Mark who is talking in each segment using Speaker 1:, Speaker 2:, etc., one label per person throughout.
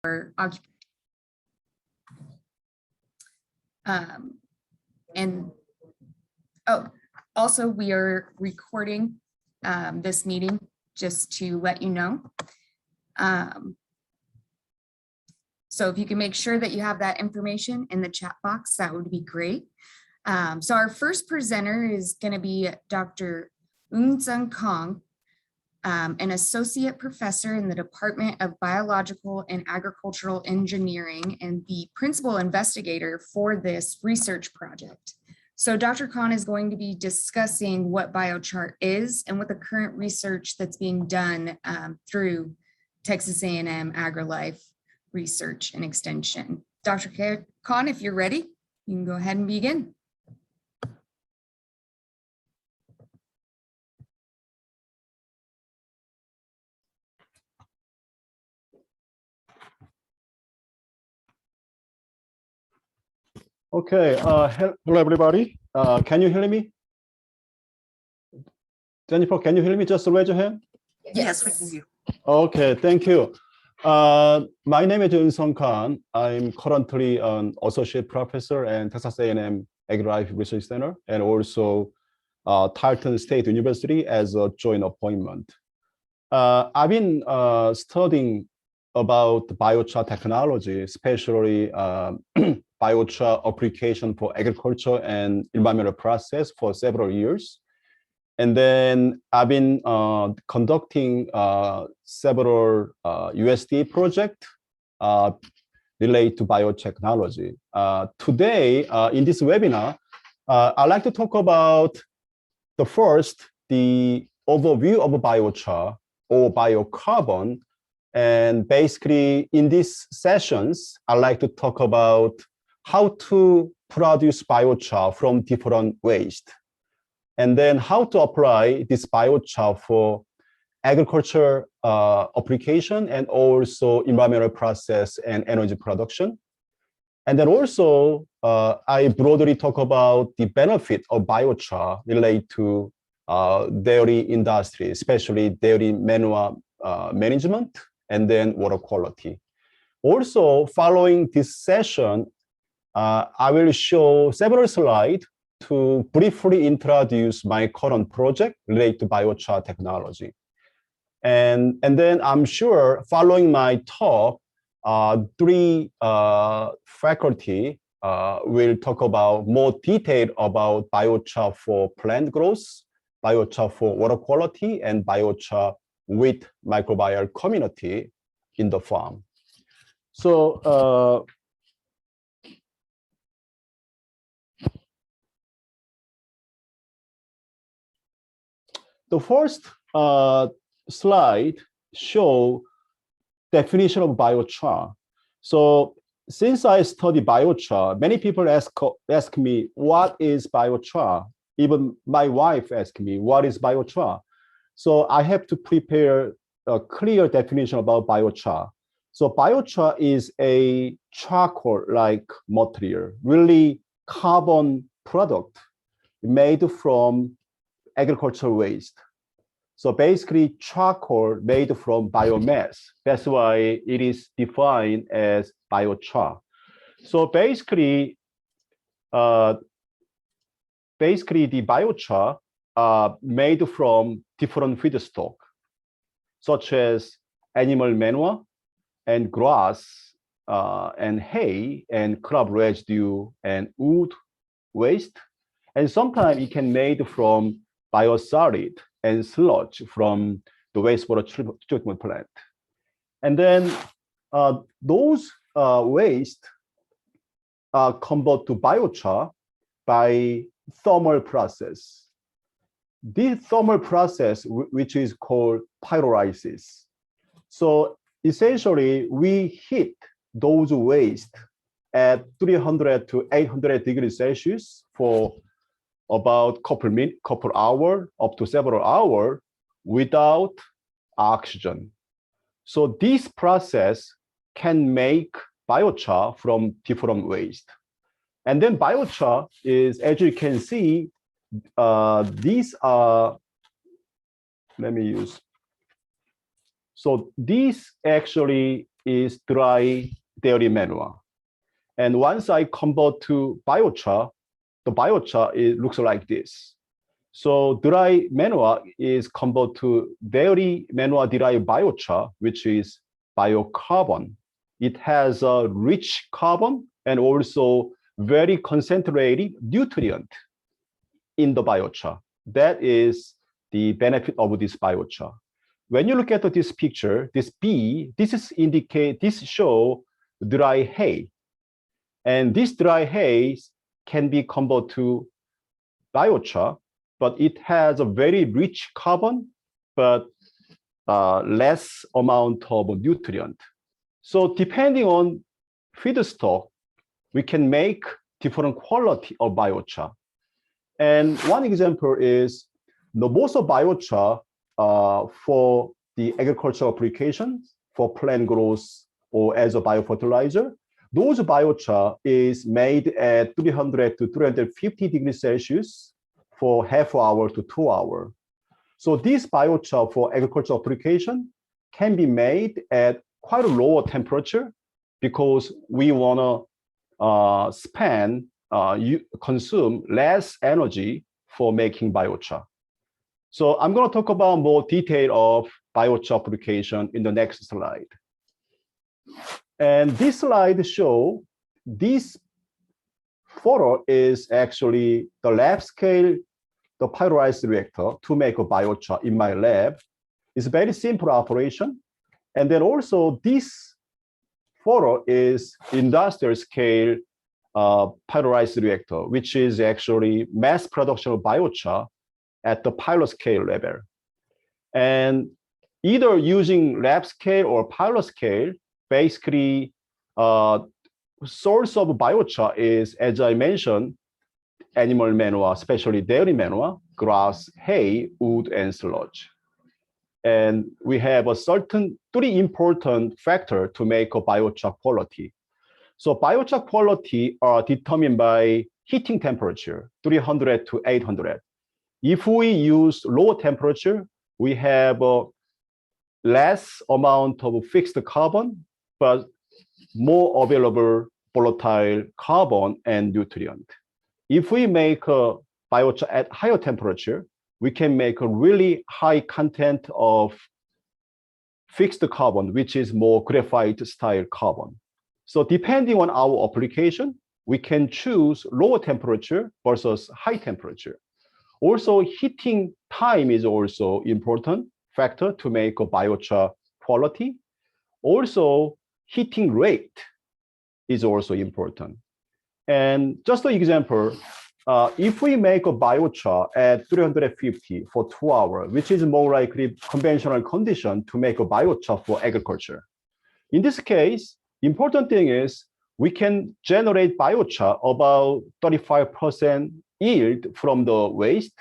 Speaker 1: occupation. Also, we are recording this meeting just to let you know. So if you can make sure that you have that information in the chat box, that would be great. So our first presenter is going to be Dr. Eunsung, an associate professor in the Department of Biological and Agricultural Engineering and the principal investigator for this research project. So Dr. Khan is going to be discussing what biochar is and what the current research that's being done through Texas A&M AgriLife Research and Extension. Dr. Khan, if you're ready, you can go ahead and begin.
Speaker 2: Okay, hello everybody. Can you hear me? Jennifer, can you hear me? Just raise your hand.
Speaker 3: Yes, we can hear you.
Speaker 2: Okay, thank you. My name is Eunsung Khan. I'm currently an associate professor at Texas A&M AgriLife Research Center and also Tarleton State University as a joint appointment. I've been studying about biochar technology, especially biochar application for agriculture and environmental process for several years. And then I've been conducting several USDA projects related to biotechnology. Today, in this webinar, I'd like to talk about the overview of biochar or biocarbon. And basically, in these sessions, I'd like to talk about how to produce biochar from different waste, and then how to apply this biochar for agriculture application and also environmental process and energy production. And then also, I broadly talk about the benefit of biochar related to dairy industry, especially dairy manure management, and then water quality. Also, following this session, I will show several slides to briefly introduce my current project related to biochar technology. And then I'm sure following my talk, three faculty will talk about more detail about biochar for plant growth, biochar for water quality, and biochar with microbial community in the farm. So the first slide show definition of biochar. So since I study biochar, many people ask me, what is biochar? Even my wife asked me, what is biochar? So I have to prepare a clear definition about biochar. So biochar is a charcoal-like material, really carbon product made from agricultural waste. So basically charcoal made from biomass. That's why it is defined as biochar. So basically the biochar are made from different feedstock, such as animal manure and grass and hay and crop residue and wood waste. And sometimes it can be made from biosolid and sludge from the wastewater treatment plant. And then those waste are converted to biochar by thermal process. This thermal process, which is called pyrolysis. So essentially, we heat those waste at 300 to 800 degrees Celsius for about couple hour, up to several hours without oxygen. So this process can make biochar from different waste. And then biochar is, as you can see, these are, let me use. So these actually is dry dairy manure. And once I convert to biochar, the biochar, it looks like this. So dry manure is converted to dairy manure derived biochar, which is biocarbon. It has a rich carbon and also very concentrated nutrient in the biochar. That is the benefit of this biochar. When you look at this picture, this B, this show dry hay. And this dry hay can be converted to biochar, but it has a very rich carbon, but less amount of nutrient. So depending on feedstock, we can make different quality of biochar. And one example is the most of biochar for the agricultural applications, for plant growth or as a biofertilizer, those biochar is made at 300 to 350 degrees Celsius for half hour to 2 hours. So this biochar for agricultural application can be made at quite a lower temperature because we want to consume less energy for making biochar. So I'm going to talk about more detail of biochar application in the next slide. And this slide shows this photo is actually the lab scale, the pyrolysis reactor to make a biochar in my lab. It's a very simple operation. And then also this photo is industrial scale pyrolysis reactor, which is actually mass production of biochar at the pilot scale level. And either using lab scale or pilot scale, basically source of biochar is, as I mentioned, animal manure, especially dairy manure, grass, hay, wood, and sludge. And we have a certain 3 important factors to make a biochar quality. So biochar quality are determined by heating temperature, 300 to 800. If we use lower temperature, we have a less amount of fixed carbon, but more available volatile carbon and nutrient. If we make a biochar at higher temperature, we can make a really high content of fixed carbon, which is more graphite style carbon. So depending on our application, we can choose lower temperature versus high temperature. Also, heating time is also important factor to make a biochar quality. Also, heating rate is also important. And just an example, if we make a biochar at 350 for 2 hours, which is more likely conventional condition to make a biochar for agriculture. In this case, important thing is we can generate biochar about 35% yield from the waste.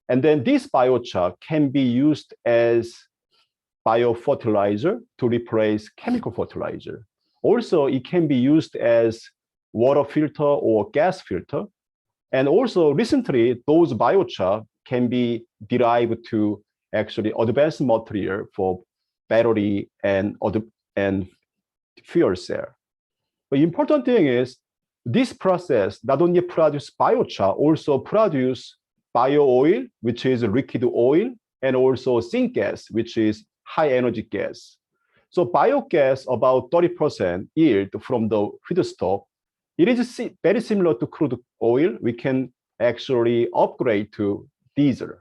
Speaker 2: And then this biochar can be used as biofertilizer to replace chemical fertilizer. Also, it can be used as water filter or gas filter. And also recently, those biochar can be derived to actually advanced material for battery and fuel cell. The important thing is this process not only produce biochar, also produce bio oil, which is liquid oil, and also syngas, which is high energy gas. So biogas, about 30% yield from the feedstock. It is very similar to crude oil. We can actually upgrade to diesel.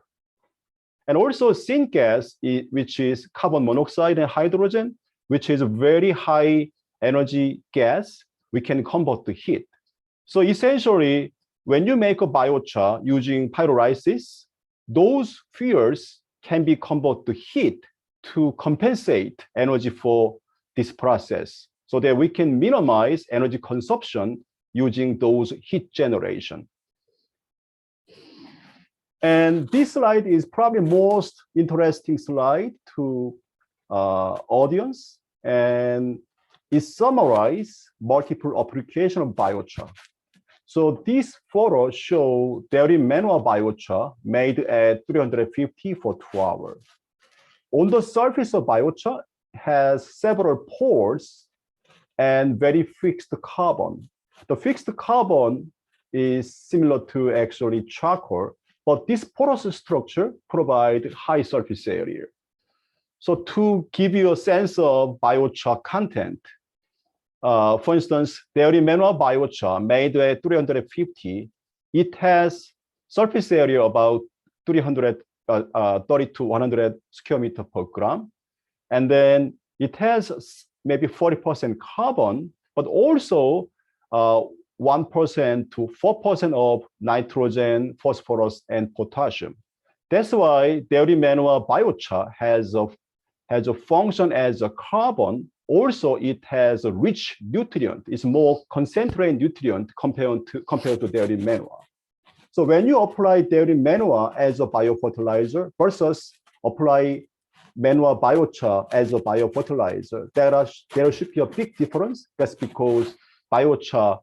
Speaker 2: And also syngas, which is carbon monoxide and hydrogen, which is a very high energy gas, we can convert to heat. So essentially, when you make a biochar using pyrolysis, those fuels can be converted to heat to compensate energy for this process so that we can minimize energy consumption using those heat generation. And this slide is probably most interesting slide to audience, and it summarizes multiple applications of biochar. So this photo shows dairy manure biochar made at 350 for 2 hours. On the surface of biochar, has several pores and very fixed carbon. The fixed carbon is similar to actually charcoal, but this porous structure provides high surface area. So to give you a sense of biochar content, for instance, dairy manure biochar made at 350, it has surface area about 330 to 100 square meter per gram. And then it has maybe 40% carbon, but also 1% to 4% of nitrogen, phosphorus, and potassium. That's why dairy manure biochar has a function as a carbon. Also, it has a rich nutrient. It's more concentrated nutrient compared to dairy manure. So when you apply dairy manure as a biofertilizer versus apply manure biochar as a biofertilizer, there should be a big difference. That's because biochar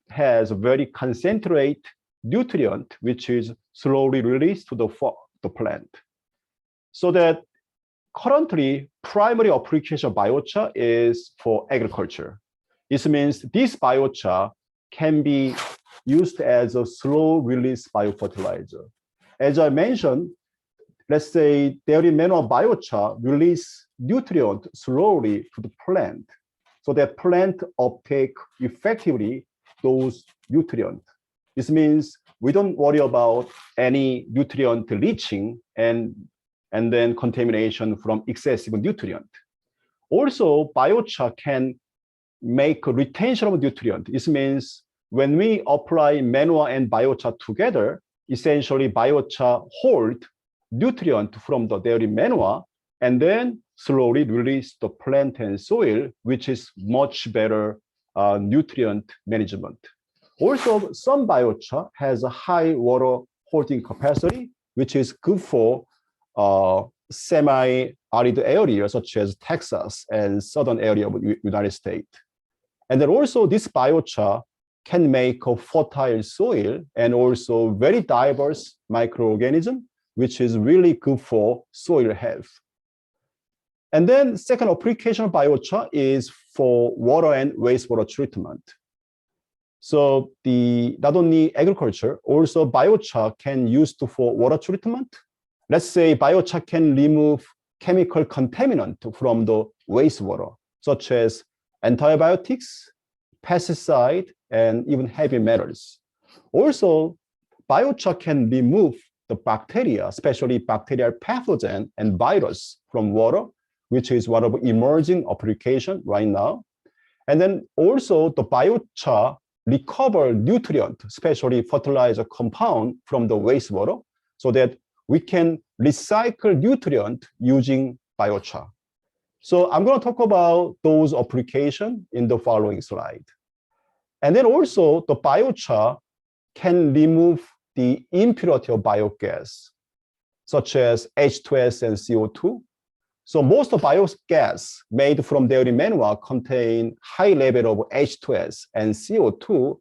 Speaker 2: has a very concentrated nutrient, which is slowly released to the plant. So that currently, primary application of biochar is for agriculture. This means this biochar can be used as a slow release biofertilizer. As I mentioned, let's say dairy manure biochar release nutrient slowly to the plant, so that plant uptake effectively those nutrients. This means we don't worry about any nutrient leaching and then contamination from excessive nutrient. Also, biochar can make a retention of nutrient. This means when we apply manure and biochar together, essentially biochar hold nutrient from the dairy manure and then slowly release the plant and soil, which is much better nutrient management. Also, some biochar has a high water holding capacity, which is good for semi-arid areas such as Texas and southern area of the United States. And then also this biochar can make a fertile soil and also very diverse microorganism, which is really good for soil health. And then second application of biochar is for water and wastewater treatment. So not only agriculture, also biochar can used for water treatment. Let's say biochar can remove chemical contaminant from the wastewater, such as antibiotics, pesticide, and even heavy metals. Also, biochar can remove the bacteria, especially bacterial pathogen and virus from water, which is one of emerging application right now. And then also the biochar recover nutrient, especially fertilizer compound from the wastewater, so that we can recycle nutrient using biochar. So I'm going to talk about those applications in the following slide. And then also the biochar can remove the impurity of biogas, such as H2S and CO2. So most of biogas made from dairy manure contain high level of H2S and CO2,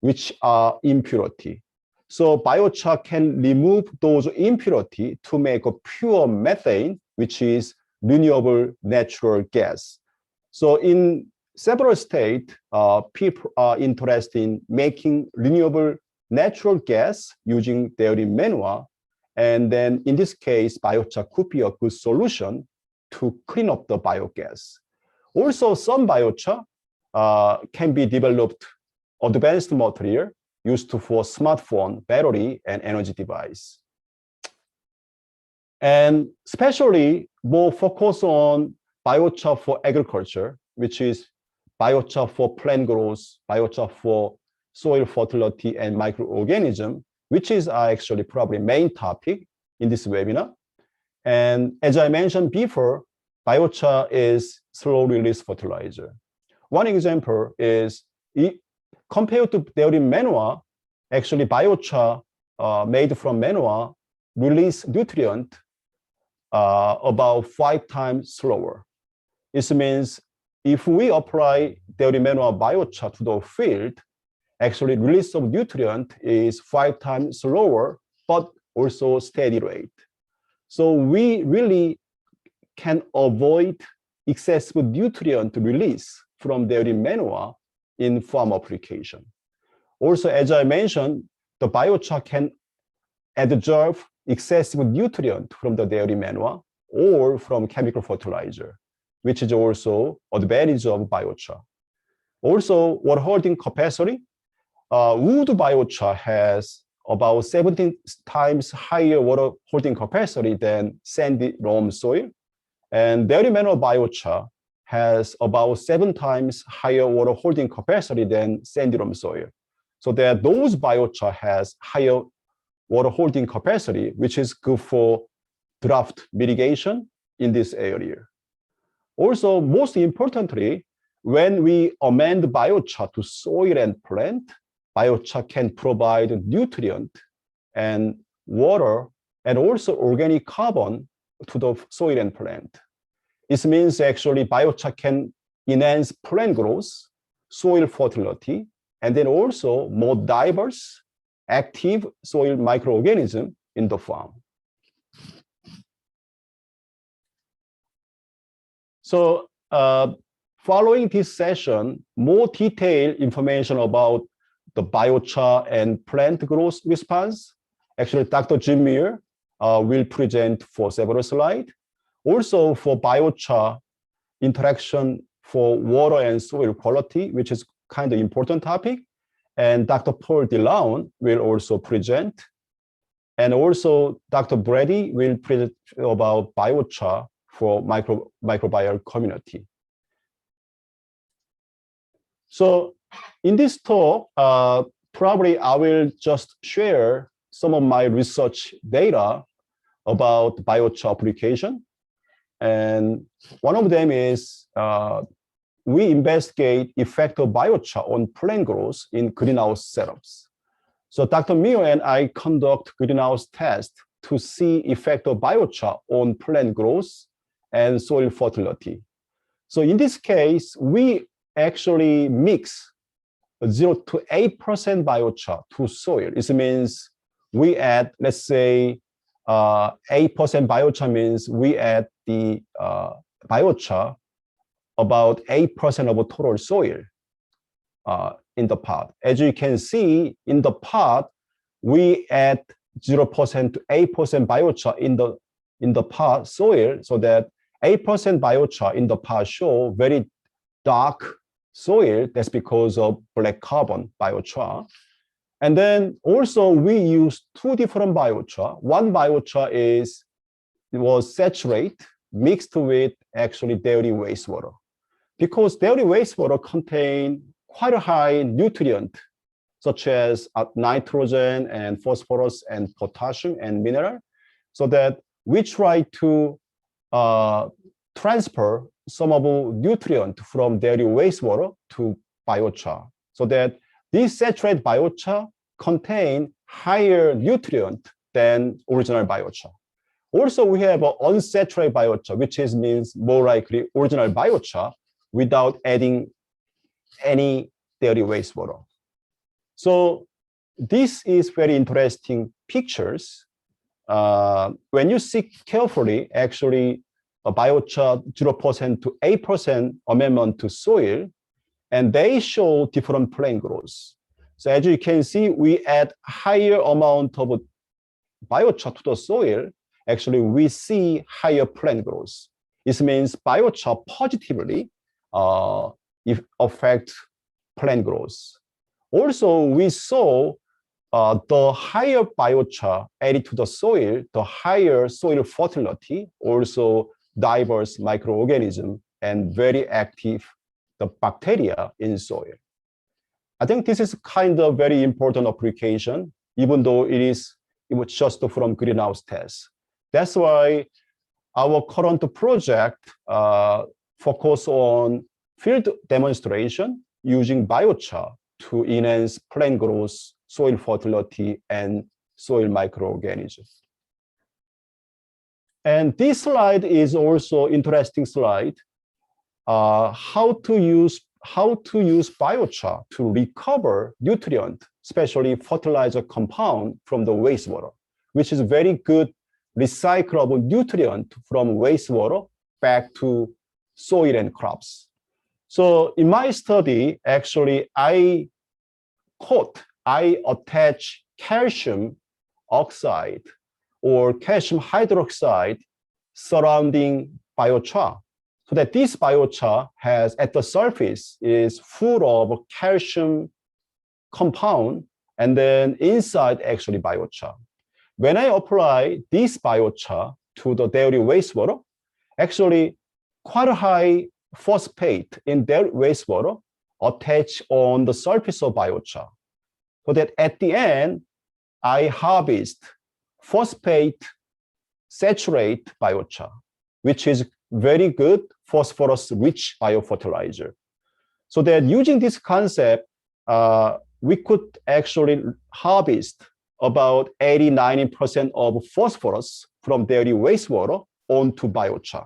Speaker 2: which are impurity. So biochar can remove those impurity to make a pure methane, which is renewable natural gas. So in several states, people are interested in making renewable natural gas using dairy manure. And then in this case, biochar could be a good solution to clean up the biogas. Also, some biochar can be developed advanced material used for smartphone, battery, and energy device. And especially more focus on biochar for agriculture, which is biochar for plant growth, biochar for soil fertility and microorganism, which is actually probably main topic in this webinar. And as I mentioned before, biochar is slow release fertilizer. One example is compared to dairy manure, actually biochar made from manure release nutrient about 5 times slower. This means if we apply dairy manure biochar to the field, actually release of nutrient is 5 times slower, but also steady rate. So we really can avoid excessive nutrient release from dairy manure in farm application. Also, as I mentioned, the biochar can absorb excessive nutrient from the dairy manure or from chemical fertilizer, which is also advantage of biochar. Also, water holding capacity. Wood biochar has about 17 times higher water holding capacity than sandy loam soil. And dairy manure biochar has about 7 times higher water holding capacity than sandy loam soil. So that those biochar has higher water holding capacity, which is good for drought mitigation in this area. Also, most importantly, when we amend biochar to soil and plant, biochar can provide nutrient and water and also organic carbon to the soil and plant. This means actually biochar can enhance plant growth, soil fertility, and then also more diverse, active soil microorganism in the farm. So following this session, more detailed information about the biochar and plant growth response. Actually, Dr. Jim Muir will present for several slides. Also for biochar interaction for water and soil quality, which is kind of important topic. And Dr. Paul DeLaune will also present. And also Dr. Brady will present about biochar for microbial community. So in this talk, probably I will just share some of my research data about biochar application. And one of them is we investigate effect of biochar on plant growth in greenhouse setups. So Dr. Muir and I conduct greenhouse tests to see effect of biochar on plant growth and soil fertility. So in this case, we actually mix 0 to 8% biochar to soil. This means we add, let's say, 8% biochar means we add the biochar about 8% of total soil in the pot. As you can see in the pot, we add 0% to 8% biochar in the pot soil, so that 8% biochar in the pot show very dark soil. That's because of black carbon biochar. And then also we use 2 different biochar. One biochar was saturated, mixed with actually dairy wastewater. Because dairy wastewater contain quite a high nutrient, such as nitrogen and phosphorus and potassium and mineral, so that we try to transfer some of the nutrient from dairy wastewater to biochar, so that this saturated biochar contain higher nutrient than original biochar. Also, we have an unsaturated biochar, which means more likely original biochar without adding any dairy wastewater. So this is very interesting pictures. When you see carefully, actually, a biochar 0% to 8% amendment to soil, and they show different plant growth. So as you can see, we add higher amount of biochar to the soil. Actually, we see higher plant growth. This means biochar positively affect plant growth. Also, we saw the higher biochar added to the soil, the higher soil fertility, also diverse microorganism, and very active the bacteria in soil. I think this is kind of very important application, even though it was just from greenhouse tests. That's why our current project focus on field demonstration using biochar to enhance plant growth, soil fertility, and soil microorganisms. And this slide is also interesting slide. How to use biochar to recover nutrient, especially fertilizer compound from the wastewater, which is very good recyclable nutrient from wastewater back to soil and crops. So in my study, actually, I attach calcium oxide or calcium hydroxide surrounding biochar, so that this biochar has at the surface is full of calcium compound, and then inside actually biochar. When I apply this biochar to the dairy wastewater, actually quite a high phosphate in dairy wastewater attached on the surface of biochar, so that at the end, I harvest phosphate saturate biochar, which is very good phosphorus-rich biofertilizer. So that using this concept, we could actually harvest about 80–90% of phosphorus from dairy wastewater onto biochar.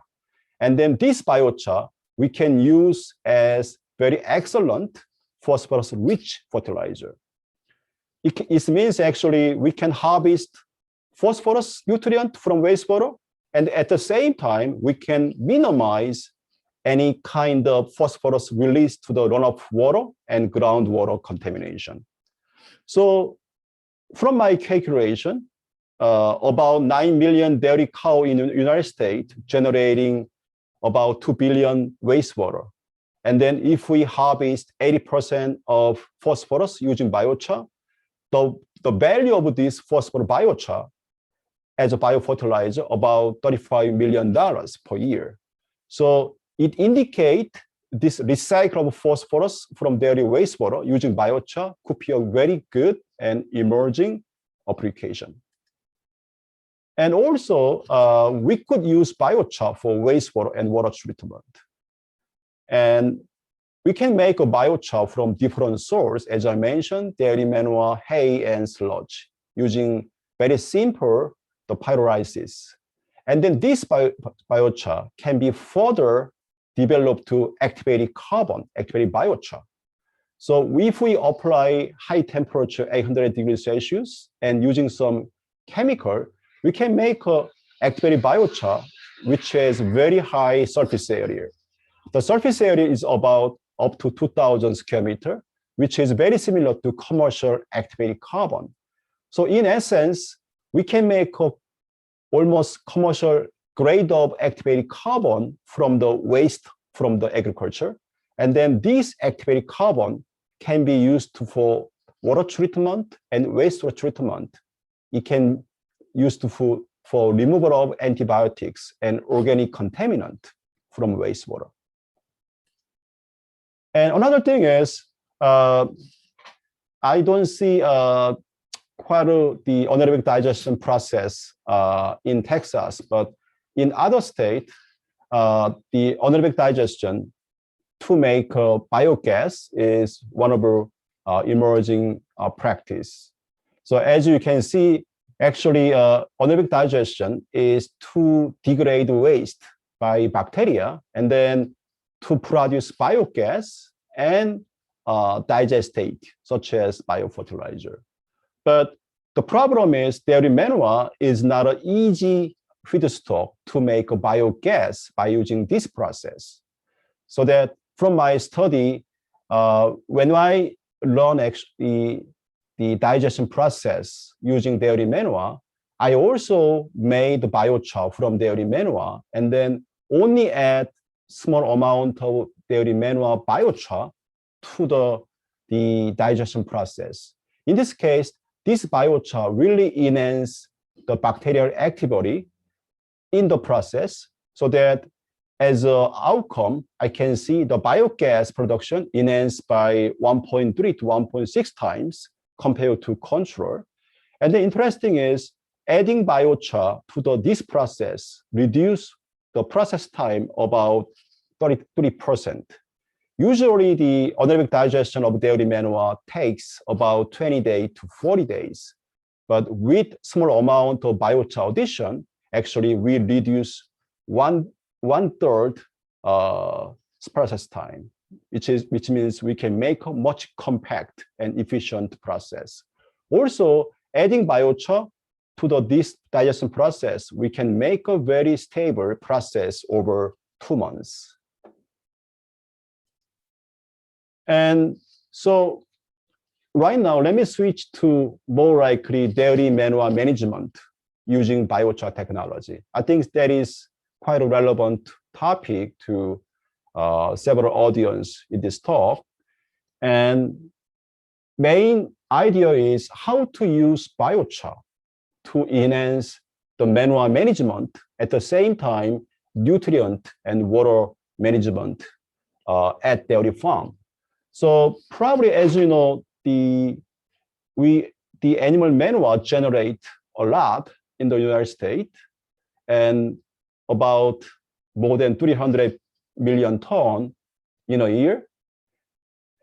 Speaker 2: And then this biochar we can use as very excellent phosphorus-rich fertilizer. It means actually we can harvest phosphorus nutrient from wastewater, and at the same time, we can minimize any kind of phosphorus released to the runoff water and groundwater contamination. So from my calculation, about 9 million dairy cows in the United States generating about 2 billion wastewater. And then if we harvest 80% of phosphorus using biochar, the value of this phosphorus biochar as a biofertilizer about $35 million per year. So it indicates this recycle of phosphorus from dairy wastewater using biochar could be a very good and emerging application. And also, we could use biochar for wastewater and water treatment. And we can make a biochar from different sources, as I mentioned, dairy manure, hay, and sludge, using very simple the pyrolysis. And then this biochar can be further developed to activated carbon, activated biochar. So if we apply high temperature, 800 degrees Celsius, and using some chemical, we can make a activated biochar, which has very high surface area. The surface area is about up to 2,000 square meters, which is very similar to commercial activated carbon. So in essence, we can make a almost commercial grade of activated carbon from the waste from the agriculture. And then this activated carbon can be used for water treatment and wastewater treatment. It can be used for removal of antibiotics and organic contaminant from wastewater. And another thing is, I don't see quite the anaerobic digestion process in Texas, but in other states, the anaerobic digestion to make biogas is one of our emerging practice. So as you can see, actually, anaerobic digestion is to degrade waste by bacteria and then to produce biogas and digestate, such as biofertilizer. But the problem is dairy manure is not an easy feedstock to make a biogas by using this process. So that from my study, when I learn actually the digestion process using dairy manure, I also made the biochar from dairy manure and then only add small amount of dairy manure biochar to the digestion process. In this case, this biochar really enhance the bacterial activity in the process, so that as an outcome, I can see the biogas production enhanced by 1.3 to 1.6 times compared to control. And the interesting is adding biochar to this process reduce the process time about 33%. Usually the anaerobic digestion of dairy manure takes about 20 days to 40 days. But with small amount of biochar addition, actually we reduce one third process time, which means we can make a much compact and efficient process. Also, adding biochar to this digestion process, we can make a very stable process over 2 months. And so right now, let me switch to more likely dairy manure management using biochar technology. I think that is quite a relevant topic to several audience in this talk. And main idea is how to use biochar to enhance the manure management at the same time, nutrient and water management at dairy farm. So probably, as you know, the animal manure generate a lot in the United States, and about more than 300 million ton in a year.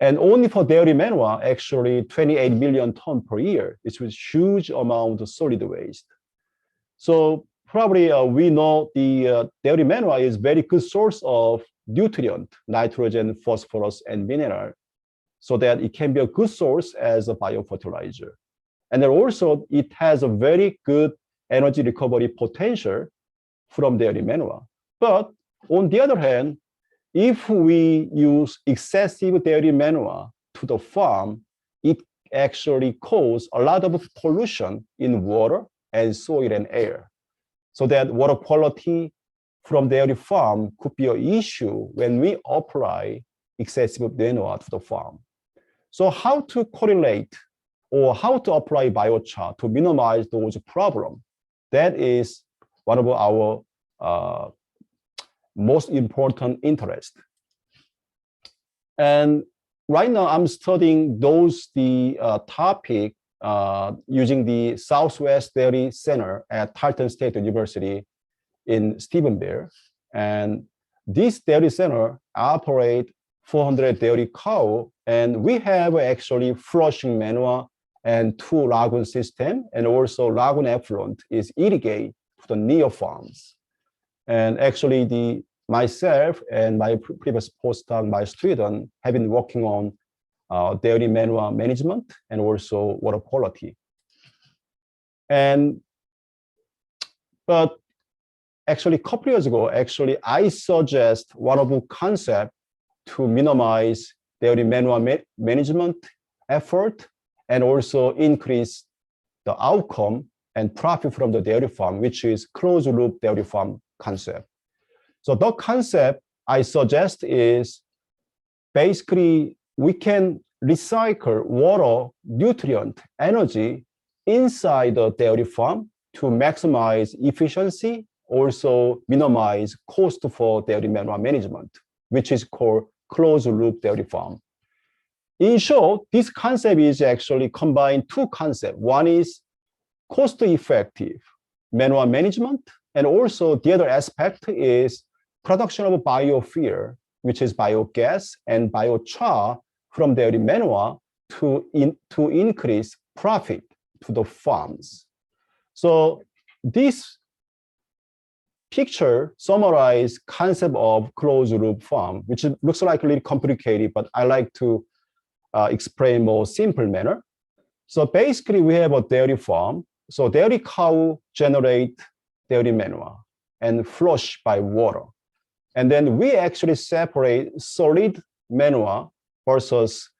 Speaker 2: And only for dairy manure, actually 28 million ton per year. It's a huge amount of solid waste. So probably we know the dairy manure is very good source of nutrient, nitrogen, phosphorus, and mineral, so that it can be a good source as a biofertilizer. And then also it has a very good energy recovery potential from dairy manure. But on the other hand, if we use excessive dairy manure to the farm, it actually causes a lot of pollution in water and soil and air. So that water quality from dairy farm could be an issue when we apply excessive manure to the farm. So how to correlate or how to apply biochar to minimize those problems? That is one of our most important interest. And right now I'm studying the topic using the Southwest Dairy Center at Tarleton State University in Stephenville. And this dairy center operates 400 dairy cow, and we have actually flushing manure and 2 lagoon system, and also lagoon effluent is irrigated to the near farms. And actually myself and my previous postdoc, my student, have been working on dairy manure management and also water quality. But actually a couple years ago, I suggest one of the concepts to minimize dairy manure management effort and also increase the outcome and profit from the dairy farm, which is closed loop dairy farm concept. So the concept I suggest is basically we can recycle water, nutrient, energy inside the dairy farm to maximize efficiency, also minimize cost for dairy manure management, which is called closed loop dairy farm. In short, this concept is actually combine 2 concepts. One is cost-effective manure management, and also the other aspect is production of biofuel, which is biogas and biochar from dairy manure to increase profit to the farms. So this picture summarizes concept of closed loop farm, which looks like a little complicated, but I like to explain more simple manner. So basically we have a dairy farm. So dairy cow generate dairy manure and flush by water. And then we actually separate solid manure versus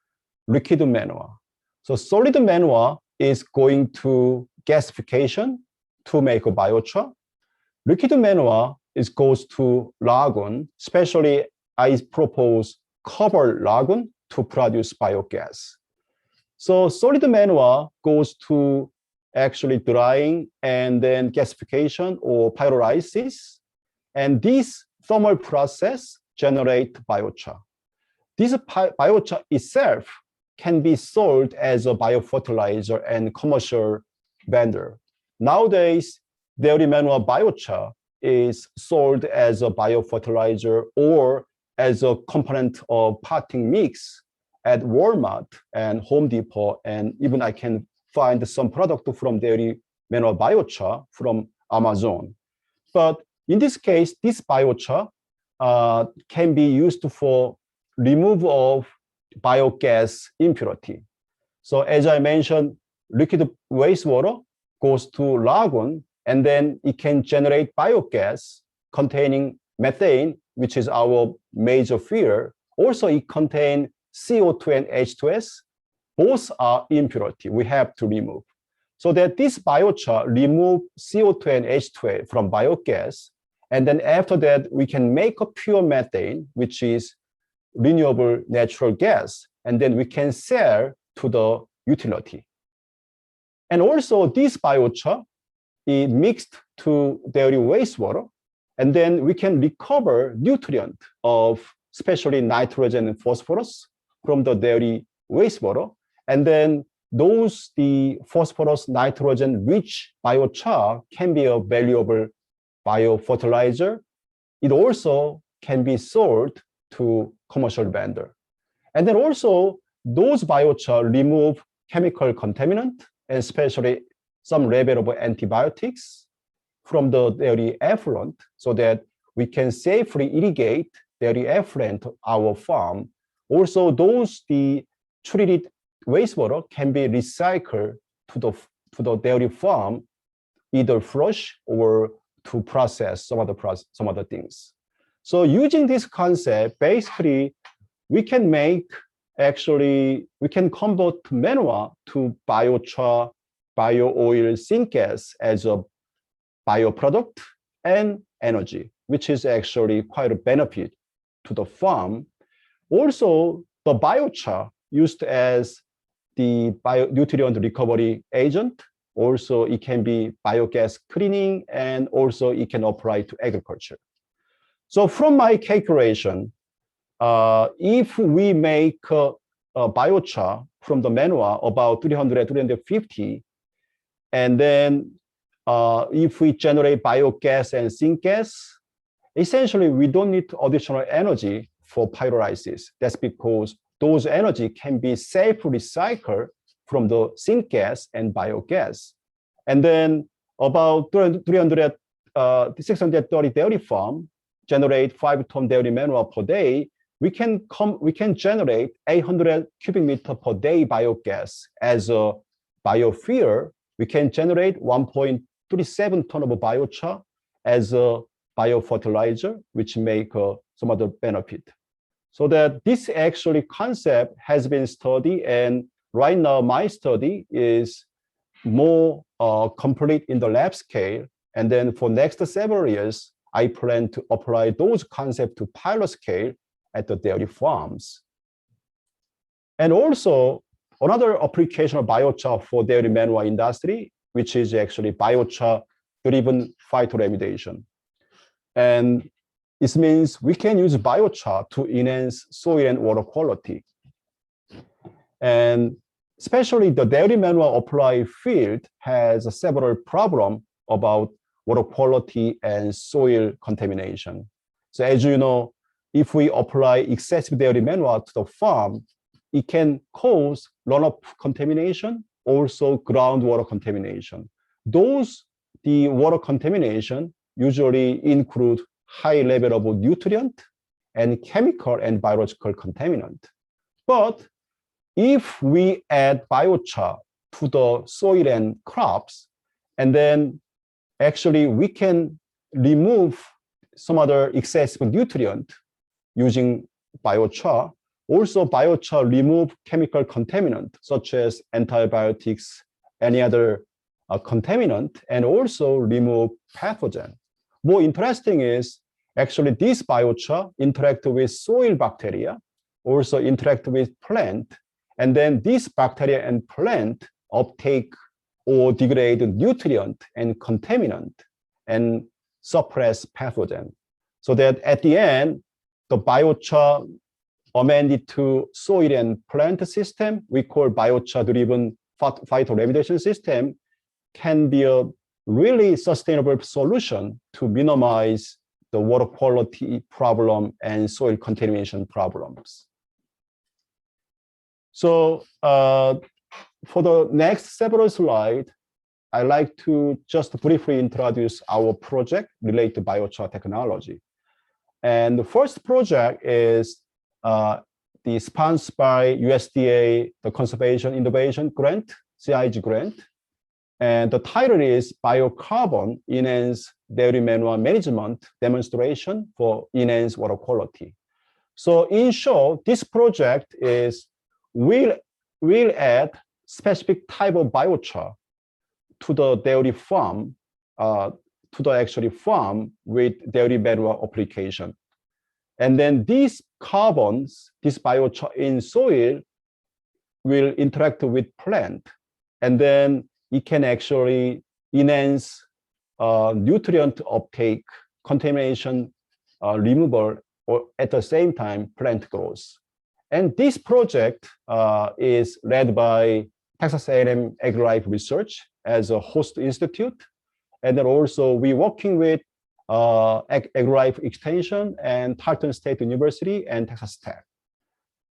Speaker 2: liquid manure. So solid manure is going to gasification to make a biochar. Liquid manure goes to lagoon, especially I propose covered lagoon to produce biogas. So solid manure goes to actually drying and then gasification or pyrolysis. And this thermal process generate biochar. This biochar itself can be sold as a biofertilizer and commercial vendor. Nowadays, dairy manure biochar is sold as a biofertilizer or as a component of potting mix at Walmart and Home Depot, and even I can find some product from dairy manure biochar from Amazon. But in this case, this biochar can be used for removal of biogas impurity. So as I mentioned, liquid wastewater goes to lagoon, and then it can generate biogas containing methane, which is our major fuel. Also, it contains CO2 and H2S, both are impurity we have to remove. So that this biochar remove CO2 and H2A from biogas, and then after that, we can make a pure methane, which is renewable natural gas, and then we can sell to the utility. And also this biochar is mixed to dairy wastewater, and then we can recover nutrient of especially nitrogen and phosphorus from the dairy wastewater, and then the phosphorus nitrogen rich biochar can be a valuable biofertilizer. It also can be sold to commercial vendor. And then also those biochar remove chemical contaminant, and especially some level of antibiotics from the dairy effluent, so that we can safely irrigate dairy effluent to our farm. Also, the treated wastewater can be recycled to the dairy farm, either fresh or to process some other things. So using this concept, basically, we can convert manure to biochar, bio-oil syngas as a bioproduct and energy, which is actually quite a benefit to the farm. Also, the biochar used as the nutrient recovery agent. Also, it can be biogas cleaning, and also it can apply to agriculture. So from my calculation, if we make a biochar from the manure about 300, 350, and then if we generate biogas and syngas, essentially we don't need additional energy for pyrolysis. That's because those energy can be safely recycled from the syngas and biogas. And then about 630 dairy farm generate 5 ton dairy manure per day. We can generate 800 cubic meter per day biogas as a biofuel. We can generate 1.37 ton of biochar as a biofertilizer, which make some other benefit. So that this actually concept has been studied, and right now my study is more complete in the lab scale. And then for next several years, I plan to apply those concepts to pilot scale at the dairy farms. And also another application of biochar for dairy manure industry, which is actually biochar-driven phytoremediation. And this means we can use biochar to enhance soil and water quality. And especially the dairy manure apply field has several problems about water quality and soil contamination. So as you know, if we apply excessive dairy manure to the farm, it can cause runoff contamination, also groundwater contamination. The water contamination usually include high level of nutrient and chemical and biological contaminant. But if we add biochar to the soil and crops, and then actually we can remove some other excessive nutrient using biochar. Also, biochar remove chemical contaminant such as antibiotics, any other contaminant, and also remove pathogen. More interesting is actually this biochar interact with soil bacteria, also interact with plant, and then this bacteria and plant uptake or degrade nutrient and contaminant and suppress pathogen. So that at the end, the biochar amended to soil and plant system, we call biochar-driven phytoremediation system, can be a really sustainable solution to minimize the water quality problem and soil contamination problems. So for the next several slides, I'd like to just briefly introduce our project related to biochar technology. And the first project is the sponsored by USDA, the Conservation Innovation Grant, CIG grant. And the title is Biocarbon Enhanced Dairy Manure Management Demonstration for Enhanced Water Quality. So in short, this project will add specific type of biochar to the dairy farm, to the actually farm with dairy manure application. And then these carbons, this biochar in soil will interact with plant. And then it can actually enhance nutrient uptake, contamination removal, or at the same time, plant growth. And this project is led by Texas A&M AgriLife Research as a host institute. And then also we're working with AgriLife Extension and Tarleton State University and Texas Tech.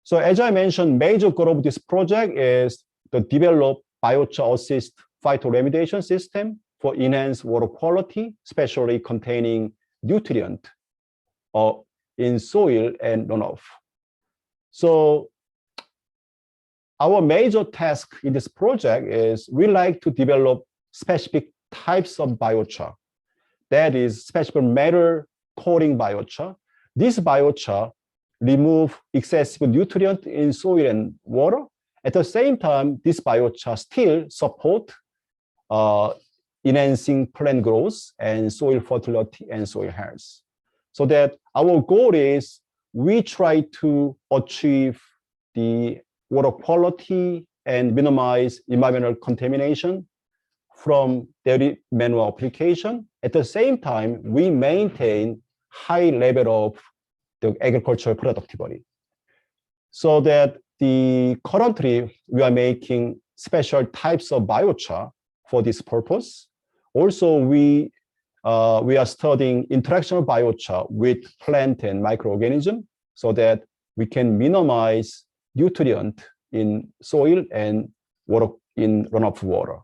Speaker 2: So as I mentioned, major goal of this project is to develop biochar assist phytoremediation system for enhanced water quality, especially containing nutrient in soil and runoff. So our major task in this project is we like to develop specific types of biochar. That is specific matter coating biochar. This biochar remove excessive nutrient in soil and water. At the same time, this biochar still support enhancing plant growth and soil fertility and soil health. So that our goal is we try to achieve the water quality and minimize environmental contamination from dairy manure application. At the same time, we maintain high level of the agricultural productivity. So that currently we are making special types of biochar for this purpose. Also, we are studying interaction of biochar with plant and microorganism so that we can minimize nutrient in soil and water in runoff water.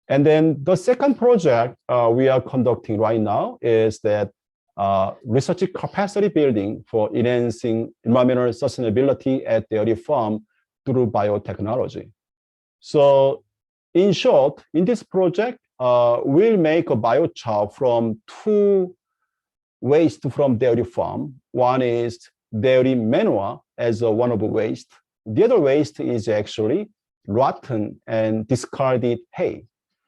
Speaker 2: And then the second project we are conducting right now is that research capacity building for enhancing environmental sustainability at dairy farm through biotechnology. So in short, in this project, we'll make a biochar from two waste from dairy farm. One is dairy manure as one of the waste. The other waste is actually rotten and discarded hay.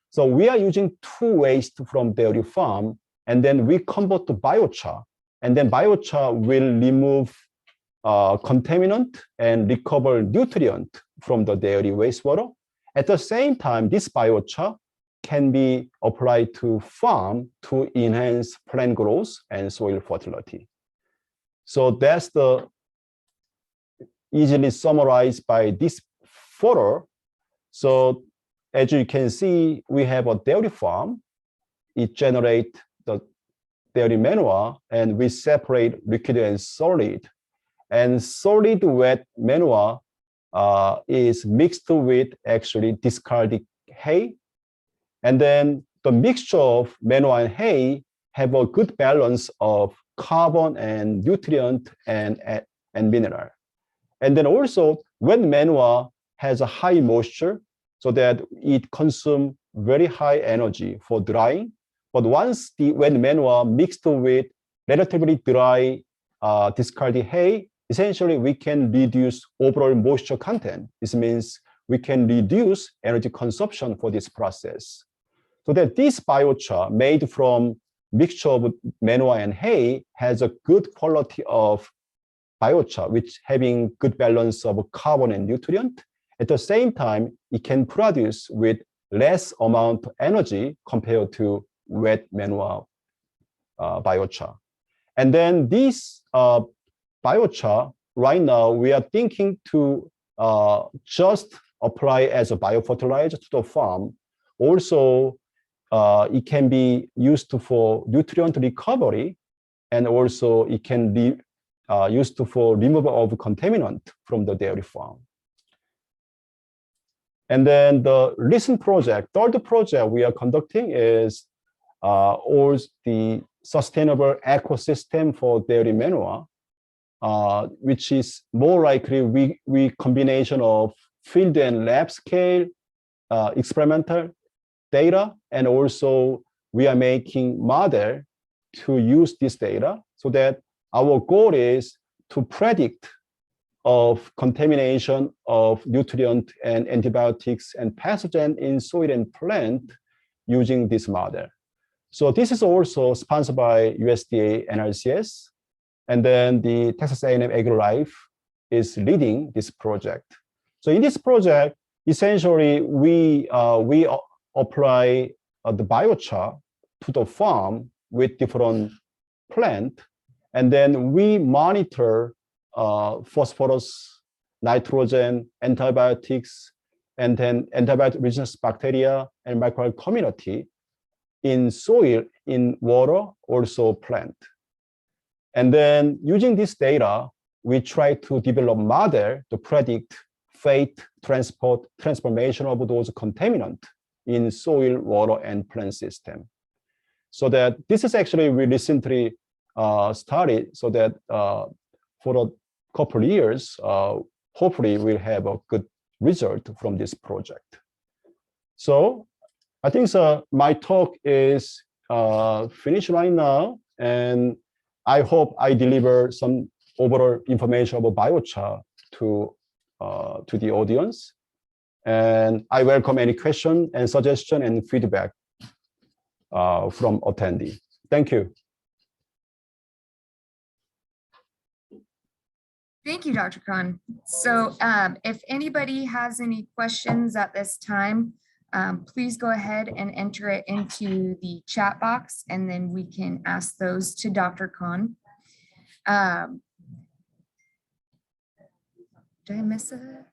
Speaker 2: So we are using two waste from dairy farm, and then we convert to biochar, and then biochar will remove contaminant and recover nutrient from the dairy wastewater. At the same time, this biochar can be applied to farm to enhance plant growth and soil fertility. So that's the easily summarized by this photo. So as you can see, we have a dairy farm. It generates the dairy manure, and we separate liquid and solid. And solid wet manure is mixed with actually discarded hay. And then the mixture of manure and hay have a good balance of carbon and nutrient and mineral. And then also wet manure has a high moisture so that it consumes very high energy for drying. But once the wet manure mixed with relatively dry discarded hay, essentially we can reduce overall moisture content. This means we can reduce energy consumption for this process. So that this biochar made from mixture of manure and hay has a good quality of biochar, which having good balance of carbon and nutrient. At the same time, it can produce with less amount of energy compared to wet manure biochar. And then this biochar, right now, we are thinking to just apply as a biofertilizer to the farm. Also, it can be used for nutrient recovery, and also it can be used for removal of contaminant from the dairy farm. And then the recent project, third project we are conducting is all the sustainable ecosystem for dairy manure, which is more likely we combination of field and lab scale experimental data, and also we are making model to use this data so that our goal is to predict of contamination of nutrient and antibiotics and pathogen in soil and plant using this model. So this is also sponsored by USDA NRCS, and then the Texas A&M AgriLife is leading this project. So in this project, essentially we apply the biochar to the farm with different plant, and then we monitor phosphorus, nitrogen, antibiotics, and then antibiotic resistance bacteria and microbial community in soil, in water, also plant. And then using this data, we try to develop model to predict fate, transformation of those contaminants in soil, water, and plant system. So that this is actually we recently started, so that for a couple of years, hopefully we'll have a good result from this project. So I think my talk is finished right now, and I hope I deliver some overall information about biochar to the audience. And I welcome any question and suggestion and feedback from attendee. Thank you.
Speaker 1: Thank you, Dr. Khan. So if anybody has any questions at this time, please go ahead and enter it into the chat box, and then we can ask those to Dr. Khan. Did I miss a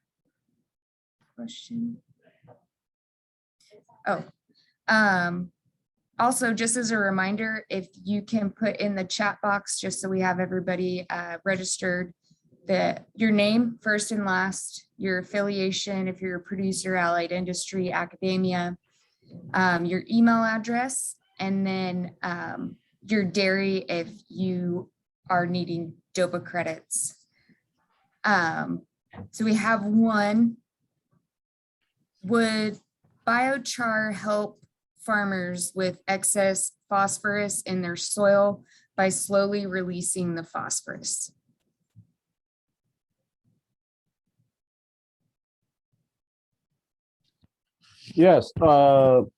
Speaker 1: question? Oh, also, just as a reminder, if you can put in the chat box, just so we have everybody registered, your name, first and last, your affiliation, if you're a producer, allied industry, academia, your email address, and then your dairy if you are needing DOPA credits. So we have one. Would biochar help farmers with excess phosphorus in their soil by slowly releasing the phosphorus?
Speaker 2: Yes. So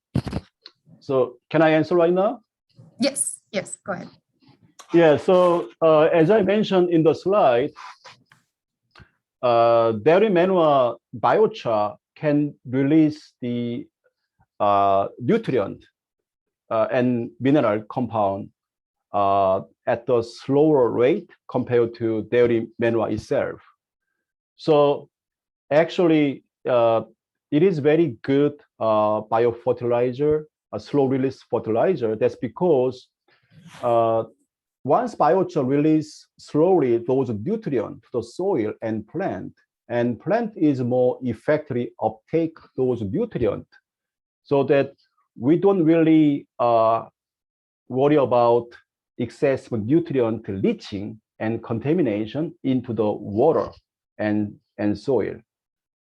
Speaker 2: can I answer right now?
Speaker 1: Yes, go ahead.
Speaker 2: Yeah, so as I mentioned in the slide, dairy manure biochar can release the nutrient and mineral compound at a slower rate compared to dairy manure itself. So actually, it is very good biofertilizer, a slow release fertilizer. That's because once biochar release slowly those nutrients to the soil and plant is more effectively uptake those nutrients, so that we don't really worry about excessive nutrient leaching and contamination into the water and soil.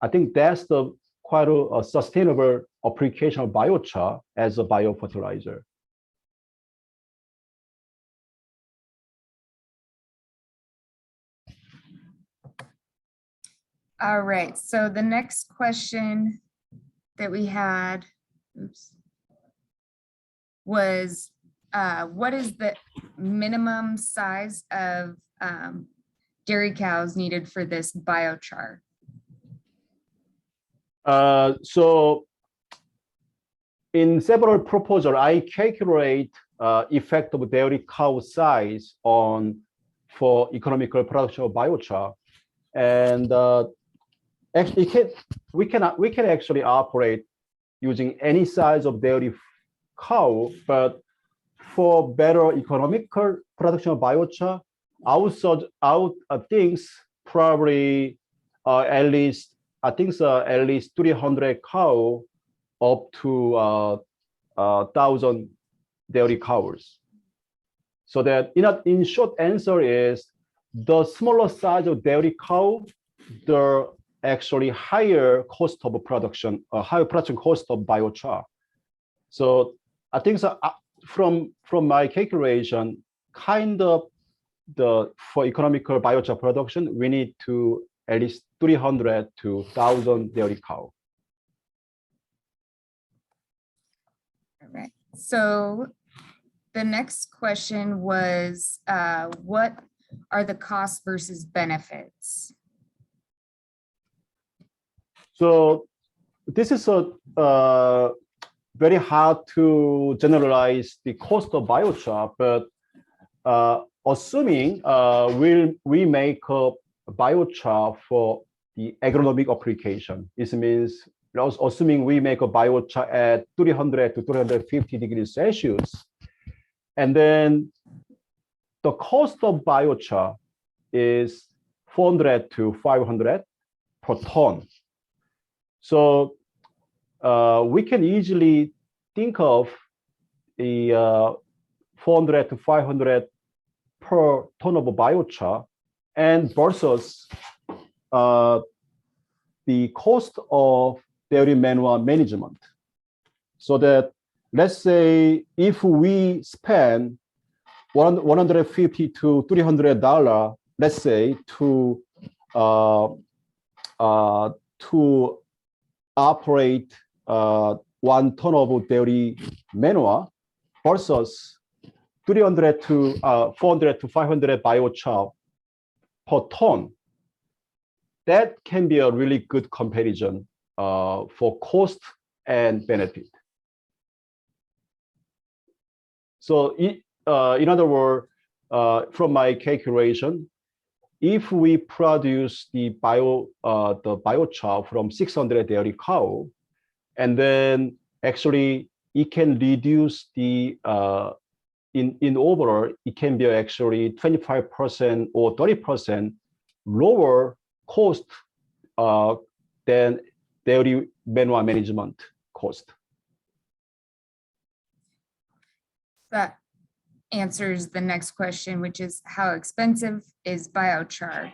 Speaker 2: I think that's the quite a sustainable application of biochar as a biofertilizer.
Speaker 1: All right, so the next question that we had, was what is the minimum size of dairy cows needed for this biochar?
Speaker 2: So in several proposals, I calculate effect of dairy cow size for economical production of biochar, and actually we can actually operate using any size of dairy cow, but for better economical production of biochar, I would think probably at least 300 cow up to 1,000 dairy cows. So that in short answer is the smaller size of dairy cow, the actually higher cost of production, higher production cost of biochar. So I think from my calculation, kind of for economical biochar production, we need to at least 300 to 1,000 dairy cow.
Speaker 1: All right. So the next question was, what are the costs versus benefits?
Speaker 2: So this is a very hard to generalize the cost of biochar, but assuming we make a biochar for the agronomic application, this means assuming we make a biochar at 300 to 350 degrees Celsius, and then the cost of biochar is 400 to 500 per ton. So we can easily think of the 400 to 500 per ton of biochar and versus the cost of dairy manure management. So that, let's say, if we spend $150 to $300, let's say, to operate 1 ton of dairy manure versus 400 to 500 biochar per ton, that can be a really good comparison for cost and benefit. So in other words, from my calculation, if we produce the biochar from 600 dairy cow, and then actually it can reduce the in overall, it can be actually 25% or 30% lower cost than dairy manure management cost.
Speaker 1: That answers the next question, which is how expensive is biochar?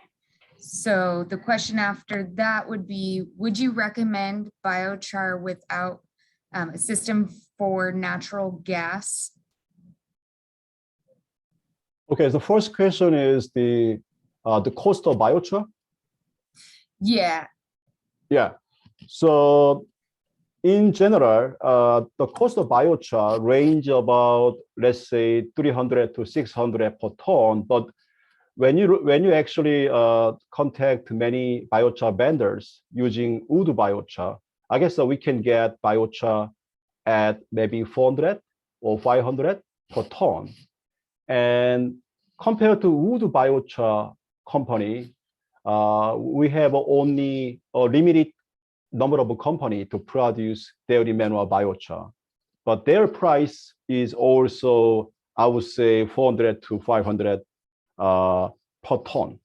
Speaker 1: So the question after that would be, would you recommend biochar without a system for natural gas?
Speaker 2: Okay, the first question is the cost of biochar.
Speaker 1: Yeah.
Speaker 2: Yeah. So in general, the cost of biochar range about, let's say, 300 to 600 per ton. But when you actually contact many biochar vendors using wood biochar, I guess we can get biochar at maybe 400 or 500 per ton. And compared to wood biochar company, we have only a limited number of companies to produce dairy manure biochar, but their price is also, I would say, 400 to 500 per ton.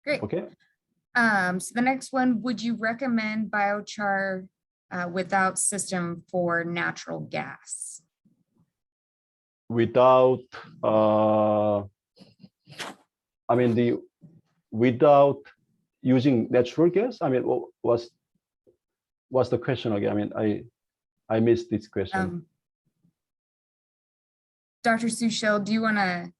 Speaker 1: Great.
Speaker 2: Okay.
Speaker 1: So the next one, would you recommend biochar without system for natural gas?
Speaker 2: Without, without using natural gas? I mean, what's the question again? I mean, I missed this question.
Speaker 1: Dr. Sushil, do you want to?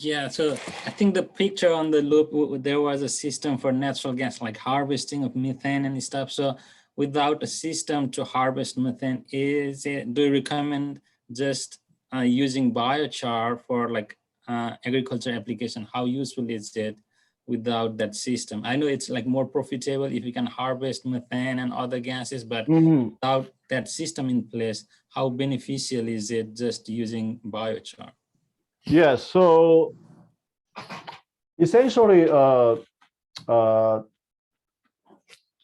Speaker 3: Yeah, so I think the picture on the loop, there was a system for natural gas, like harvesting of methane and stuff. So without a system to harvest methane, do you recommend just using biochar for like agriculture application? How useful is it without that system? I know it's like more profitable if you can harvest methane and other gases, but without that system in place, how beneficial is it just using biochar?
Speaker 2: Yeah, so essentially,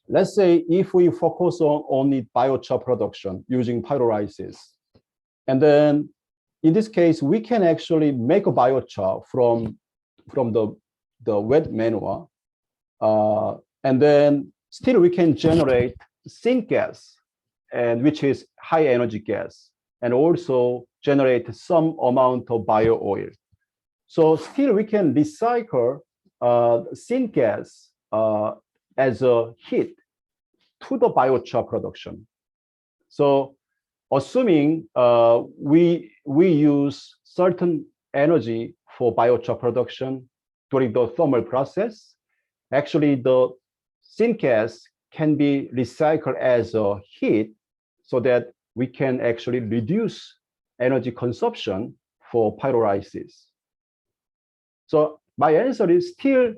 Speaker 2: let's say if we focus on only biochar production using pyrolysis, and then in this case, we can actually make a biochar from the wet manure, and then still we can generate syngas, and which is high energy gas, and also generate some amount of bio oil. So still we can recycle syngas as a heat to the biochar production. So assuming we use certain energy for biochar production during the thermal process, actually the syngas can be recycled as a heat so that we can actually reduce energy consumption for pyrolysis. So my answer is still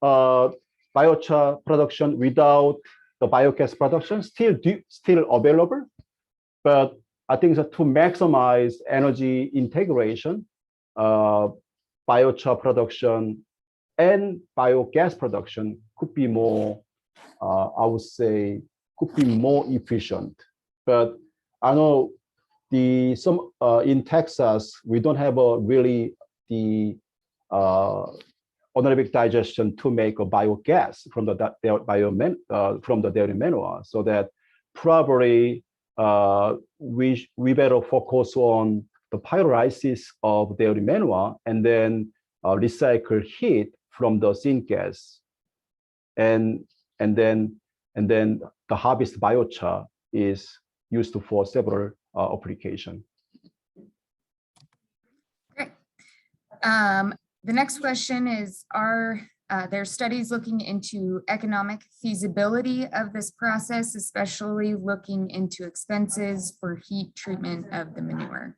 Speaker 2: biochar production without the biogas production still available, but I think that to maximize energy integration, biochar production and biogas production could be more, I would say, could be more efficient. But I know in Texas we don't have really the anaerobic digestion to make a biogas from the dairy manure, so that probably we better focus on the pyrolysis of dairy manure and then recycle heat from the syngas, and then the harvest biochar is used for several applications.
Speaker 1: Great. The next question is, are there studies looking into economic feasibility of this process, especially looking into expenses for heat treatment of the manure?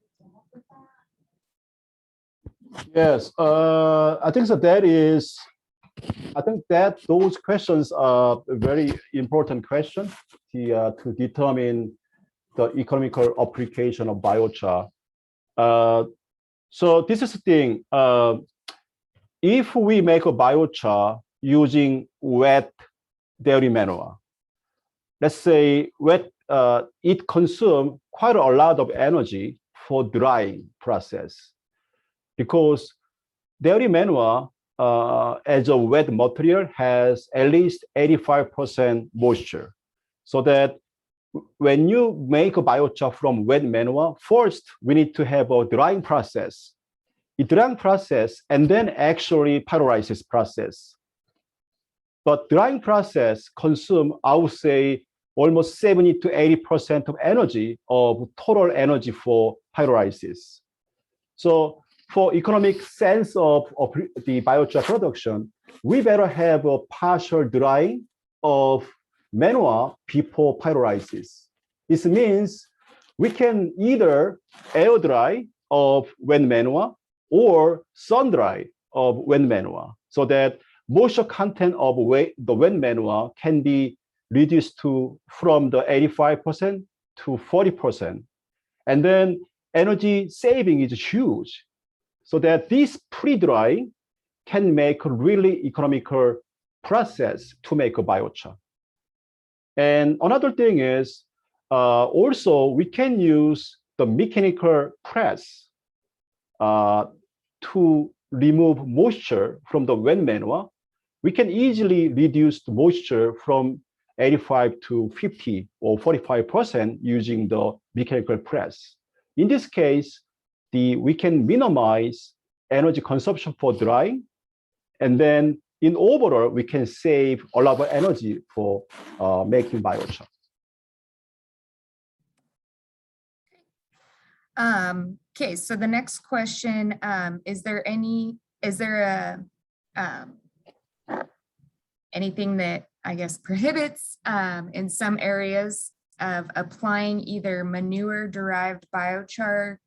Speaker 2: Yes, I think that those questions are a very important question to determine the economical application of biochar. So this is the thing. If we make a biochar using wet dairy manure, let's say it consumes quite a lot of energy for drying process, because dairy manure as a wet material has at least 85% moisture. So that when you make a biochar from wet manure, first we need to have a drying process. A drying process and then actually pyrolysis process. But drying process consume, I would say, almost 70 to 80% of energy of total energy for pyrolysis. So for economic sense of the biochar production, we better have a partial drying of manure before pyrolysis. This means we can either air dry of wet manure or sun dry of wet manure, so that moisture content of the wet manure can be reduced from the 85% to 40%. And then energy saving is huge, so that this pre-drying can make a really economical process to make a biochar. And another thing is, also we can use the mechanical press to remove moisture from the wet manure. We can easily reduce the moisture from 85 to 50 or 45% using the mechanical press. In this case, we can minimize energy consumption for drying, and then in overall, we can save a lot of energy for making biochar.
Speaker 1: Okay, so the next question, is there anything that I guess prohibits in some areas of applying either manure-derived biochar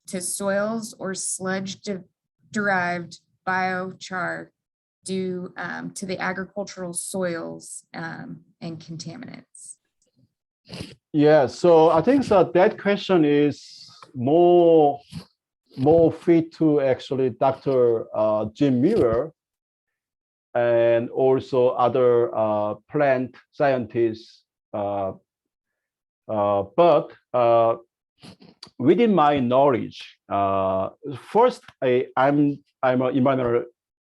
Speaker 1: to soils or sludge-derived biochar due to the agricultural soils and contaminants?
Speaker 2: Yeah, so I think that question is more fit to actually Dr. Jim Muir and also other plant scientists. But within my knowledge, first I'm an environmental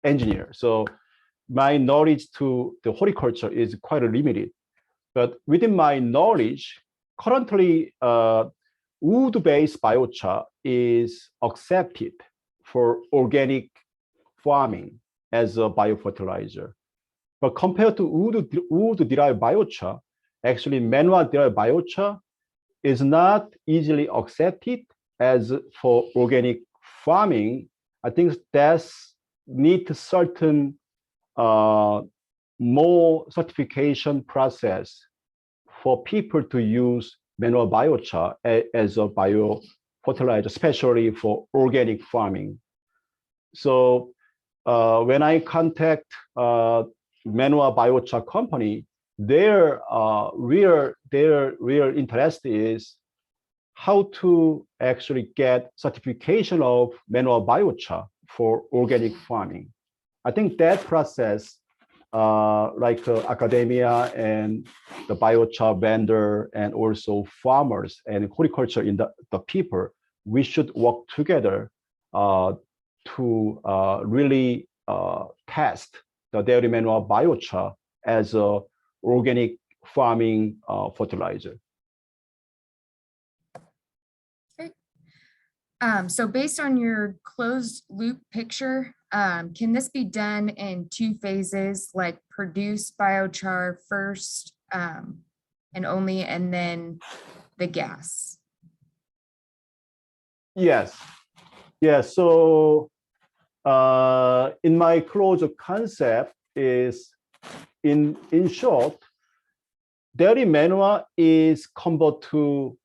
Speaker 2: engineer, so my knowledge to the horticulture is quite limited. But within my knowledge, currently wood-based biochar is accepted for organic farming as a biofertilizer. But compared to wood-derived biochar, actually manure-derived biochar is not easily accepted as for organic farming. I think that's need certain more certification process for people to use manure biochar as a bio fertilizer, especially for organic farming. So when I contact manure biochar company, their real interest is how to actually get certification of manure biochar for organic farming. I think that process, like academia and the biochar vendor and also farmers and horticulture in the people, we should work together to really test the dairy manure biochar as a organic farming fertilizer.
Speaker 1: So based on your closed loop picture, can this be done in 2 phases, like produce biochar first and only, and then the gas?
Speaker 2: Yes. Yes. So in my closed concept is, in short, dairy manure is converted to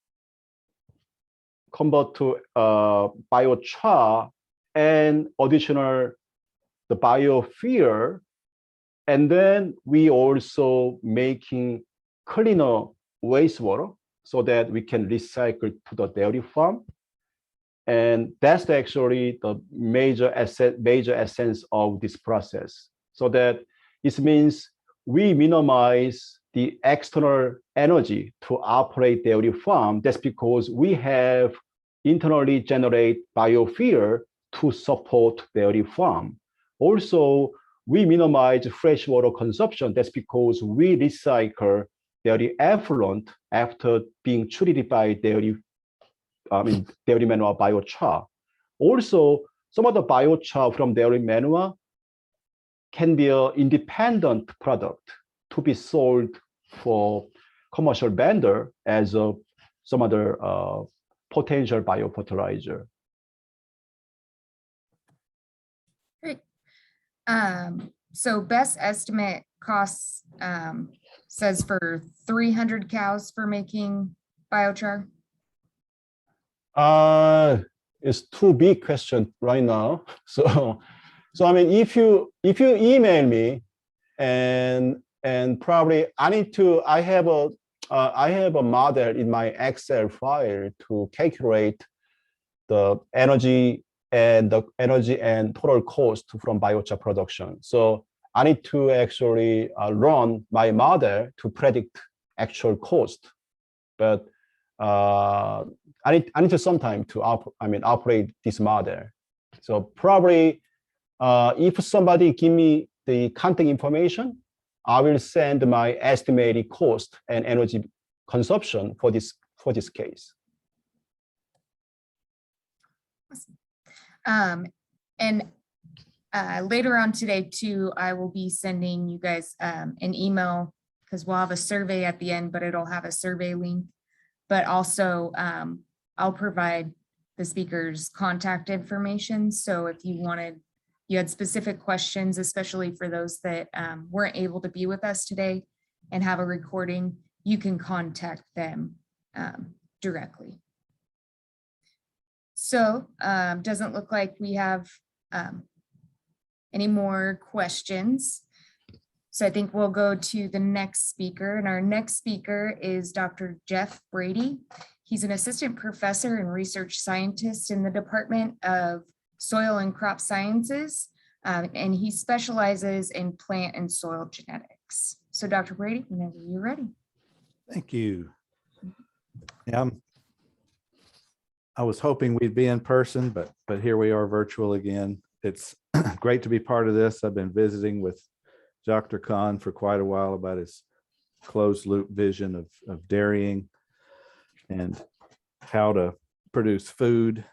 Speaker 2: biochar and additional the biofuel, and then we also making cleaner wastewater so that we can recycle to the dairy farm. And that's actually the major essence of this process. So that it means we minimize the external energy to operate dairy farm. That's because we have internally generate biofuel to support dairy farm. Also, we minimize freshwater consumption. That's because we recycle dairy effluent after being treated by dairy manure biochar. Also, some of the biochar from dairy manure can be an independent product to be sold for commercial vendor as some other potential biofertilizer.
Speaker 1: Great. So best estimate costs says for 300 cows for making biochar.
Speaker 2: It's too big question right now. So I mean, if you email me, and probably I have a model in my Excel file to calculate the energy and total cost from biochar production. So I need to actually run my model to predict actual cost, but I need to some time to operate this model. So probably if somebody give me the contact information, I will send my estimated cost and energy consumption for this case.
Speaker 1: Awesome. And later on today too, I will be sending you guys an email, because we'll have a survey at the end, but it'll have a survey link. But also I'll provide the speaker's contact information. So if you had specific questions, especially for those that weren't able to be with us today and have a recording, you can contact them directly. So doesn't look like we have any more questions. So I think we'll go to the next speaker, and our next speaker is Dr. Jeff Brady. He's an assistant professor and research scientist in the Department of Soil and Crop Sciences, and he specializes in plant and soil genetics. So Dr. Brady, whenever you're ready.
Speaker 4: Thank you. Yeah, I was hoping we'd be in person, but here we are virtual again. It's great to be part of this. I've been visiting with Dr. Khan for quite a while about his closed loop vision of dairying and how to produce food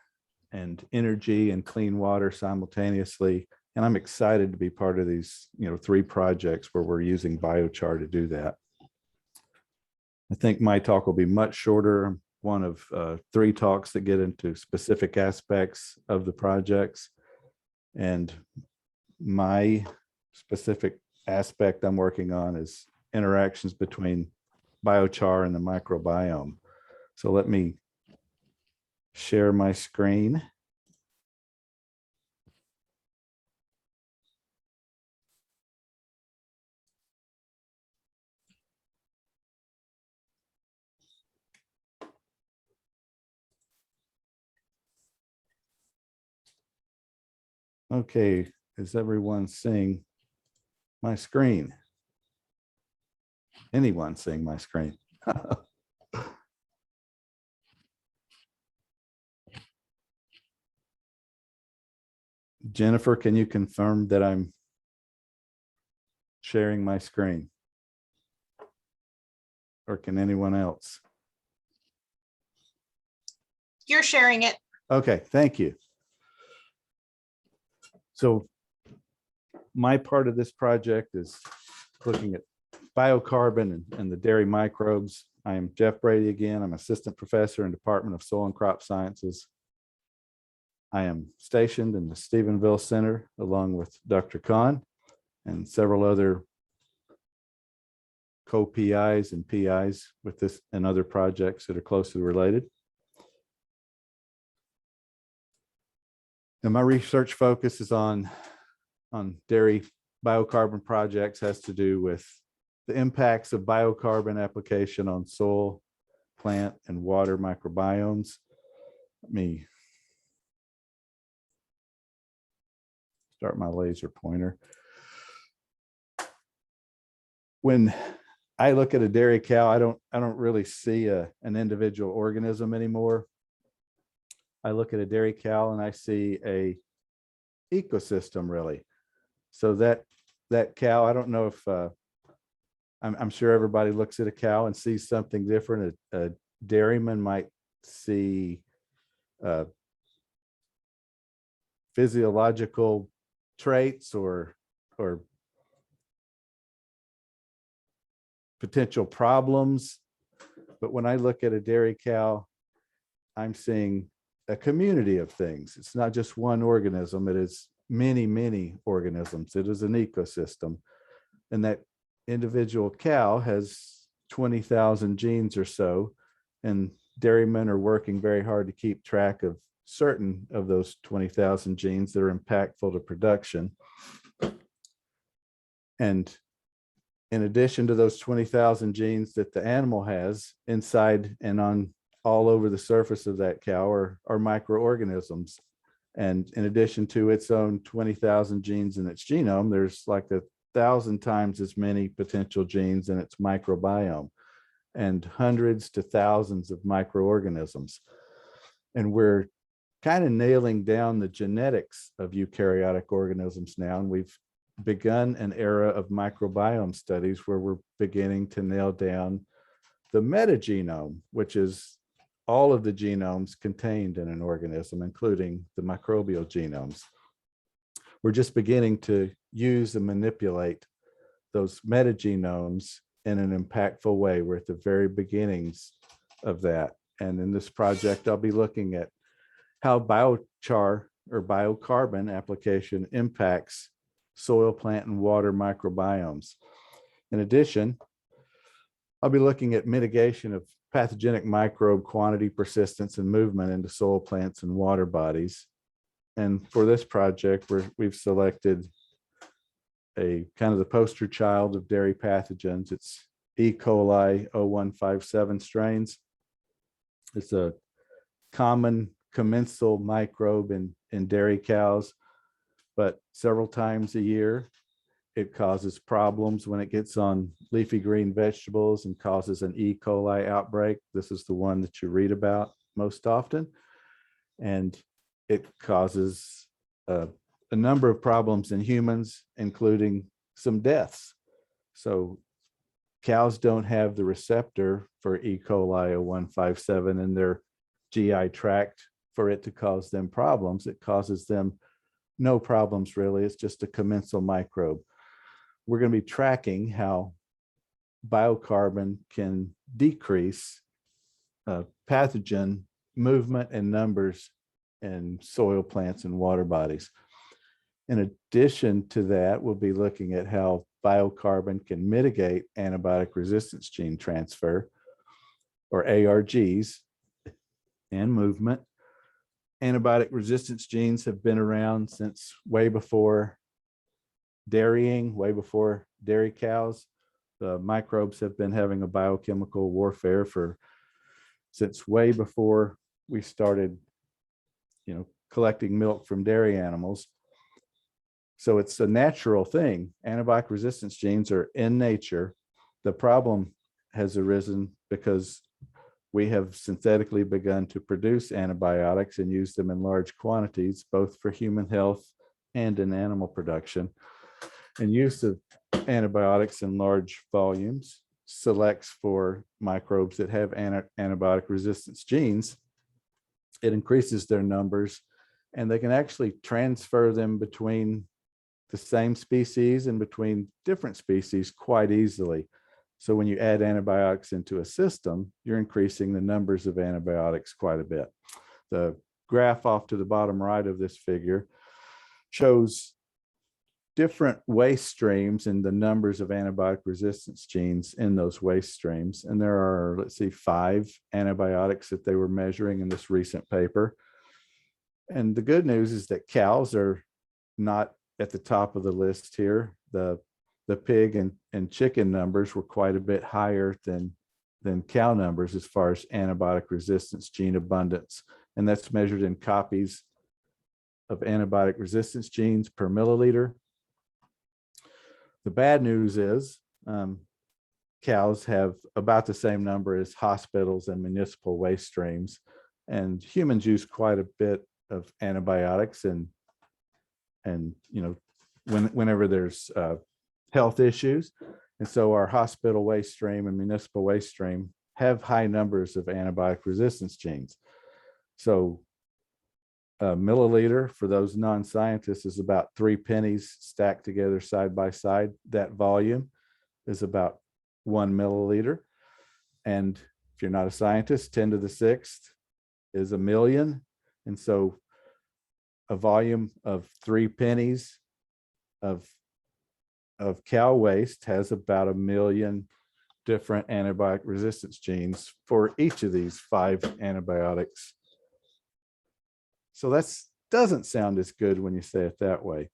Speaker 4: and energy and clean water simultaneously. And I'm excited to be part of these, 3 projects where we're using biochar to do that. I think my talk will be much shorter. I'm one of 3 talks that get into specific aspects of the projects. And my specific aspect I'm working on is interactions between biochar and the microbiome. So let me share my screen. Okay, is everyone seeing my screen? Anyone seeing my screen? Jennifer, can you confirm that I'm sharing my screen? Or can anyone else?
Speaker 5: You're sharing it.
Speaker 4: Okay, thank you. So my part of this project is looking at biocarbon and the dairy microbes. I am Jeff Brady again. I'm assistant professor in Department of Soil and Crop Sciences. I am stationed in the Stephenville Center along with Dr. Kahn and several other co-PIs and PIs with this and other projects that are closely related. And my research focus is on dairy biocarbon projects, has to do with the impacts of biocarbon application on soil, plant, and water microbiomes. Let me start my laser pointer. When I look at a dairy cow, I don't really see an individual organism anymore. I look at a dairy cow and I see a ecosystem, really. So that cow, I don't know if I'm sure everybody looks at a cow and sees something different. A dairyman might see physiological traits or potential problems. But when I look at a dairy cow, I'm seeing a community of things. It's not just one organism. It is many, many organisms. It is an ecosystem. And that individual cow has 20,000 genes or so. And dairymen are working very hard to keep track of certain of those 20,000 genes that are impactful to production. And in addition to those 20,000 genes that the animal has inside and on all over the surface of that cow are microorganisms. And in addition to its own 20,000 genes in its genome, there's like 1,000 times as many potential genes in its microbiome and hundreds to thousands of microorganisms. And we're kind of nailing down the genetics of eukaryotic organisms now. And we've begun an era of microbiome studies where we're beginning to nail down the metagenome, which is all of the genomes contained in an organism, including the microbial genomes. We're just beginning to use and manipulate those metagenomes in an impactful way. We're at the very beginnings of that. And in this project, I'll be looking at how biochar or biocarbon application impacts soil, plant, and water microbiomes. In addition, I'll be looking at mitigation of pathogenic microbe quantity, persistence, and movement into soil, plants, and water bodies. And for this project, we've selected a kind of the poster child of dairy pathogens. It's E. coli 0157 strains. It's a common commensal microbe in dairy cows, but several times a year, it causes problems when it gets on leafy green vegetables and causes an E. coli outbreak. This is the one that you read about most often. And it causes a number of problems in humans, including some deaths. So cows don't have the receptor for E. coli 0157 in their GI tract for it to cause them problems. It causes them no problems, really. It's just a commensal microbe. We're going to be tracking how biocarbon can decrease pathogen movement and numbers in soil, plants, and water bodies. In addition to that, we'll be looking at how biocarbon can mitigate antibiotic resistance gene transfer, or ARGs, and movement. Antibiotic resistance genes have been around since way before dairying, way before dairy cows. The microbes have been having a biochemical warfare since way before we started, collecting milk from dairy animals. So it's a natural thing. Antibiotic resistance genes are in nature. The problem has arisen because we have synthetically begun to produce antibiotics and use them in large quantities, both for human health and in animal production. And use of antibiotics in large volumes selects for microbes that have antibiotic resistance genes. It increases their numbers, and they can actually transfer them between the same species and between different species quite easily. So when you add antibiotics into a system, you're increasing the numbers of antibiotics quite a bit. The graph off to the bottom right of this figure shows different waste streams and the numbers of antibiotic resistance genes in those waste streams. And there are, let's see, 5 antibiotics that they were measuring in this recent paper. And the good news is that cows are not at the top of the list here. The pig and chicken numbers were quite a bit higher than cow numbers as far as antibiotic resistance gene abundance. And that's measured in copies of antibiotic resistance genes per milliliter. The bad news is cows have about the same number as hospitals and municipal waste streams, and humans use quite a bit of antibiotics and whenever there's health issues. And so our hospital waste stream and municipal waste stream have high numbers of antibiotic resistance genes. So a milliliter for those non-scientists is about 3 pennies stacked together side by side. That volume is about 1 milliliter. And if you're not a scientist, 10 to the 6th is a million. And so a volume of 3 pennies of cow waste has about 1 million different antibiotic resistance genes for each of these 5 antibiotics. So that doesn't sound as good when you say it that way.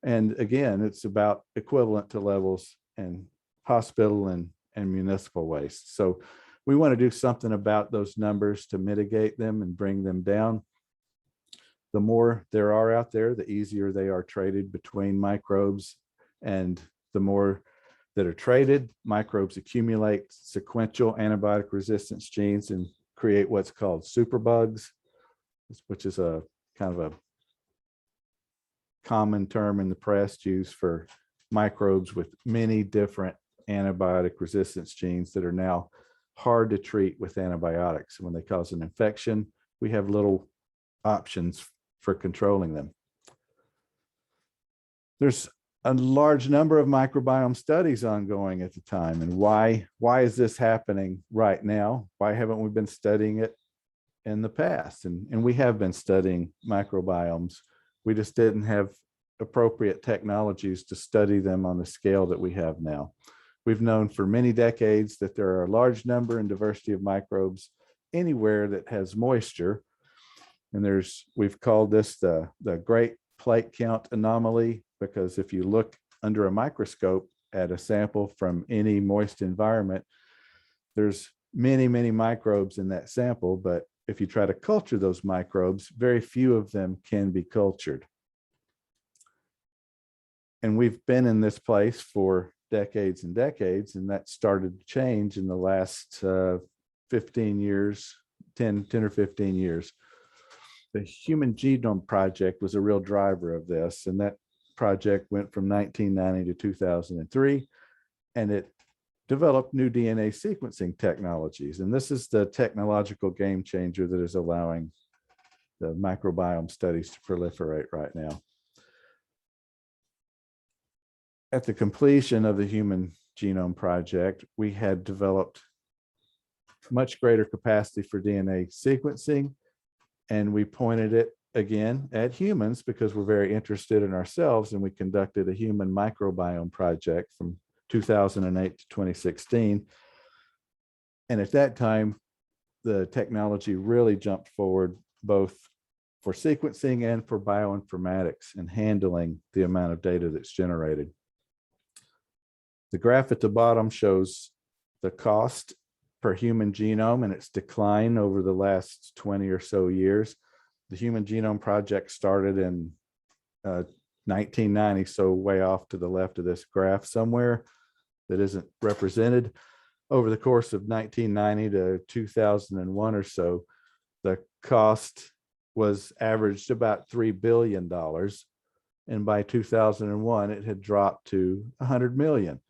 Speaker 4: And again, it's about equivalent to levels in hospital and municipal waste. So we want to do something about those numbers to mitigate them and bring them down. The more there are out there, the easier they are traded between microbes, and the more that are traded, microbes accumulate sequential antibiotic resistance genes and create what's called superbugs, which is a kind of a common term in the press used for microbes with many different antibiotic resistance genes that are now hard to treat with antibiotics. When they cause an infection, we have little options for controlling them. There's a large number of microbiome studies ongoing at the time. And why is this happening right now? Why haven't we been studying it in the past? And we have been studying microbiomes. We just didn't have appropriate technologies to study them on the scale that we have now. We've known for many decades that there are a large number and diversity of microbes anywhere that has moisture. And we've called this the Great Plate Count Anomaly, because if you look under a microscope at a sample from any moist environment, there's many, many microbes in that sample. But if you try to culture those microbes, very few of them can be cultured. And we've been in this place for decades and decades, and that started to change in the last 15 years, 10 or 15 years. The Human Genome Project was a real driver of this, and that project went from 1990 to 2003, and it developed new DNA sequencing technologies. And this is the technological game changer that is allowing the microbiome studies to proliferate right now. At the completion of the Human Genome Project, we had developed much greater capacity for DNA sequencing. And we pointed it again at humans because we're very interested in ourselves. And we conducted a human microbiome project from 2008 to 2016. And at that time, the technology really jumped forward, both for sequencing and for bioinformatics and handling the amount of data that's generated. The graph at the bottom shows the cost per human genome and its decline over the last 20 or so years. The Human Genome Project started in 1990, so way off to the left of this graph somewhere that isn't represented. Over the course of 1990 to 2001 or so, the cost was averaged about $3 billion. And by 2001, it had dropped to 100 million.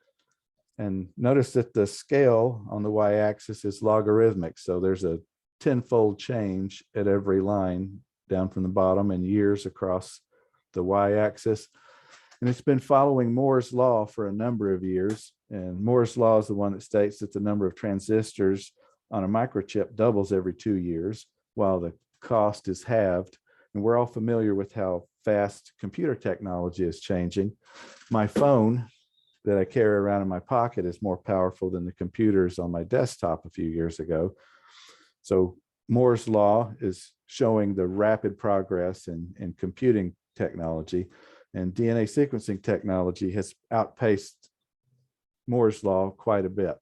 Speaker 4: And notice that the scale on the y-axis is logarithmic. So there's a 10-fold change at every line down from the bottom and years across the y-axis. And it's been following Moore's law for a number of years. And Moore's law is the one that states that the number of transistors on a microchip doubles every 2 years, while the cost is halved. And we're all familiar with how fast computer technology is changing. My phone that I carry around in my pocket is more powerful than the computers on my desktop a few years ago. So Moore's law is showing the rapid progress in computing technology, and DNA sequencing technology has outpaced Moore's law quite a bit.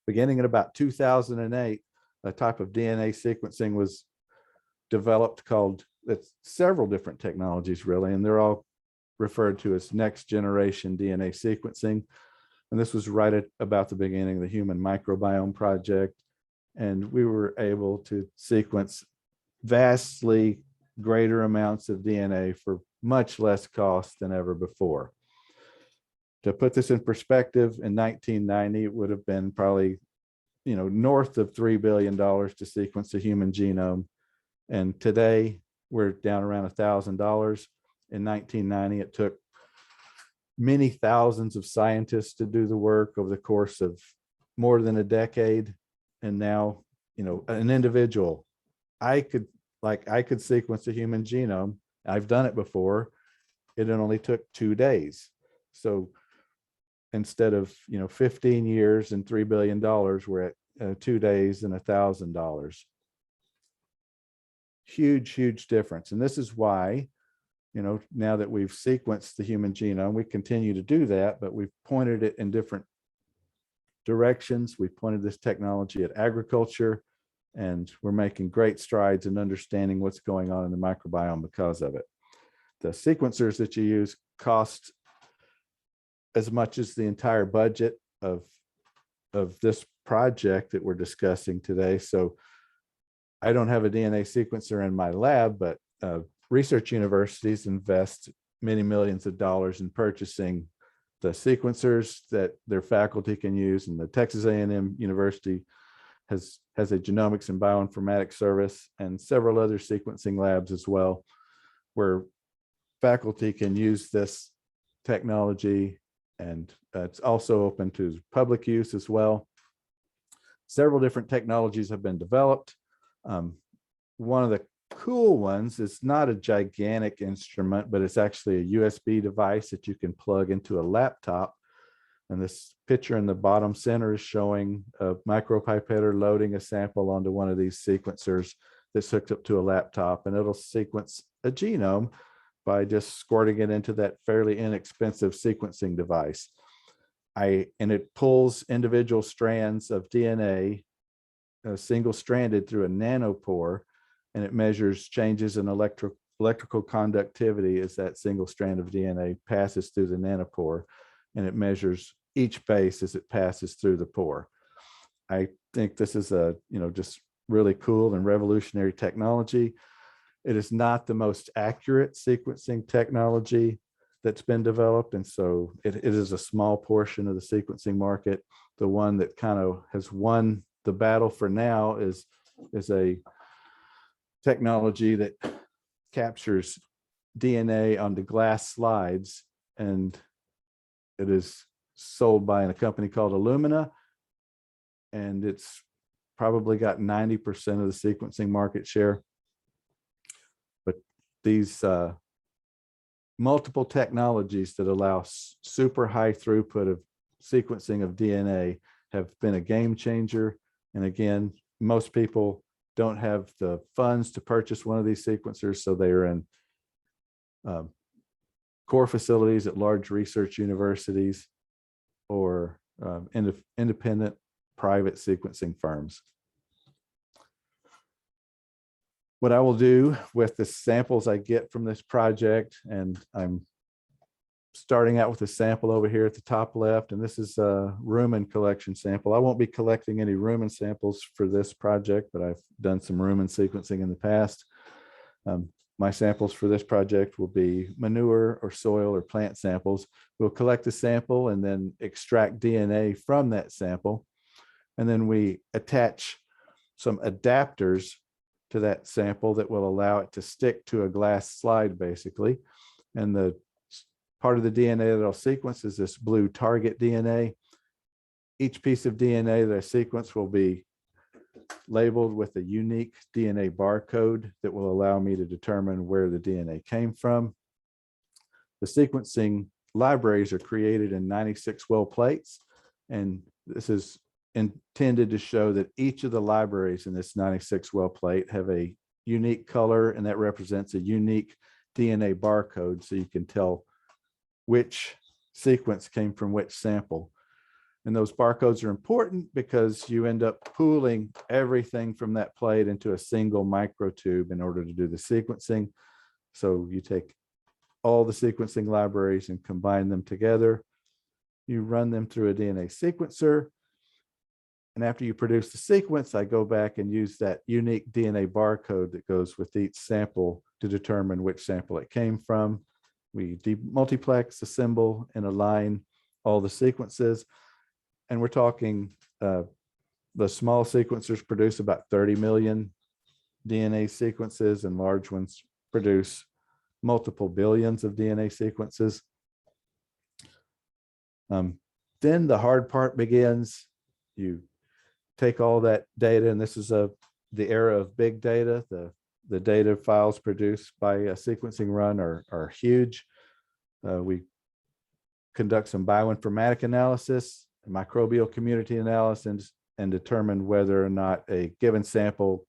Speaker 4: Beginning in about 2008, a type of DNA sequencing was developed called, it's several different technologies really, and they're all referred to as next generation DNA sequencing. And this was right at about the beginning of the Human Microbiome Project. And we were able to sequence vastly greater amounts of DNA for much less cost than ever before. To put this in perspective, in 1990, it would have been probably, north of $3 billion to sequence the human genome. And today we're down around $1,000. In 1990, it took many thousands of scientists to do the work over the course of more than a decade. And now, an individual, I could sequence a human genome. I've done it before. It only took 2 days. So instead of 15 years and $3 billion, we're at 2 days and $1,000. Huge difference. And this is why, now that we've sequenced the human genome, we continue to do that, but we've pointed it in different directions. We pointed this technology at agriculture, and we're making great strides in understanding what's going on in the microbiome because of it. The sequencers that you use cost as much as the entire budget of this project that we're discussing today. So I don't have a DNA sequencer in my lab, but research universities invest many millions of dollars in purchasing the sequencers that their faculty can use. And the Texas A&M University has a genomics and bioinformatics service and several other sequencing labs as well, where faculty can use this technology, and it's also open to public use as well. Several different technologies have been developed. One of the cool ones is not a gigantic instrument, but it's actually a USB device that you can plug into a laptop. And this picture in the bottom center is showing a micropipetter loading a sample onto one of these sequencers that's hooked up to a laptop, and it'll sequence a genome by just squirting it into that fairly inexpensive sequencing device. And it pulls individual strands of DNA, single-stranded, through a nanopore, and it measures changes in electrical conductivity as that single strand of DNA passes through the nanopore, and it measures each base as it passes through the pore. I think this is just really cool and revolutionary technology. It is not the most accurate sequencing technology that's been developed, and so it is a small portion of the sequencing market. The one that kind of has won the battle for now is a technology that captures DNA onto glass slides, and it is sold by a company called Illumina, and it's probably got 90% of the sequencing market share. But these multiple technologies that allow super high throughput of sequencing of DNA have been a game changer. And again, most people don't have the funds to purchase one of these sequencers, so they are in core facilities at large research universities or independent private sequencing firms. What I will do with the samples I get from this project, and I'm starting out with a sample over here at the top left, and this is a rumen collection sample. I won't be collecting any rumen samples for this project, but I've done some rumen sequencing in the past. My samples for this project will be manure or soil or plant samples. We'll collect a sample and then extract DNA from that sample. And then we attach some adapters to that sample that will allow it to stick to a glass slide, basically. And the part of the DNA that I'll sequence is this blue target DNA. Each piece of DNA that I sequence will be labeled with a unique DNA barcode that will allow me to determine where the DNA came from. The sequencing libraries are created in 96 well plates, and this is intended to show that each of the libraries in this 96 well plate have a unique color, and that represents a unique DNA barcode, so you can tell which sequence came from which sample. And those barcodes are important because you end up pooling everything from that plate into a single microtube in order to do the sequencing. So you take all the sequencing libraries and combine them together. You run them through a DNA sequencer. And after you produce the sequence, I go back and use that unique DNA barcode that goes with each sample to determine which sample it came from. We demultiplex, assemble, and align all the sequences. And we're talking, the small sequencers produce about 30 million DNA sequences, and large ones produce multiple billions of DNA sequences. Then the hard part begins. You take all that data, and this is the era of big data. The data files produced by a sequencing run are huge. We conduct some bioinformatic analysis, microbial community analysis, and determine whether or not a given sample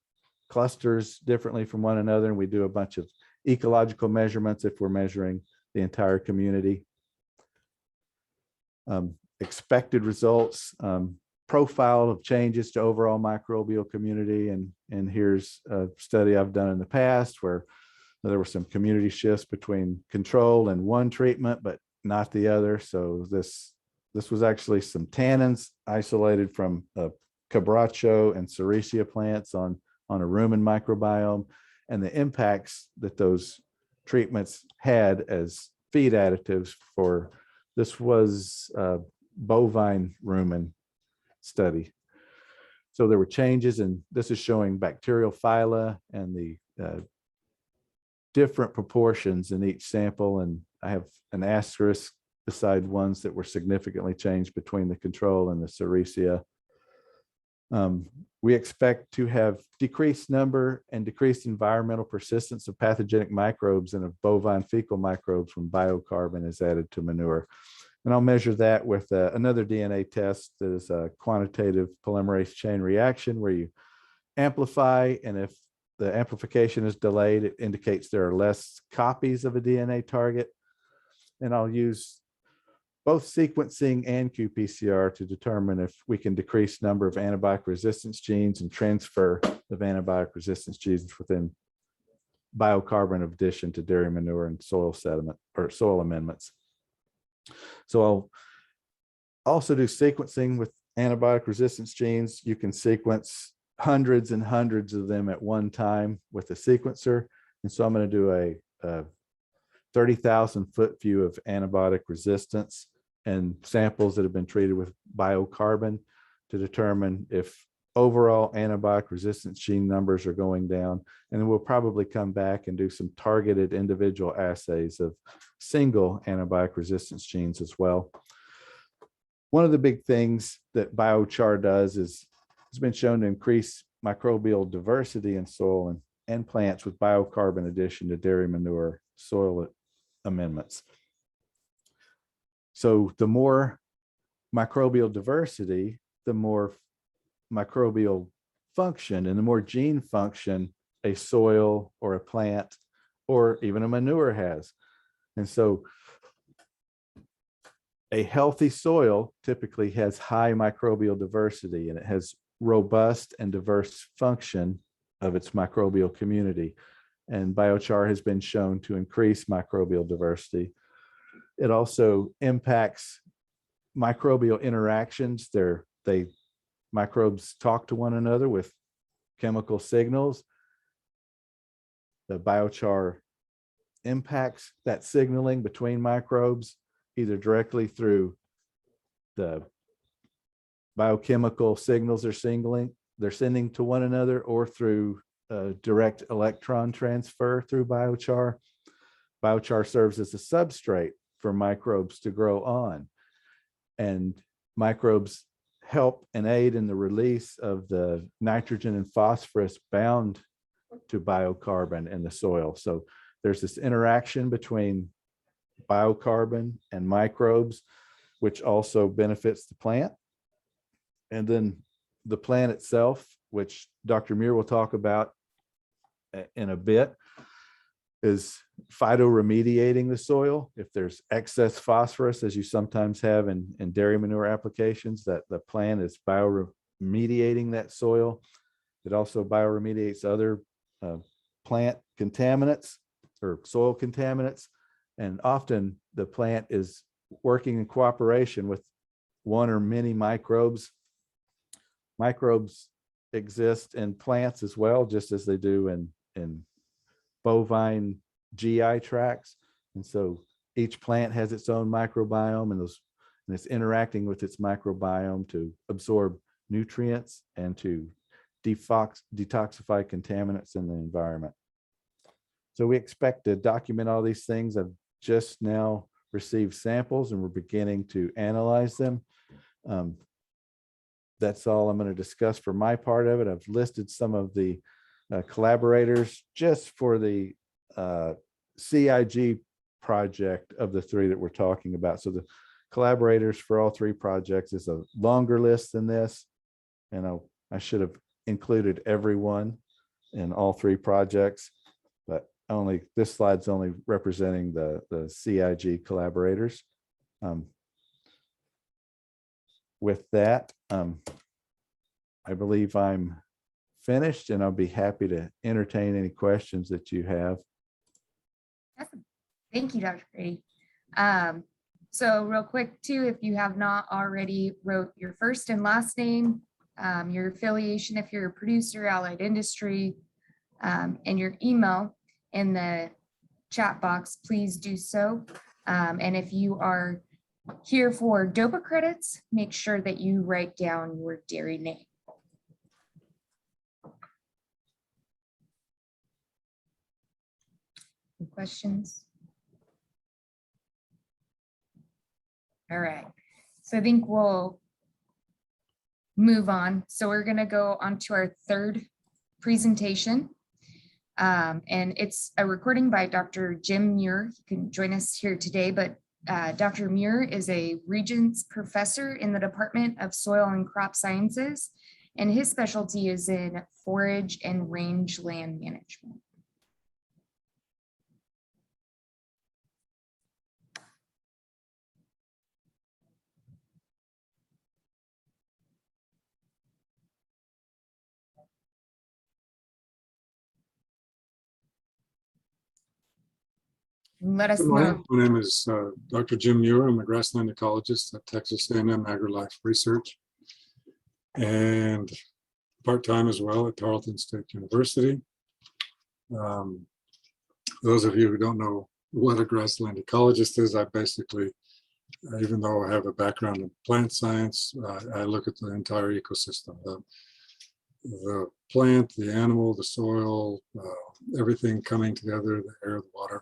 Speaker 4: clusters differently from one another. And we do a bunch of ecological measurements if we're measuring the entire community. Expected results, profile of changes to overall microbial community. And here's a study I've done in the past where there were some community shifts between control and one treatment, but not the other. So this was actually some tannins isolated from Cabracho and Sericea plants on a rumen microbiome, and the impacts that those treatments had as feed additives for, this was a bovine rumen study. So there were changes, and this is showing bacterial phyla and the different proportions in each sample. And I have an asterisk beside ones that were significantly changed between the control and the Sericea. We expect to have decreased number and decreased environmental persistence of pathogenic microbes and of bovine fecal microbes when biocarbon is added to manure. And I'll measure that with another DNA test that is a quantitative polymerase chain reaction where you amplify, and if the amplification is delayed, it indicates there are less copies of a DNA target. And I'll use both sequencing and qPCR to determine if we can decrease number of antibiotic resistance genes and transfer of antibiotic resistance genes within biocarbon of addition to dairy manure and soil sediment or soil amendments. So I'll also do sequencing with antibiotic resistance genes. You can sequence hundreds and hundreds of them at one time with a sequencer. And so I'm going to do a 30,000 foot view of antibiotic resistance and samples that have been treated with biocarbon to determine if overall antibiotic resistance gene numbers are going down. And then we'll probably come back and do some targeted individual assays of single antibiotic resistance genes as well. One of the big things that biochar does is has been shown to increase microbial diversity in soil and plants with biocarbon addition to dairy manure soil amendments. So the more microbial diversity, the more microbial function and the more gene function a soil or a plant or even a manure has. And so a healthy soil typically has high microbial diversity, and it has robust and diverse function of its microbial community. And biochar has been shown to increase microbial diversity. It also impacts microbial interactions. Microbes talk to one another with chemical signals. The biochar impacts that signaling between microbes, either directly through the biochemical signals they're sending to one another, or through direct electron transfer through biochar. Biochar serves as a substrate for microbes to grow on, and microbes help and aid in the release of the nitrogen and phosphorus bound to biocarbon in the soil. So there's this interaction between biocarbon and microbes, which also benefits the plant. And then the plant itself, which Dr. Muir will talk about in a bit, is phytoremediating the soil. If there's excess phosphorus, as you sometimes have in dairy manure applications, that the plant is bioremediating that soil. It also bioremediates other plant contaminants or soil contaminants. And often the plant is working in cooperation with one or many microbes. Microbes exist in plants as well, just as they do in bovine GI tracts. And so each plant has its own microbiome, and it's interacting with its microbiome to absorb nutrients and to detoxify contaminants in the environment. So we expect to document all these things. I've just now received samples and we're beginning to analyze them. That's all I'm going to discuss for my part of it. I've listed some of the collaborators just for the CIG project of the three that we're talking about. So the collaborators for all three projects is a longer list than this, and I should have included everyone in all three projects, but this slide's only representing the CIG collaborators. With that, I believe I'm finished, and I'll be happy to entertain any questions that you have.
Speaker 1: Awesome. Thank you, Dr. Brady. So real quick too, if you have not already wrote your first and last name, your affiliation, if you're a producer, allied industry, and your email in the chat box, please do so. And if you are here for DOPA credits, make sure that you write down your dairy name. Any questions? All right, so I think we'll move on. So we're going to go on to our third presentation. And it's a recording by Dr. Jim Muir. You can join us here today, but Dr. Muir is a Regents Professor in the Department of Soil and Crop Sciences, and his specialty is in forage and range land management. Let us
Speaker 6: Good morning.
Speaker 1: know.
Speaker 6: My name is Dr. Jim Muir. I'm a grassland ecologist at Texas A&M AgriLife Research, and part-time as well at Tarleton State University. Those of you who don't know what a grassland ecologist is, I basically, even though I have a background in plant science, I look at the entire ecosystem, the plant, the animal, the soil, everything coming together, the air, the water.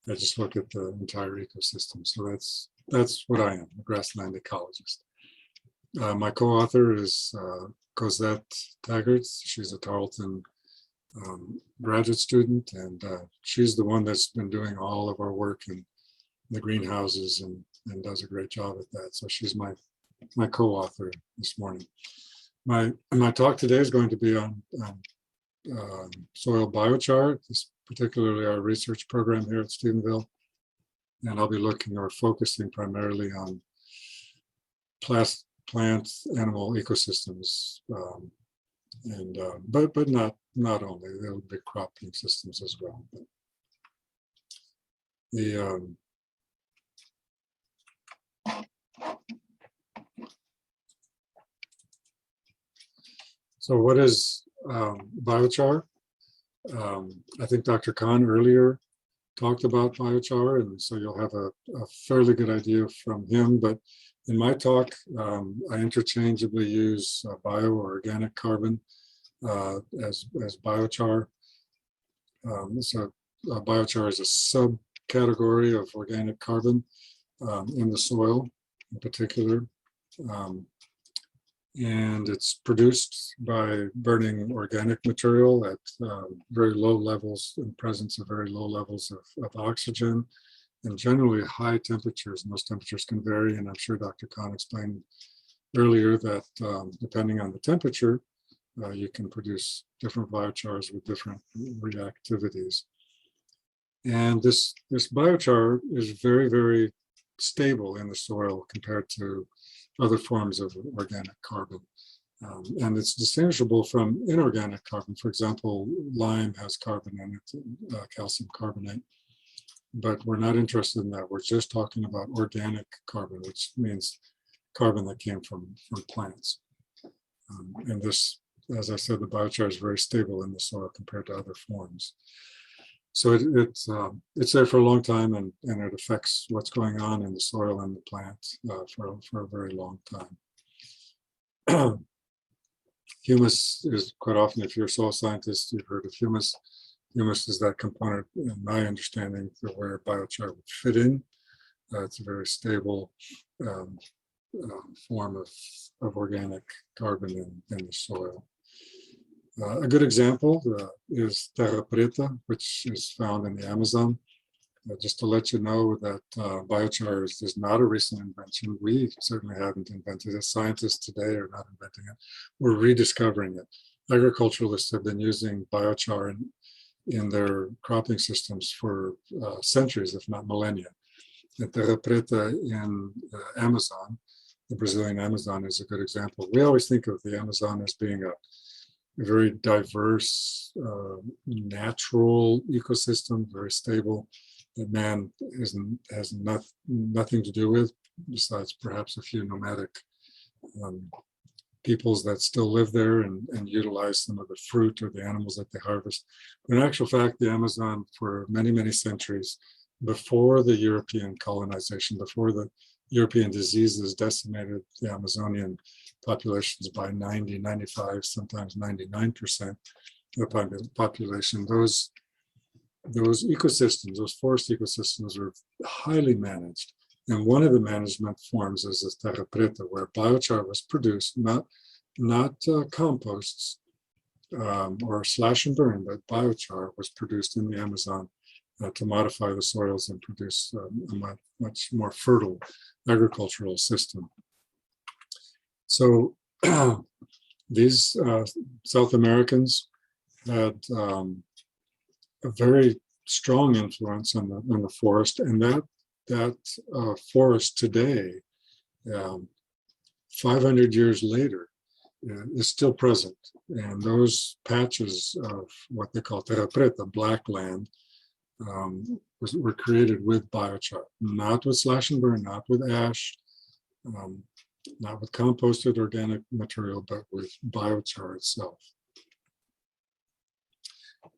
Speaker 6: I just look at the entire ecosystem. So that's what I am, a grassland ecologist. My co-author is Cosette Taggart. She's a Tarleton graduate student, and she's the one that's been doing all of our work in the greenhouses and does a great job at that. So she's my co-author this morning. My talk today is going to be on soil biochar, particularly our research program here at Stephenville. And I'll be looking or focusing primarily on plant, animal ecosystems, but not only. There'll be cropping systems as well. But so what is biochar? I think Dr. Khan earlier talked about biochar, and so you'll have a fairly good idea from him. But in my talk, I interchangeably use bio or organic carbon as biochar. So biochar is a subcategory of organic carbon in the soil in particular. And it's produced by burning organic material at very low levels, in presence of very low levels of oxygen, and generally high temperatures. And those temperatures can vary, and I'm sure Dr. Khan explained earlier that depending on the temperature, you can produce different biochars with different reactivities. And this biochar is very, very stable in the soil compared to other forms of organic carbon. And it's distinguishable from inorganic carbon. For example, lime has carbon in it, calcium carbonate, but we're not interested in that. We're just talking about organic carbon, which means carbon that came from plants. And this, as I said, the biochar is very stable in the soil compared to other forms. So it's there for a long time, and it affects what's going on in the soil and the plant for a very long time. Humus is quite often, if you're a soil scientist, you've heard of humus. Humus is that component, in my understanding, for where biochar would fit in. It's a very stable form of organic carbon in the soil. A good example is terra preta, which is found in the Amazon. Just to let you know that biochar is not a recent invention. We certainly haven't invented it. Scientists today are not inventing it. We're rediscovering it. Agriculturalists have been using biochar in their cropping systems for centuries, if not millennia. And terra preta in the Amazon, the Brazilian Amazon, is a good example. We always think of the Amazon as being a very diverse, natural ecosystem, very stable, that man has nothing to do with, besides perhaps a few nomadic peoples that still live there and utilize some of the fruit or the animals that they harvest. But in actual fact, the Amazon, for many, many centuries, before the European colonization, before the European diseases decimated the Amazonian populations by 90, 95, sometimes 99% of the population, those ecosystems, those forest ecosystems, were highly managed. And one of the management forms is this terra preta, where biochar was produced, not composts or slash and burn, but biochar was produced in the Amazon to modify the soils and produce a much more fertile agricultural system. So these South Americans had a very strong influence on the forest, and that forest today, 500 years later, is still present. And those patches of what they call terra preta, black land, were created with biochar, not with slash and burn, not with ash, not with composted organic material, but with biochar itself.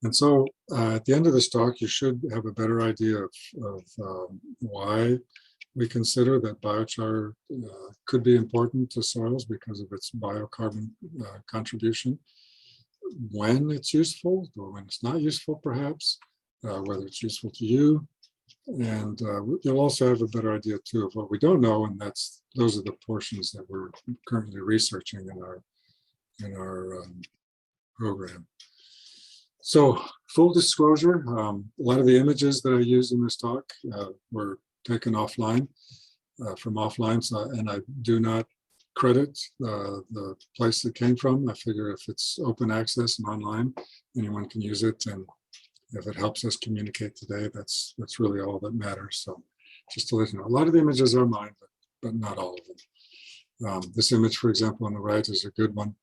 Speaker 6: And so at the end of this talk, you should have a better idea of why we consider that biochar could be important to soils because of its biocarbon contribution, when it's useful or when it's not useful, perhaps, whether it's useful to you, And you'll also have a better idea too of what we don't know, and those are the portions that we're currently researching in our program. So full disclosure, a lot of the images that I used in this talk were taken offline, from offline, and I do not credit the place it came from. I figure if it's open access and online, anyone can use it, and if it helps us communicate today, that's really all that matters. So just to let you know, a lot of the images are mine, but not all of them. This image, for example, on the right is a good one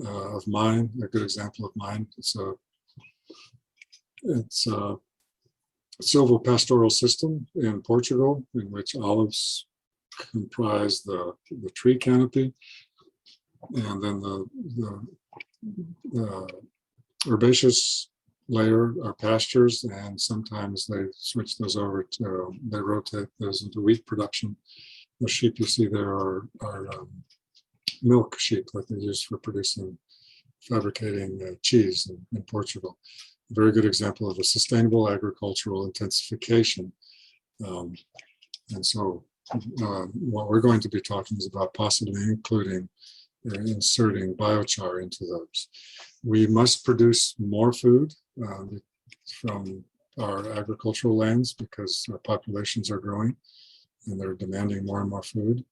Speaker 6: of mine, a good example of mine. It's a silvopastoral system in Portugal, in which olives comprise the tree canopy, and then the herbaceous layer are pastures, and sometimes they switch those over to, they rotate those into wheat production. The sheep you see there are milk sheep that they use for fabricating cheese in Portugal. A very good example of a sustainable agricultural intensification. And so what we're going to be talking is about possibly including inserting biochar into those. We must produce more food from our agricultural lands because our populations are growing and they're demanding more and more food.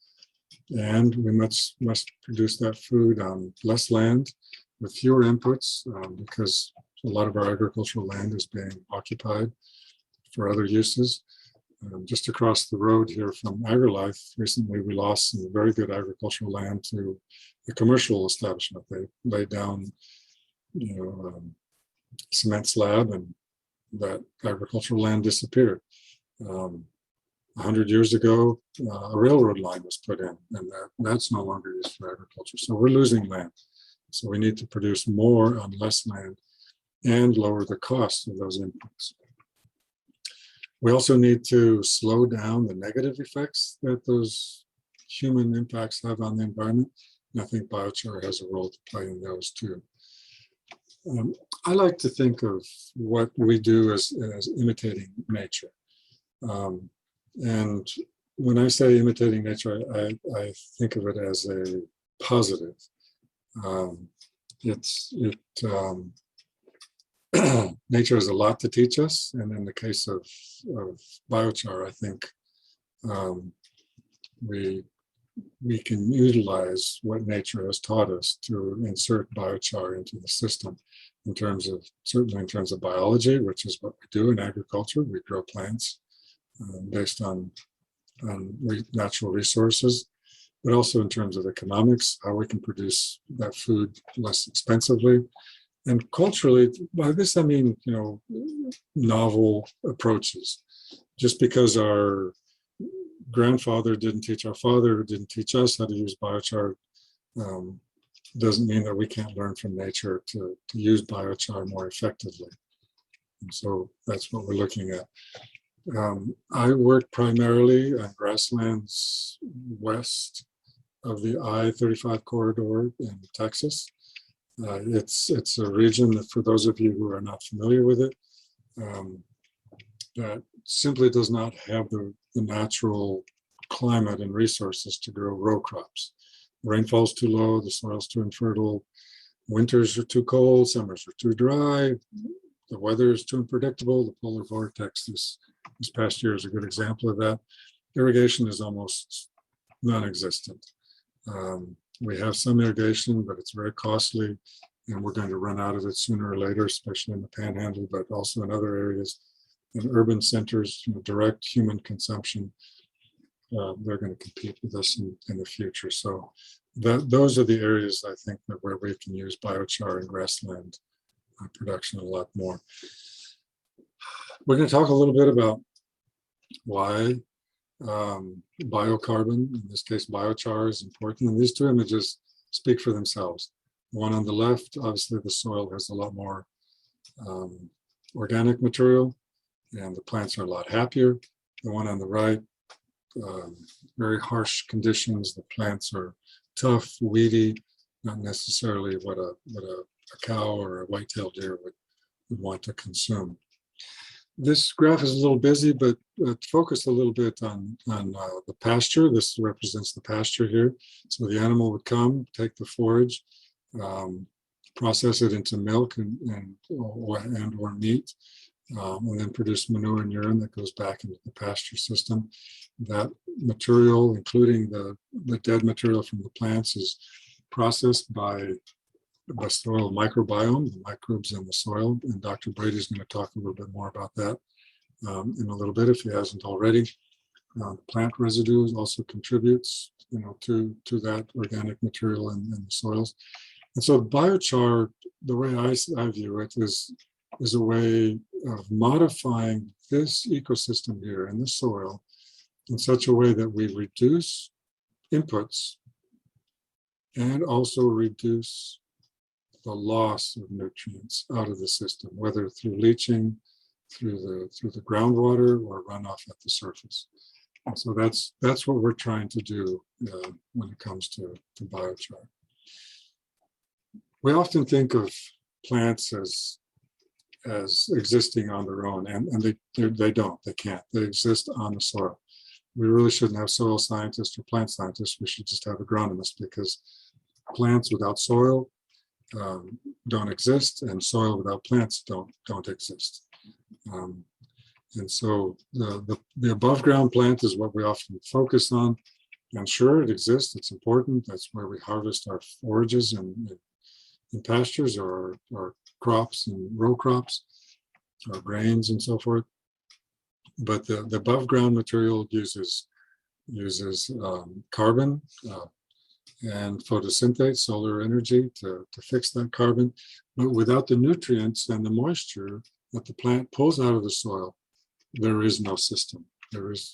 Speaker 6: And we must produce that food on less land with fewer inputs because a lot of our agricultural land is being occupied for other uses. Just across the road here from AgriLife, recently we lost some very good agricultural land to a commercial establishment. They laid down, cement slab, and that agricultural land disappeared. 100 years ago, a railroad line was put in, and that's no longer used for agriculture. So we're losing land. So we need to produce more on less land and lower the cost of those inputs. We also need to slow down the negative effects that those human impacts have on the environment. And I think biochar has a role to play in those too. I like to think of what we do as imitating nature. And when I say imitating nature, I think of it as a positive. Nature has a lot to teach us, and in the case of biochar, I think we can utilize what nature has taught us to insert biochar into the system certainly in terms of biology, which is what we do in agriculture. We grow plants based on natural resources, but also in terms of economics, how we can produce that food less expensively. And culturally, by this I mean, novel approaches. Just because our grandfather didn't teach our father, didn't teach us how to use biochar, doesn't mean that we can't learn from nature to use biochar more effectively. And so that's what we're looking at. I work primarily on grasslands west of the I-35 corridor in Texas. It's a region that, for those of you who are not familiar with it, that simply does not have the natural climate and resources to grow row crops. Rainfall's too low, the soil's too infertile, winters are too cold, summers are too dry, the weather is too unpredictable. The polar vortex this past year is a good example of that. Irrigation is almost non-existent. We have some irrigation, but it's very costly, and we're going to run out of it sooner or later, especially in the Panhandle, but also in other areas. In urban centers, direct human consumption, they're going to compete with us in the future. So those are the areas, I think, where we can use biochar and grassland production a lot more. We're going to talk a little bit about why biocarbon, in this case biochar, is important. And these two images speak for themselves. The one on the left, obviously the soil has a lot more organic material and the plants are a lot happier. The one on the right, very harsh conditions. The plants are tough, weedy, not necessarily what a cow or a white-tailed deer would want to consume. This graph is a little busy, but focused a little bit on the pasture. This represents the pasture here. So the animal would come, take the forage, process it into milk and or meat, and then produce manure and urine that goes back into the pasture system. That material, including the dead material from the plants, is processed by the soil microbiome, the microbes in the soil. And Dr. Brady is going to talk a little bit more about that in a little bit if he hasn't already. Plant residues also contributes, to that organic material in the soils. And so biochar, the way I view it, is a way of modifying this ecosystem here in the soil in such a way that we reduce inputs and also reduce the loss of nutrients out of the system, whether through leaching, through the groundwater, or runoff at the surface. And so that's what we're trying to do when it comes to biochar. We often think of plants as existing on their own, and they don't. They can't. They exist on the soil. We really shouldn't have soil scientists or plant scientists. We should just have agronomists, because plants without soil don't exist, and soil without plants don't exist. And so the above ground plant is what we often focus on. And sure, it exists. It's important. That's where we harvest our forages in pastures, or crops and row crops, or grains and so forth. But the above ground material uses carbon and photosynthate, solar energy to fix that carbon. But without the nutrients and the moisture that the plant pulls out of the soil, there is no system. The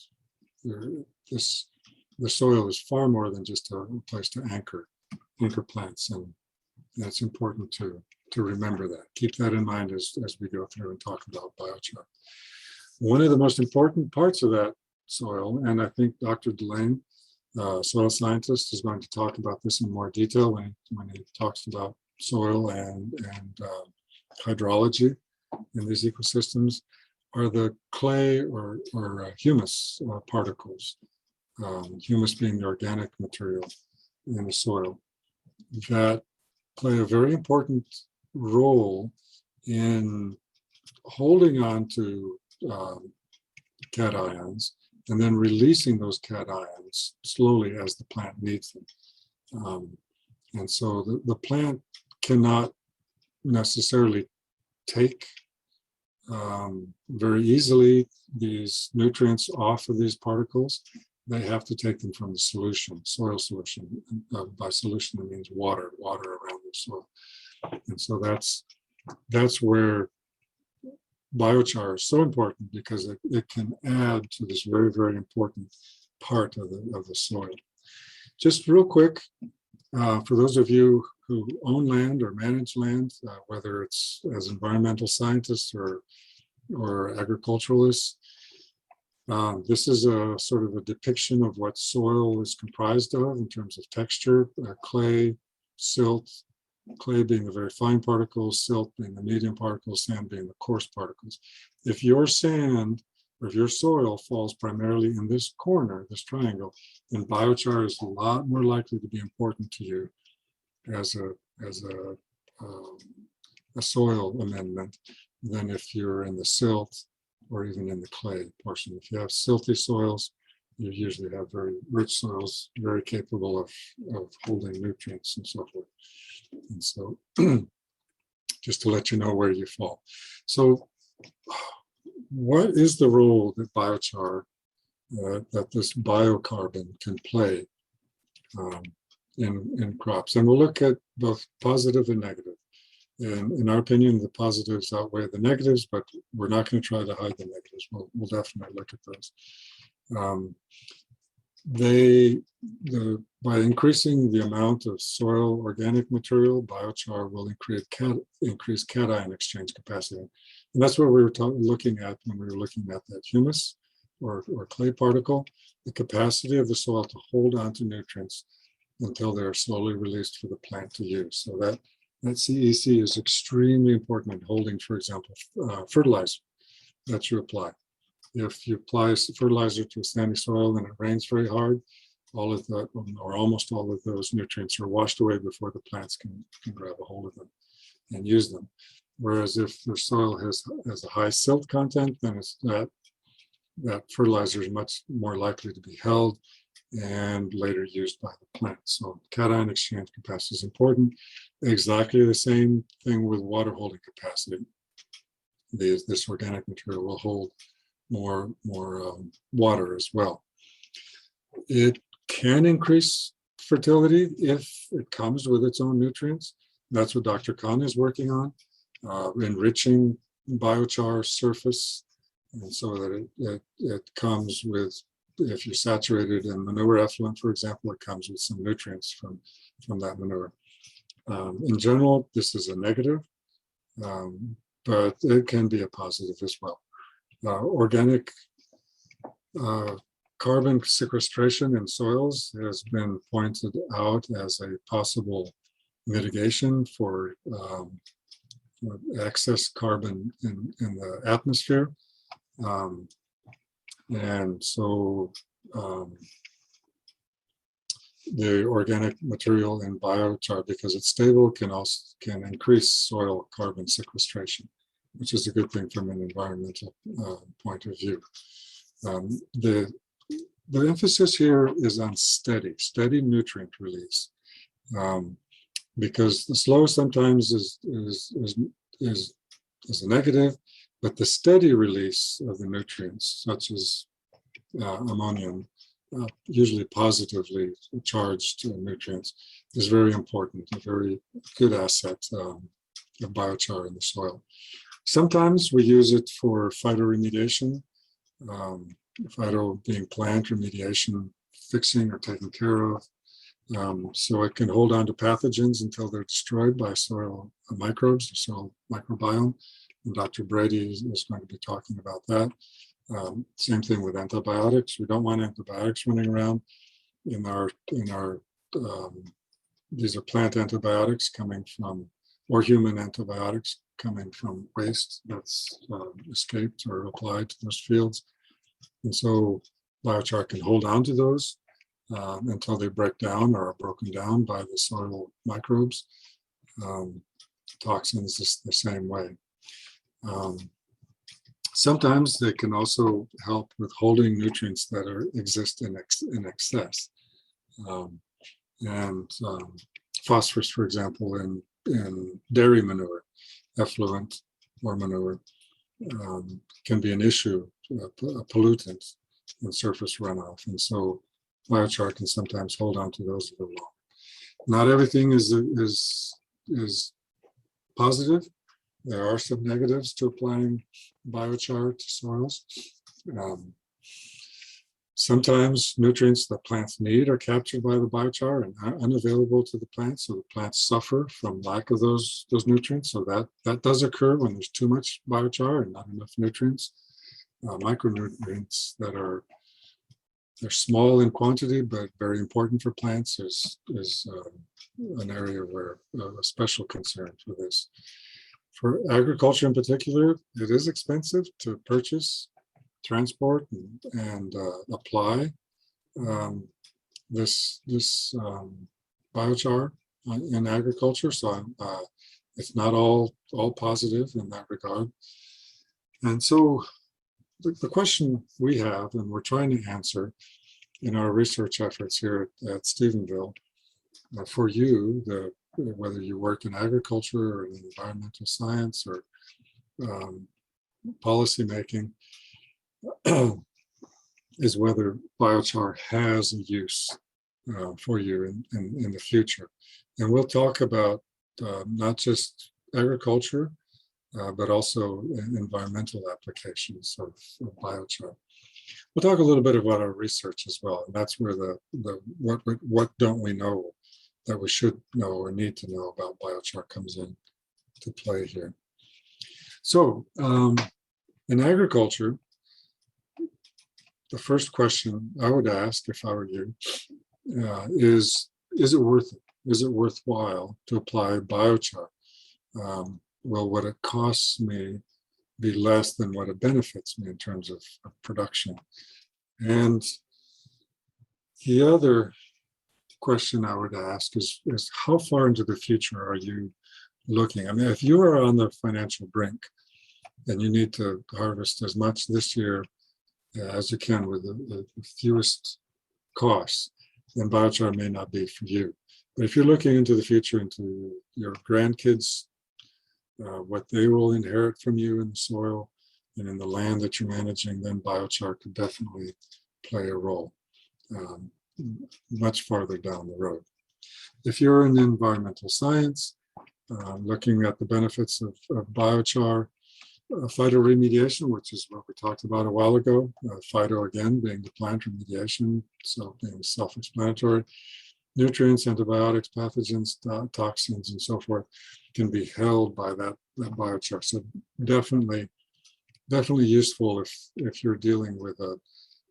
Speaker 6: soil is far more than just a place to anchor plants, and that's important to remember that. Keep that in mind as we go through and talk about biochar. One of the most important parts of that soil, and I think Dr. DeLaune, soil scientist, is going to talk about this in more detail when he talks about soil and hydrology in these ecosystems, are the clay or humus particles, humus being the organic material in the soil, that play a very important role in holding on to cations and then releasing those cations slowly as the plant needs them. And so the plant cannot necessarily take very easily these nutrients off of these particles. They have to take them from the solution, soil solution. By solution, it means water around the soil. And so that's where biochar is so important, because it can add to this very, very important part of the soil. Just real quick, for those of you who own land or manage land, whether it's as environmental scientists or agriculturalists, this is a sort of a depiction of what soil is comprised of in terms of texture: clay, silt, clay being the very fine particles, silt being the medium particles, sand being the coarse particles. If your sand or if your soil falls primarily in this corner, this triangle, then biochar is a lot more likely to be important to you as a soil amendment than if you're in the silt or even in the clay portion. If you have silty soils, you usually have very rich soils, very capable of holding nutrients and so forth. And so just to let you know where you fall. So what is the role that biochar, that this biocarbon can play in crops? And we'll look at both positive and negative. And in our opinion, the positives outweigh the negatives, but we're not going to try to hide the negatives. We'll definitely look at those. By increasing the amount of soil organic material, biochar will increase cation exchange capacity. And that's what we were looking at when we were looking at that humus or clay particle, the capacity of the soil to hold on to nutrients until they're slowly released for the plant to use. So that CEC is extremely important in holding, for example, fertilizer. that you apply. If you apply fertilizer to a sandy soil and it rains very hard, all of that, or almost all of those nutrients are washed away before the plants can grab a hold of them and use them. Whereas if the soil has a high silt content, then it's that fertilizer is much more likely to be held and later used by the plant. So cation exchange capacity is important. Exactly the same thing with water holding capacity. This organic material will hold more water as well. It can increase fertility if it comes with its own nutrients. That's what Dr. Khan is working on, enriching biochar surface, and so that it comes with, if you saturate it in manure effluent, for example, it comes with some nutrients from that manure. In general, this is a negative, but it can be a positive as well. Organic carbon sequestration in soils has been pointed out as a possible mitigation for excess carbon in the atmosphere. And so the organic material in biochar, because it's stable, can increase soil carbon sequestration, which is a good thing from an environmental point of view. The emphasis here is on steady nutrient release, because the slow sometimes is a negative, but the steady release of the nutrients, such as ammonium, usually positively charged nutrients, is very important, a very good asset of biochar in the soil. Sometimes we use it for phytoremediation, phyto being plant remediation, fixing or taking care of. So it can hold on to pathogens until they're destroyed by soil microbes, the soil microbiome. And Dr. Brady is going to be talking about that. Same thing with antibiotics. We don't want antibiotics running around in our these are plant antibiotics coming from, or human antibiotics coming from waste that's escaped or applied to those fields. And so biochar can hold on to those until they break down or are broken down by the soil microbes. Toxins is the same way. Sometimes they can also help with holding nutrients that exist in excess. Phosphorus, for example, in dairy manure, effluent or manure, can be an issue, a pollutant in surface runoff. And so biochar can sometimes hold on to those a little long. Not everything is positive. There are some negatives to applying biochar to soils. Sometimes nutrients that plants need are captured by the biochar and are unavailable to the plants, so the plants suffer from lack of those nutrients. So that does occur when there's too much biochar and not enough nutrients. Micronutrients that they're small in quantity but very important for plants is an area where a special concern for this. For agriculture in particular, it is expensive to purchase, transport, and apply this biochar in agriculture. So it's not all positive in that regard. And so the question we have, and we're trying to answer in our research efforts here at Stephenville, for you, whether you work in agriculture or in environmental science or policy making, is whether biochar has a use for you in the future. And we'll talk about not just agriculture, but also environmental applications of biochar. We'll talk a little bit about our research as well, and that's where what don't we know that we should know or need to know about biochar comes in to play here. So in agriculture, the first question I would ask if I were you is it worth it? Is it worthwhile to apply biochar? Well, what it costs me be less than what it benefits me in terms of production. And the other question I would ask is how far into the future are you looking? I mean, if you are on the financial brink and you need to harvest as much this year as you can with the fewest costs, then biochar may not be for you. But if you're looking into the future, into your grandkids, what they will inherit from you in the soil and in the land that you're managing, then biochar could definitely play a role much farther down the road. If you're in environmental science, looking at the benefits of biochar, phytoremediation, which is what we talked about a while ago, phyto again being the plant remediation, so being self-explanatory, nutrients, antibiotics, pathogens, toxins, and so forth can be held by that biochar. So definitely useful if you're dealing with a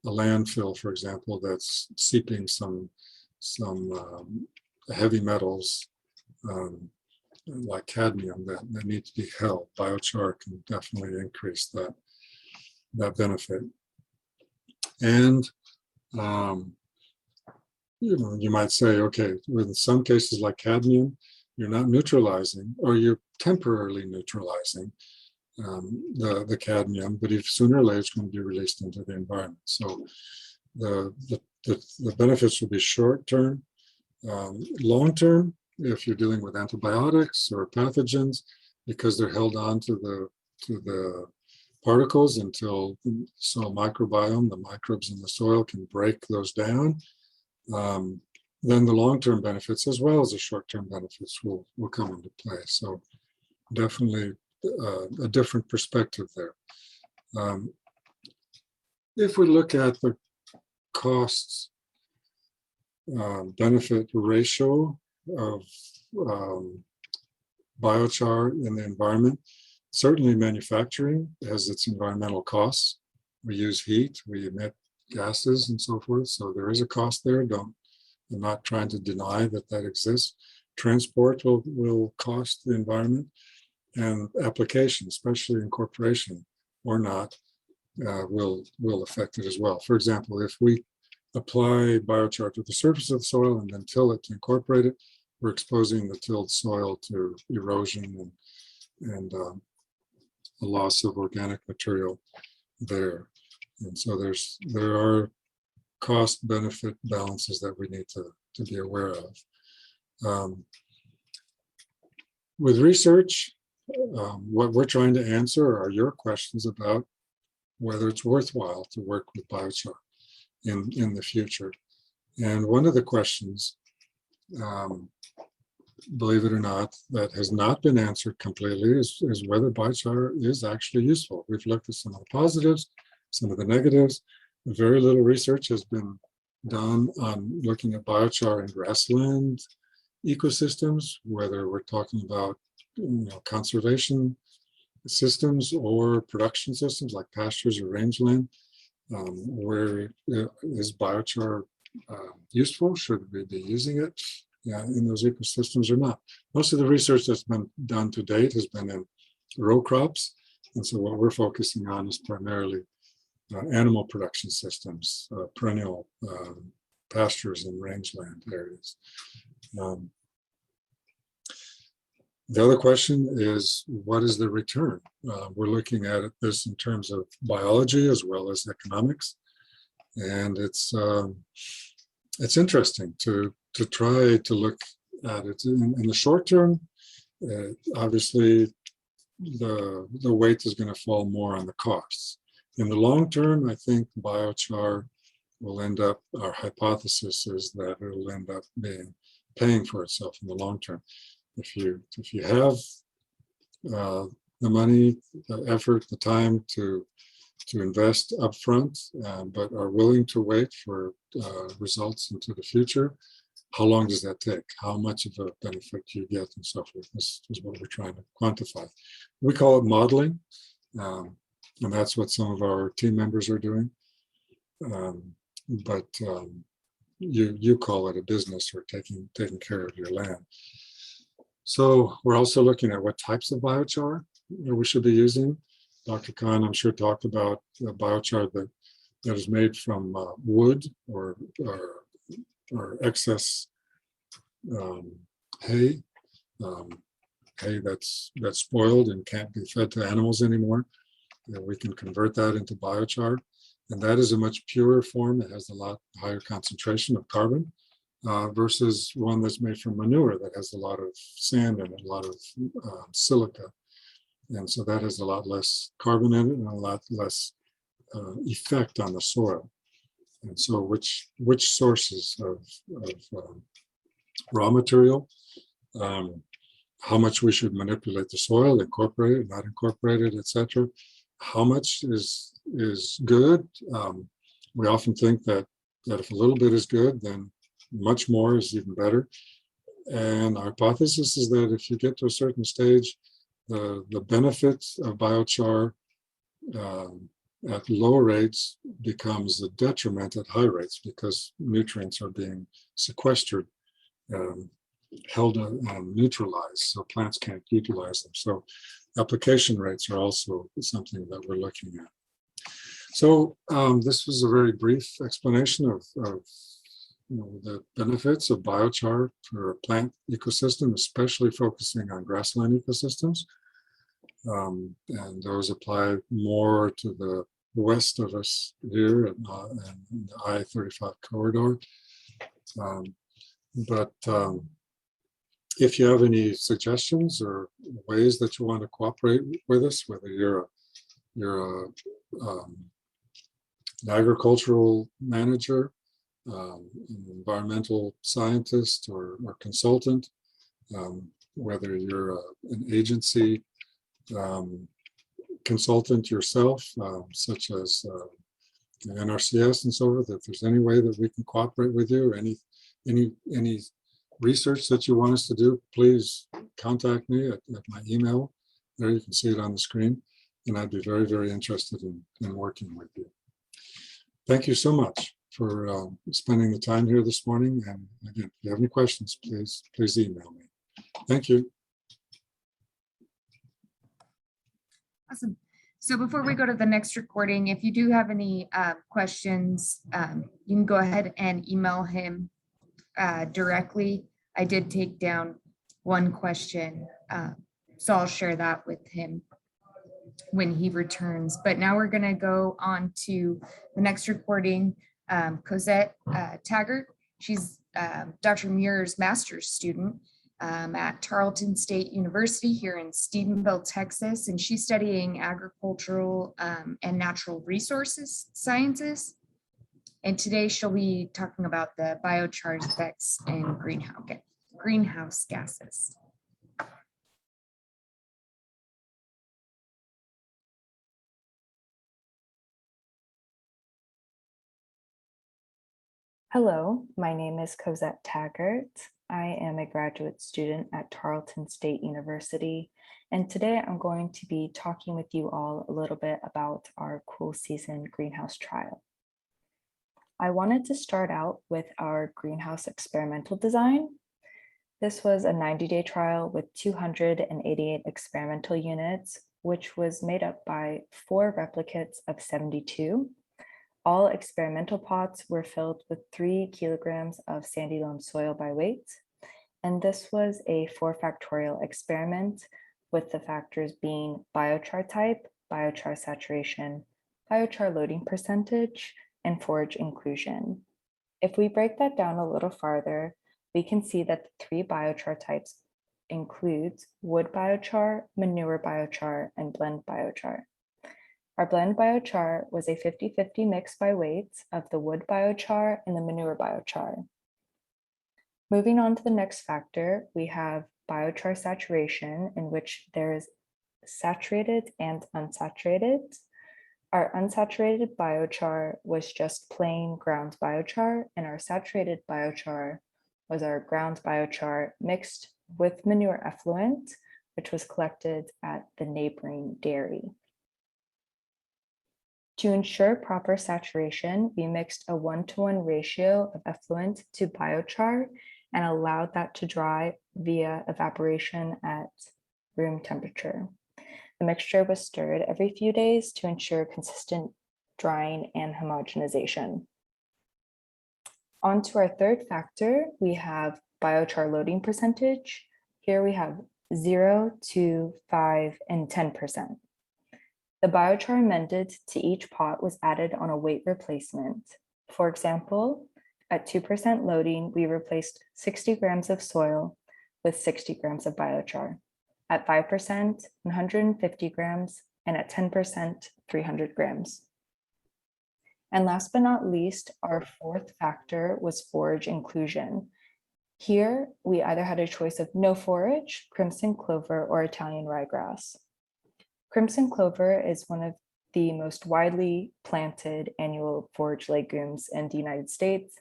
Speaker 6: landfill, for example, that's seeping some heavy metals like cadmium that need to be held. Biochar can definitely increase that benefit. And you might say, okay, in some cases like cadmium, you're not neutralizing, or you're temporarily neutralizing the cadmium, but if sooner or later it's going to be released into the environment. So the benefits will be short term. Long term, if you're dealing with antibiotics or pathogens, because they're held on to the particles until the soil microbiome, the microbes in the soil, can break those down, then the long-term benefits as well as the short-term benefits will come into play. So definitely a different perspective there. If we look at the costs benefit ratio of biochar in the environment, certainly manufacturing has its environmental costs. We use heat, we emit gases and so forth, so there is a cost there. I'm not trying to deny that exists. Transport will cost the environment, and application, especially incorporation or not, will affect it as well. For example, if we apply biochar to the surface of the soil and then till it to incorporate it, we're exposing the tilled soil to erosion and a loss of organic material there. And so there are cost benefit balances that we need to be aware of. With research, what we're trying to answer are your questions about whether it's worthwhile to work with biochar in the future. And one of the questions, believe it or not, that has not been answered completely is whether biochar is actually useful. We've looked at some of the positives, some of the negatives. Very little research has been done on looking at biochar in grassland ecosystems, whether we're talking about conservation systems or production systems like pastures or rangeland. Where is biochar useful? Should we be using it in those ecosystems or not? Most of the research that's been done to date has been in row crops. And so what we're focusing on is primarily animal production systems, perennial pastures and rangeland areas. The other question is, what is the return? We're looking at this in terms of biology as well as economics, and it's interesting to try to look at it in the short term. Obviously, the weight is going to fall more on the costs. In the long term, I think biochar will end up, our hypothesis is that it will end up paying for itself in the long term. If you have the money, the effort, the time to invest upfront, but are willing to wait for results into the future, how long does that take? How much of a benefit do you get and so forth? This is what we're trying to quantify. We call it modeling, and that's what some of our team members are doing. But you call it a business or taking care of your land. So we're also looking at what types of biochar we should be using. Dr. Khan, I'm sure, talked about the biochar that is made from wood or excess hay, hay that's spoiled and can't be fed to animals anymore. We can convert that into biochar, and that is a much purer form. It has a lot higher concentration of carbon versus one that's made from manure that has a lot of sand in it, a lot of silica. And so that has a lot less carbon in it and a lot less effect on the soil. And so which sources of raw material, how much we should manipulate the soil, incorporate it, not incorporate it, etc. How much is good? We often think that if a little bit is good, then much more is even better. And our hypothesis is that if you get to a certain stage, the benefits of biochar at low rates becomes the detriment at high rates because nutrients are being sequestered, held and neutralized, so plants can't utilize them. So application rates are also something that we're looking at. So this was a very brief explanation of the benefits of biochar for a plant ecosystem, especially focusing on grassland ecosystems. And those apply more to the west of us here and the I-35 corridor. But if you have any suggestions or ways that you want to cooperate with us, whether you're an agricultural manager, an environmental scientist or consultant, whether you're an agency consultant yourself, such as NRCS and so forth, if there's any way that we can cooperate with you, or any research that you want us to do, please contact me at my email. There, you can see it on the screen, and I'd be very, very interested in working with you. Thank you so much for spending the time here this morning. And again, if you have any questions, please email me. Thank you.
Speaker 1: Awesome. So before we go to the next recording, if you do have any questions, you can go ahead and email him directly. I did take down one question, so I'll share that with him when he returns. But now we're going to go on to the next recording. Cosette Taggart, she's Dr. Muir's master's student at Tarleton State University here in Stephenville, Texas, and she's studying agricultural and natural resources sciences. And today she'll be talking about the biochar's effects in greenhouse gases.
Speaker 7: Hello, my name is Cosette Taggart. I am a graduate student at Tarleton State University, and today I'm going to be talking with you all a little bit about our cool season greenhouse trial. I wanted to start out with our greenhouse experimental design. This was a 90-day trial with 288 experimental units, which was made up by 4 replicates of 72. All experimental pots were filled with 3 kilograms of sandy loam soil by weight. And this was a 4 factorial experiment with the factors being biochar type, biochar saturation, biochar loading percentage, and forage inclusion. If we break that down a little farther, we can see that the 3 biochar types include wood biochar, manure biochar, and blend biochar. Our blend biochar was a 50-50 mix by weight of the wood biochar and the manure biochar. Moving on to the next factor, we have biochar saturation, in which there is saturated and unsaturated. Our unsaturated biochar was just plain ground biochar, and our saturated biochar was our ground biochar mixed with manure effluent, which was collected at the neighboring dairy. To ensure proper saturation, we mixed a 1-to-1 ratio of effluent to biochar and allowed that to dry via evaporation at room temperature. The mixture was stirred every few days to ensure consistent drying and homogenization. On to our third factor, we have biochar loading percentage. Here we have 0, 2, 5, and 10%. The biochar amended to each pot was added on a weight replacement. For example, at 2% loading, we replaced 60 grams of soil with 60 grams of biochar. At 5%, 150 grams, and at 10%, 300 grams. And last but not least, our fourth factor was forage inclusion. Here, we either had a choice of no forage, crimson clover, or Italian ryegrass. Crimson clover is one of the most widely planted annual forage legumes in the United States,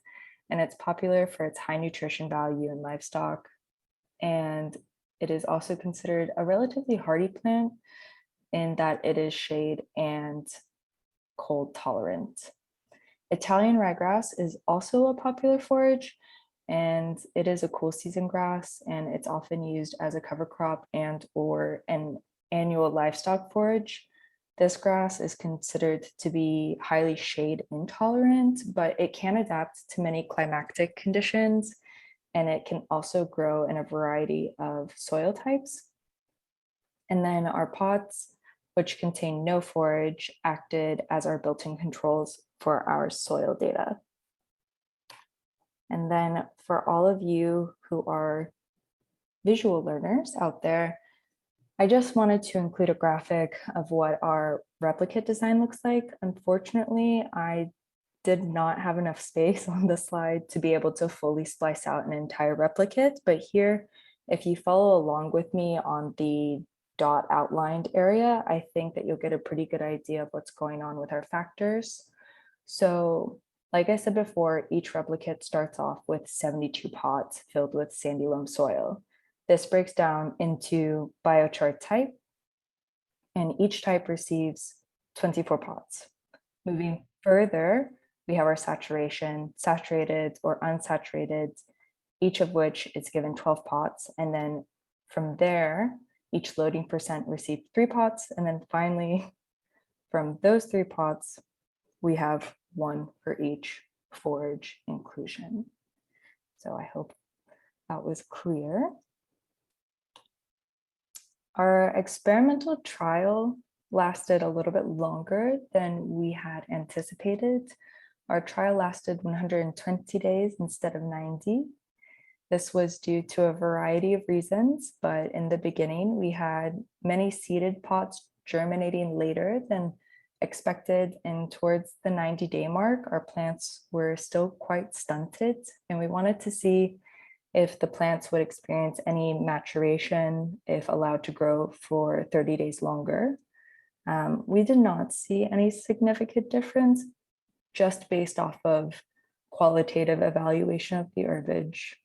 Speaker 7: and it's popular for its high nutrition value in livestock. And it is also considered a relatively hardy plant in that it is shade and cold tolerant. Italian ryegrass is also a popular forage, and it is a cool season grass, and it's often used as a cover crop and or an annual livestock forage. This grass is considered to be highly shade intolerant, but it can adapt to many climatic conditions, and it can also grow in a variety of soil types. And then our pots, which contain no forage, acted as our built-in controls for our soil data. And then for all of you who are visual learners out there, I just wanted to include a graphic of what our replicate design looks like. Unfortunately, I did not have enough space on the slide to be able to fully splice out an entire replicate, but here, if you follow along with me on the dot outlined area, I think that you'll get a pretty good idea of what's going on with our factors. So like I said before, each replicate starts off with 72 pots filled with sandy loam soil. This breaks down into biochar type, and each type receives 24 pots. Moving further, we have our saturation, saturated or unsaturated, each of which is given 12 pots. And then from there, each loading percent received 3 pots. And then finally, from those 3 pots, we have 1 for each forage inclusion. So I hope that was clear. Our experimental trial lasted a little bit longer than we had anticipated. Our trial lasted 120 days instead of 90. This was due to a variety of reasons, but in the beginning, we had many seeded pots germinating later than expected, and towards the 90-day mark, our plants were still quite stunted, and we wanted to see if the plants would experience any maturation if allowed to grow for 30 days longer. We did not see any significant difference just based off of qualitative evaluation of the herbage.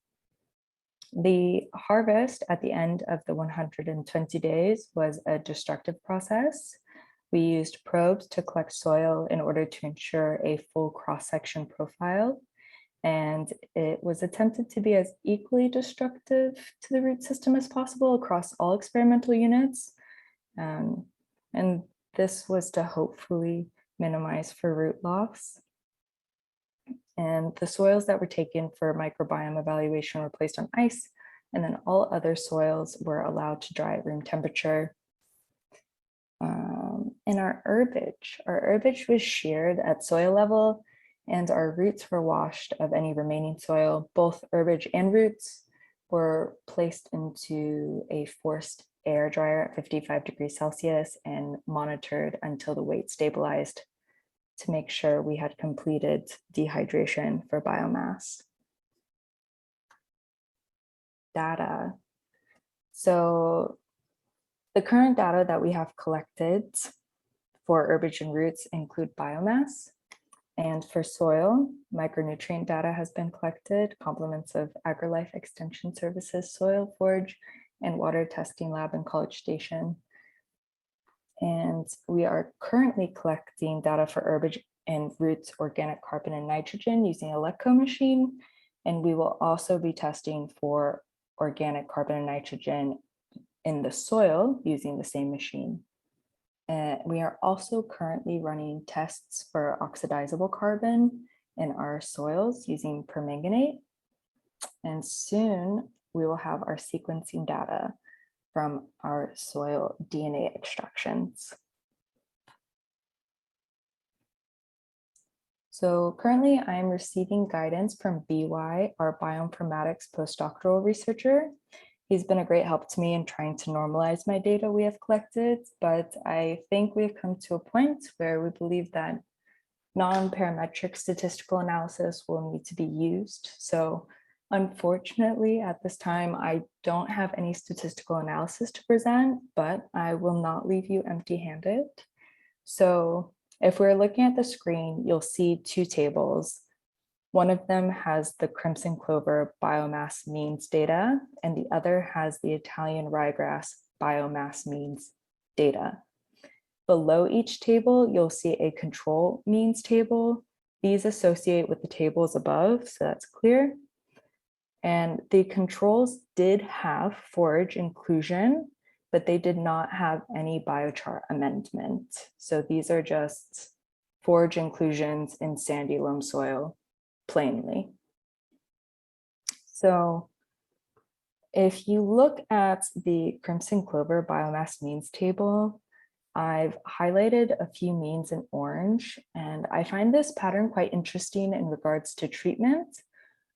Speaker 7: The harvest at the end of the 120 days was a destructive process. We used probes to collect soil in order to ensure a full cross-section profile, and it was attempted to be as equally destructive to the root system as possible across all experimental units. And this was to hopefully minimize for root loss. And the soils that were taken for microbiome evaluation were placed on ice, and then all other soils were allowed to dry at room temperature. And our herbage was sheared at soil level, and our roots were washed of any remaining soil. Both herbage and roots were placed into a forced air dryer at 55 degrees Celsius and monitored until the weight stabilized to make sure we had completed dehydration for biomass. Data. So the current data that we have collected for herbage and roots include biomass. And for soil, micronutrient data has been collected, complements of AgriLife Extension Services, Soil Forge, and Water Testing Lab and College Station. And we are currently collecting data for herbage and roots, organic carbon and nitrogen using a LECO machine. And we will also be testing for organic carbon and nitrogen in the soil using the same machine. And we are also currently running tests for oxidizable carbon in our soils using permanganate. And soon we will have our sequencing data from our soil DNA extractions. So currently I'm receiving guidance from BY, our bioinformatics postdoctoral researcher. He's been a great help to me in trying to normalize my data we have collected, but I think we've come to a point where we believe that non-parametric statistical analysis will need to be used. So unfortunately, at this time, I don't have any statistical analysis to present, but I will not leave you empty-handed. So if we're looking at the screen, you'll see two tables. One of them has the crimson clover biomass means data, and the other has the Italian ryegrass biomass means data. Below each table, you'll see a control means table. These associate with the tables above, so that's clear. And the controls did have forage inclusion, but they did not have any biochar amendment. So these are just forage inclusions in sandy loam soil, plainly. So if you look at the crimson clover biomass means table, I've highlighted a few means in orange, and I find this pattern quite interesting in regards to treatment.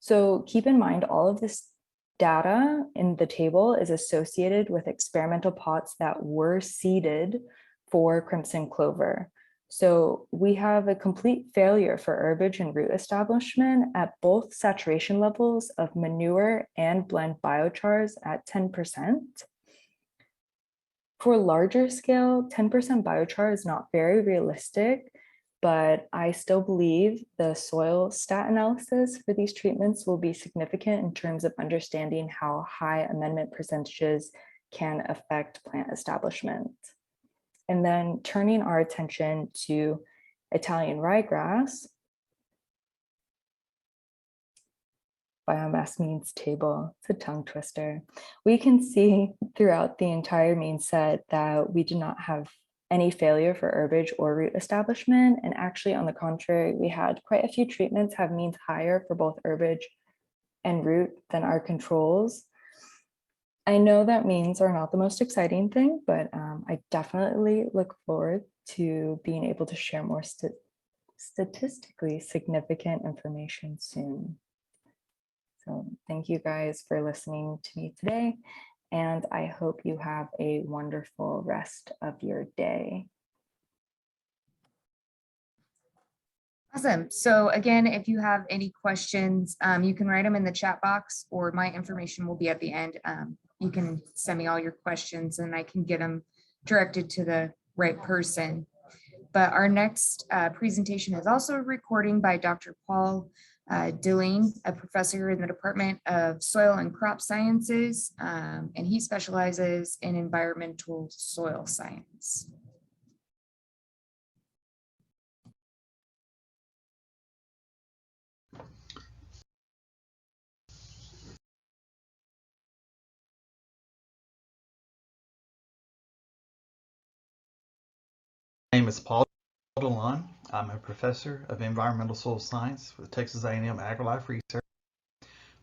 Speaker 7: So keep in mind, all of this data in the table is associated with experimental pots that were seeded for crimson clover. So we have a complete failure for herbage and root establishment at both saturation levels of manure and blend biochars at 10%. For larger scale, 10% biochar is not very realistic, but I still believe the soil stat analysis for these treatments will be significant in terms of understanding how high amendment percentages can affect plant establishment. And then turning our attention to Italian ryegrass, biomass means table, it's a tongue twister. We can see throughout the entire mean set that we do not have any failure for herbage or root establishment. And actually, on the contrary, we had quite a few treatments have means higher for both herbage and root than our controls. I know that means are not the most exciting thing, but I definitely look forward to being able to share more statistically significant information soon. So thank you guys for listening to me today, and I hope you have a wonderful rest of your day.
Speaker 1: Awesome. So again, if you have any questions, you can write them in the chat box, or my information will be at the end. You can send me all your questions and I can get them directed to the right person. But our next presentation is also a recording by Dr. Paul DeLaune, a professor in the Department of Soil and Crop Sciences, and he specializes in environmental soil science.
Speaker 8: My name is Paul DeLaune. I'm a professor of environmental soil science with Texas A&M AgriLife Research,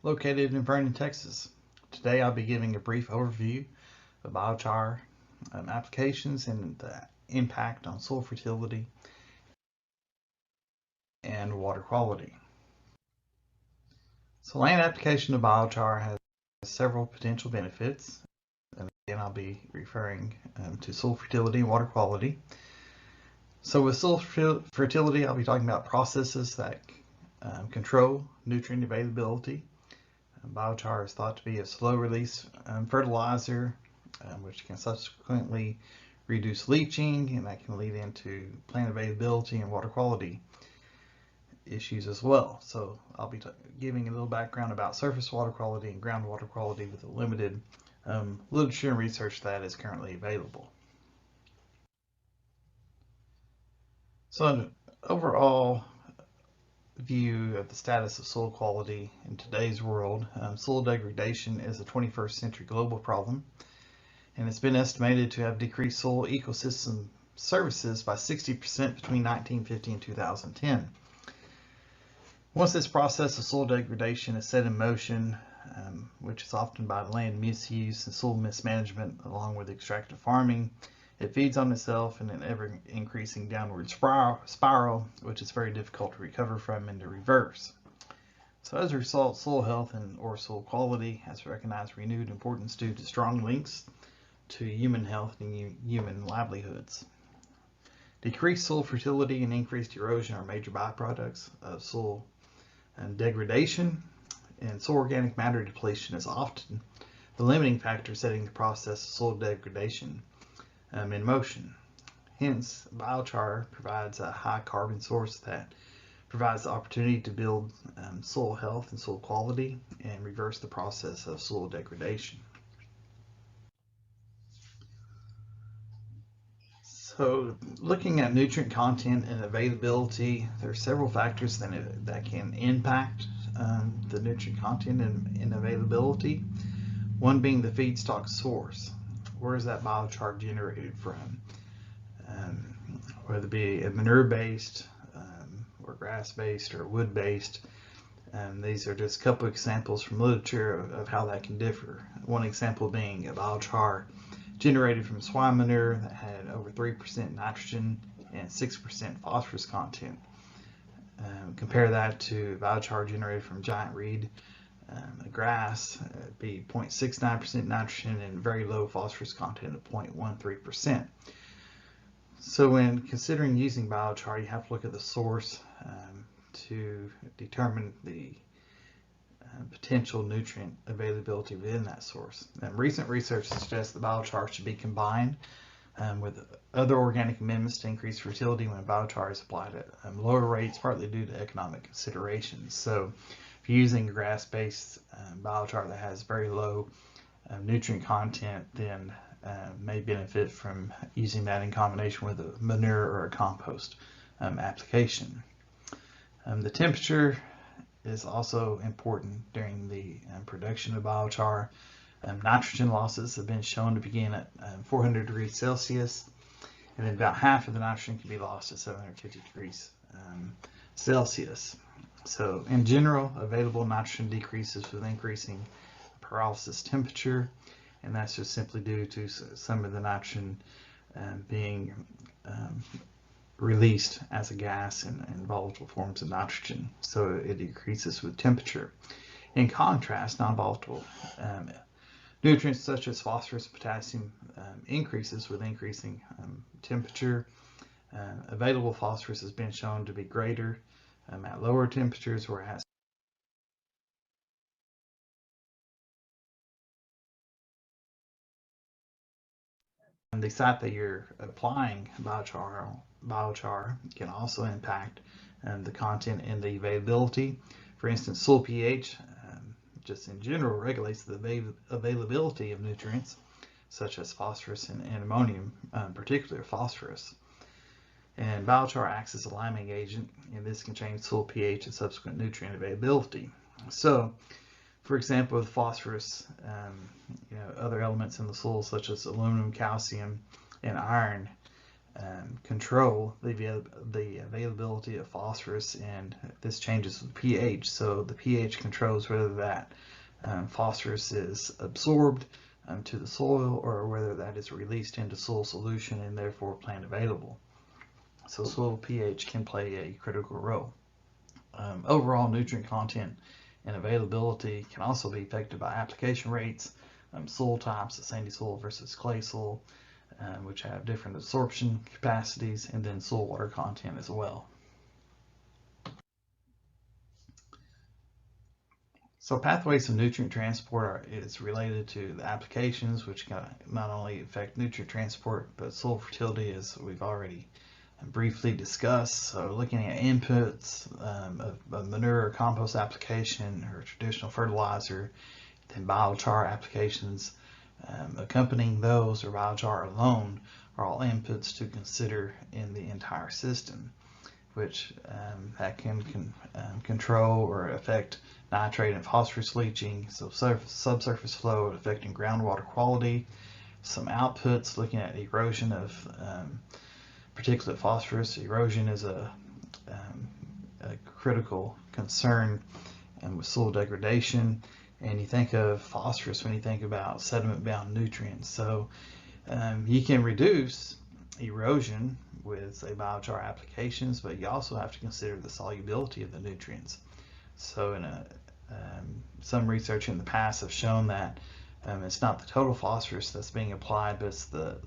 Speaker 8: located in Vernon, Texas. Today I'll be giving a brief overview of biochar applications and the impact on soil fertility and water quality. So land application of biochar has several potential benefits. And again, I'll be referring to soil fertility and water quality. So with soil fertility, I'll be talking about processes that control nutrient availability. Biochar is thought to be a slow release fertilizer, which can subsequently reduce leaching, and that can lead into plant availability and water quality issues as well. So I'll be giving a little background about surface water quality and groundwater quality with the limited literature and research that is currently available. So an overall view of the status of soil quality in today's world, soil degradation is a 21st century global problem, and it's been estimated to have decreased soil ecosystem services by 60% between 1950 and 2010. Once this process of soil degradation is set in motion, which is often by land misuse and soil mismanagement along with extractive farming, it feeds on itself in an ever-increasing downward spiral, which is very difficult to recover from and to reverse. So as a result, soil health or soil quality has recognized renewed importance due to strong links to human health and human livelihoods. Decreased soil fertility and increased erosion are major byproducts of soil degradation, and soil organic matter depletion is often the limiting factor setting the process of soil degradation in motion. Hence, biochar provides a high carbon source that provides the opportunity to build soil health and soil quality and reverse the process of soil degradation. So looking at nutrient content and availability, there are several factors that can impact the nutrient content and availability. One being the feedstock source. Where is that biochar generated from? Whether it be a manure-based or grass-based or wood-based. These are just a couple examples from literature of how that can differ. One example being a biochar generated from swine manure that had over 3% nitrogen and 6% phosphorus content. Compare that to biochar generated from giant reed grass, it'd be 0.69% nitrogen and very low phosphorus content of 0.13%. So when considering using biochar, you have to look at the source to determine the potential nutrient availability within that source. Recent research suggests that biochar should be combined with other organic amendments to increase fertility when biochar is applied at lower rates, partly due to economic considerations. So if you're using grass-based biochar that has very low nutrient content, then may benefit from using that in combination with a manure or a compost application. The temperature is also important during the production of biochar. Nitrogen losses have been shown to begin at 400 degrees Celsius, and then about half of the nitrogen can be lost at 750 degrees Celsius. So in general, available nitrogen decreases with increasing pyrolysis temperature, and that's just simply due to some of the nitrogen being released as a gas in volatile forms of nitrogen. So it decreases with temperature. In contrast, non-volatile nutrients such as phosphorus and potassium increases with increasing temperature. Available phosphorus has been shown to be greater at lower temperatures, whereas the site that you're applying biochar can also impact the content and the availability. For instance, soil pH just in general regulates the availability of nutrients such as phosphorus and ammonium, particularly phosphorus. And biochar acts as a liming agent, and this can change soil pH and subsequent nutrient availability. So, for example, with phosphorus, other elements in the soil such as aluminum, calcium, and iron control the availability of phosphorus, and this changes with pH. So the pH controls whether that phosphorus is absorbed to the soil or whether that is released into soil solution and therefore plant available. So soil pH can play a critical role. Overall nutrient content and availability can also be affected by application rates, soil types, sandy soil versus clay soil, which have different absorption capacities, and then soil water content as well. So pathways of nutrient transport is related to the applications, which can not only affect nutrient transport, but soil fertility, as we've already briefly discussed. So looking at inputs, a manure or compost application or traditional fertilizer, then biochar applications accompanying those or biochar alone are all inputs to consider in the entire system, which that can control or affect nitrate and phosphorus leaching, so subsurface flow affecting groundwater quality, some outputs looking at erosion of particulate phosphorus. Erosion is a critical concern with soil degradation. And you think of phosphorus when you think about sediment-bound nutrients. So you can reduce erosion with, say, biochar applications, but you also have to consider the solubility of the nutrients. So in some research in the past have shown that it's not the total phosphorus that's being applied, but it's the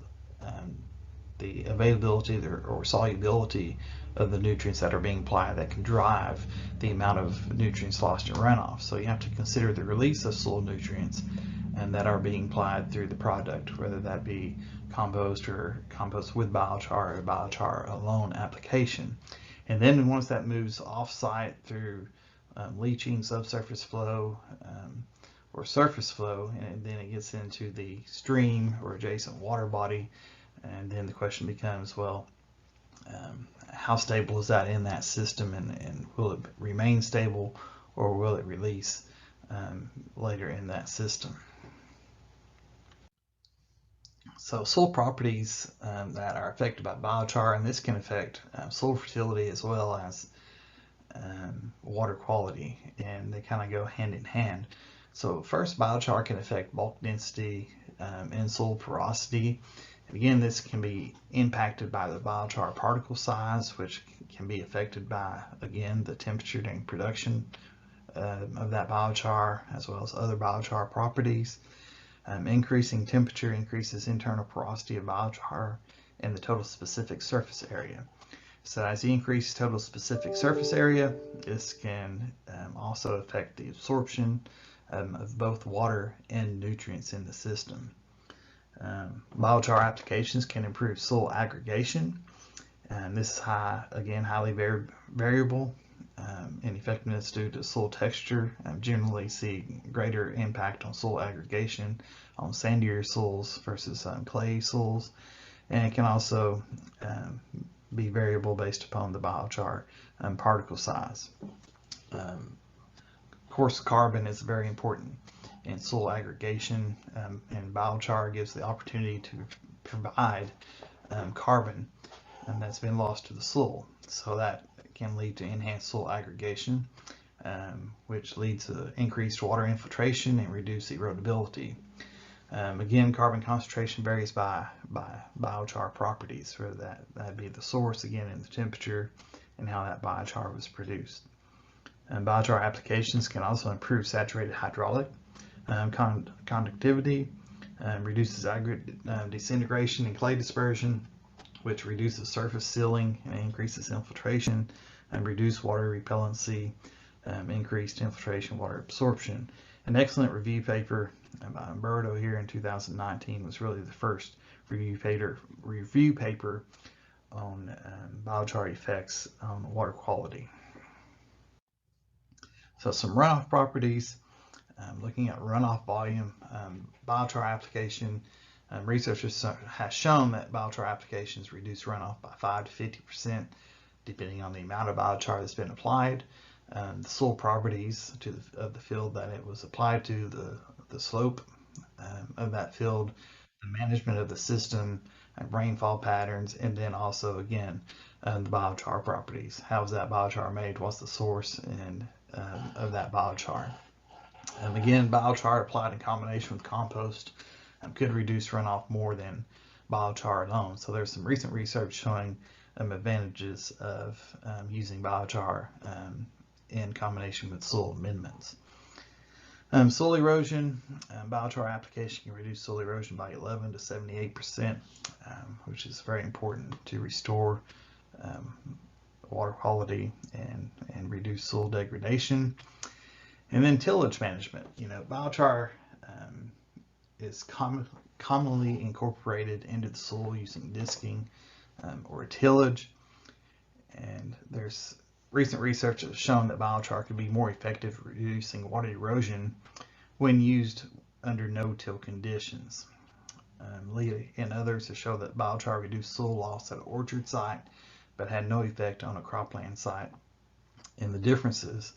Speaker 8: availability or solubility of the nutrients that are being applied that can drive the amount of nutrients lost in runoff. So you have to consider the release of soil nutrients and that are being applied through the product, whether that be compost or compost with biochar or biochar alone application. And then once that moves off-site through leaching, subsurface flow, or surface flow, and then it gets into the stream or adjacent water body, and then the question becomes, well, how stable is that in that system, and will it remain stable, or will it release later in that system? So soil properties that are affected by biochar, and this can affect soil fertility as well as water quality, and they kind of go hand in hand. So first, biochar can affect bulk density and soil porosity. And again, this can be impacted by the biochar particle size, which can be affected by, again, the temperature during production of that biochar, as well as other biochar properties. Increasing temperature increases internal porosity of biochar and the total specific surface area. So as you increase total specific surface area, this can also affect the absorption of both water and nutrients in the system. Biochar applications can improve soil aggregation, and this is highly variable in effectiveness due to soil texture. Generally see greater impact on soil aggregation on sandier soils versus clay soils, and it can also be variable based upon the biochar particle size. Coarse carbon is very important in soil aggregation, and biochar gives the opportunity to provide carbon that's been lost to the soil. So that can lead to enhanced soil aggregation, which leads to increased water infiltration and reduced erodibility. Again, carbon concentration varies by biochar properties, whether that'd be the source, again, and the temperature, and how that biochar was produced. Biochar applications can also improve saturated hydraulic conductivity, reduces aggregate disintegration and clay dispersion, which reduces surface sealing and increases infiltration, and reduce water repellency, increased infiltration, water absorption. An excellent review paper by Umberto here in 2019 was really the first review paper on biochar effects on water quality. So some runoff properties, looking at runoff volume, biochar application, researchers have shown that biochar applications reduce runoff by 5 to 50%, depending on the amount of biochar that's been applied, the soil properties of the field that it was applied to, the slope of that field, the management of the system, rainfall patterns, and then also, again, the biochar properties. How was that biochar made? What's the source of that biochar? Again, biochar applied in combination with compost could reduce runoff more than biochar alone. So there's some recent research showing advantages of using biochar in combination with soil amendments. Soil erosion, biochar application can reduce soil erosion by 11 to 78%, which is very important to restore water quality and reduce soil degradation. And then tillage management. Biochar is commonly incorporated into the soil using disking or tillage. And there's recent research that has shown that biochar can be more effective at reducing water erosion when used under no-till conditions. Lee and others have shown that biochar reduced soil loss at an orchard site, but had no effect on a cropland site. And the differences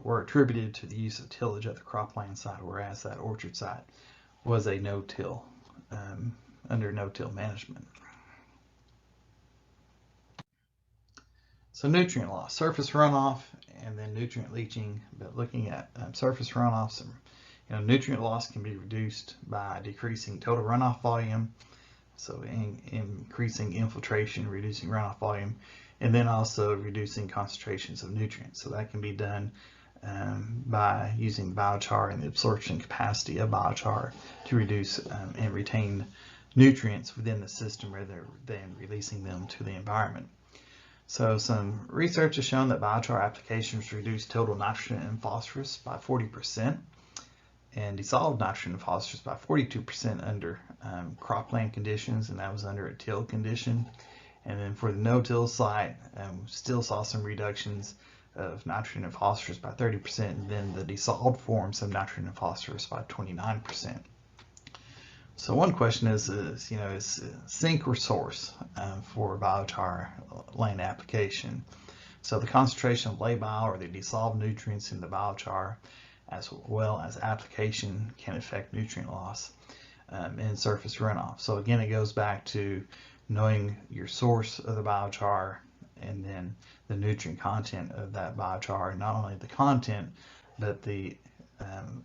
Speaker 8: were attributed to the use of tillage at the cropland site, whereas that orchard site was a no-till, under no-till management. So nutrient loss, surface runoff, and then nutrient leaching. But looking at surface runoffs, nutrient loss can be reduced by decreasing total runoff volume, so increasing infiltration, reducing runoff volume, and then also reducing concentrations of nutrients. So that can be done by using biochar and the absorption capacity of biochar to reduce and retain nutrients within the system rather than releasing them to the environment. So some research has shown that biochar applications reduce total nitrogen and phosphorus by 40% and dissolved nitrogen and phosphorus by 42% under cropland conditions, and that was under a till condition. And then for the no-till site, still saw some reductions of nitrogen and phosphorus by 30%, and then the dissolved forms of nitrogen and phosphorus by 29%. So one question is sink or source for biochar land application. So the concentration of labile or the dissolved nutrients in the biochar, as well as application, can affect nutrient loss and surface runoff. So again, it goes back to knowing your source of the biochar and then the nutrient content of that biochar, not only the content, but the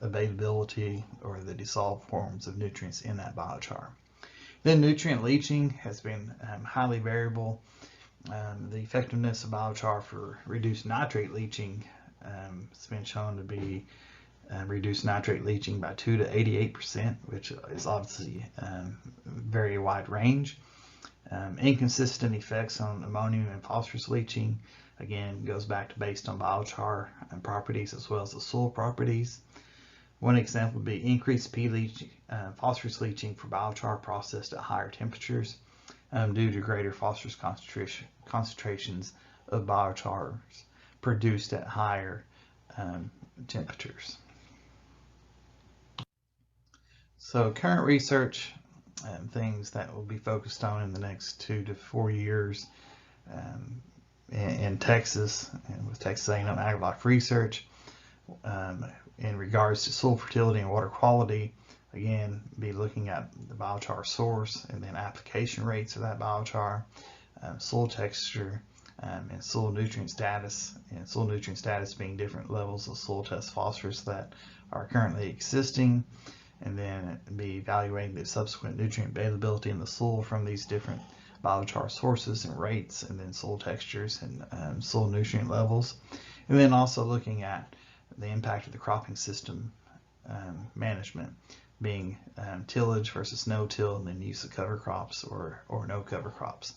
Speaker 8: availability or the dissolved forms of nutrients in that biochar. Then nutrient leaching has been highly variable. The effectiveness of biochar for reduced nitrate leaching has been shown to be reduced nitrate leaching by 2 to 88%, which is obviously very wide range. Inconsistent effects on ammonium and phosphorus leaching, again, goes back to based on biochar and properties as well as the soil properties. One example would be increased phosphorus leaching for biochar processed at higher temperatures due to greater phosphorus concentrations of biochars produced at higher temperatures. So current research things that will be focused on in the next 2 to 4 years in Texas and with Texas A&M AgriLife Research in regards to soil fertility and water quality. Again, be looking at the biochar source and then application rates of that biochar, soil texture, and soil nutrient status, and soil nutrient status being different levels of soil test phosphorus that are currently existing, and then be evaluating the subsequent nutrient availability in the soil from these different biochar sources and rates, and then soil textures and soil nutrient levels, and then also looking at the impact of the cropping system management, being tillage versus no-till, and then use of cover crops or no cover crops.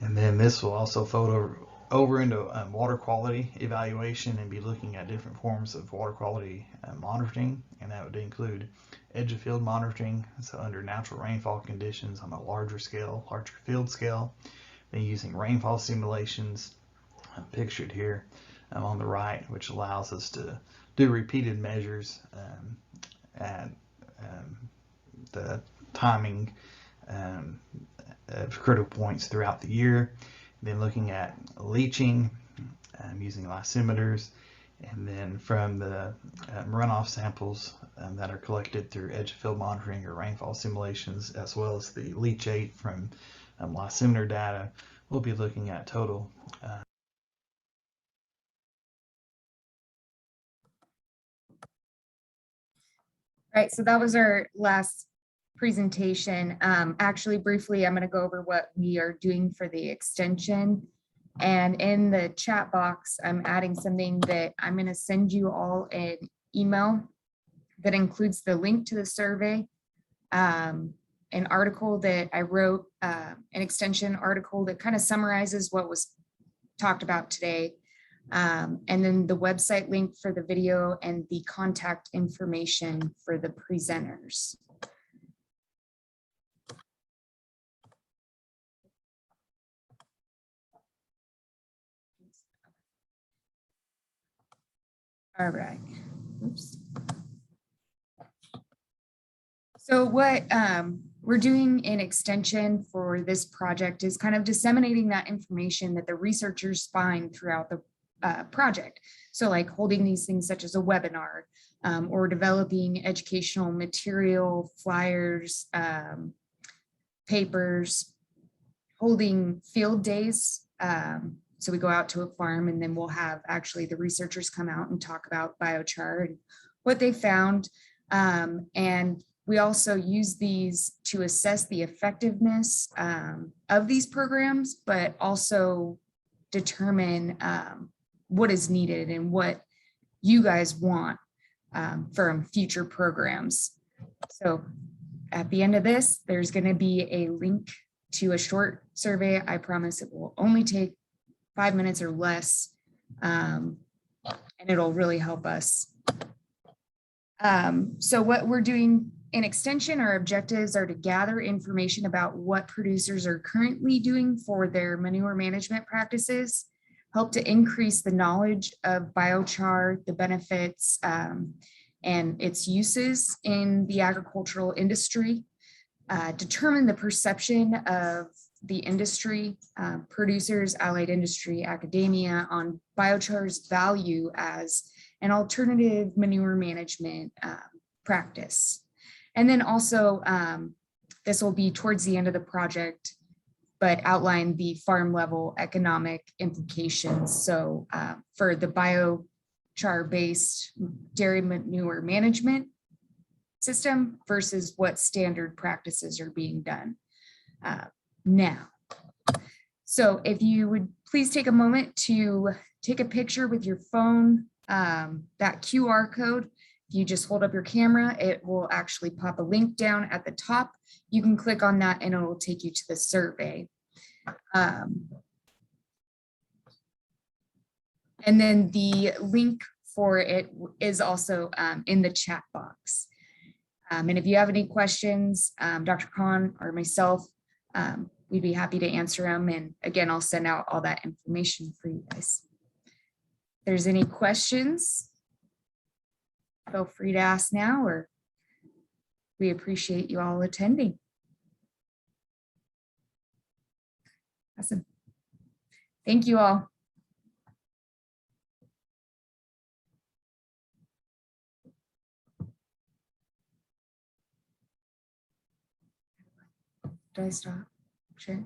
Speaker 8: And then this will also fold over into water quality evaluation and be looking at different forms of water quality monitoring, and that would include edge of field monitoring, so under natural rainfall conditions on a larger field scale, then using rainfall simulations pictured here on the right, which allows us to do repeated measures at the timing of critical points throughout the year. Then looking at leaching using lysimeters, and then from the runoff samples that are collected through edge of field monitoring or rainfall simulations, as well as the leachate from lysimeter data, we'll be looking at total
Speaker 1: Right, so that was our last presentation. Actually, briefly, I'm going to go over what we are doing for the extension. And in the chat box, I'm adding something that I'm going to send you all an email that includes the link to the survey, an article that I wrote, an extension article that kind of summarizes what was talked about today. And then the website link for the video and the contact information for the presenters. All right. Oops. So what we're doing in extension for this project is kind of disseminating that information that the researchers find throughout the project. So like holding these things such as a webinar or developing educational material, flyers, papers, holding field days So we go out to a farm and then we'll have actually the researchers come out and talk about biochar and what they found. And we also use these to assess the effectiveness of these programs, but also determine what is needed and what you guys want from future programs. So at the end of this, there's going to be a link to a short survey. I promise it will only take 5 minutes or less, and it'll really help us. So what we're doing in extension, our objectives are to gather information about what producers are currently doing for their manure management practices, help to increase the knowledge of biochar, the benefits, and its uses in the agricultural industry, determine the perception of the industry, producers, allied industry, academia on biochar's value as an alternative manure management practice. And then also, this will be towards the end of the project, but outline the farm level economic implications. So for the biochar-based dairy manure management system versus what standard practices are being done now. So if you would please take a moment to take a picture with your phone, that QR code, if you just hold up your camera, it will actually pop a link down at the top. You can click on that and it will take you to the survey. And then the link for it is also in the chat box. And if you have any questions, Dr. Khan or myself, we'd be happy to answer them. And again, I'll send out all that information for you guys. If there's any questions, feel free to ask now, or we appreciate you all attending. Awesome. Thank you all. Do I stop? Sure.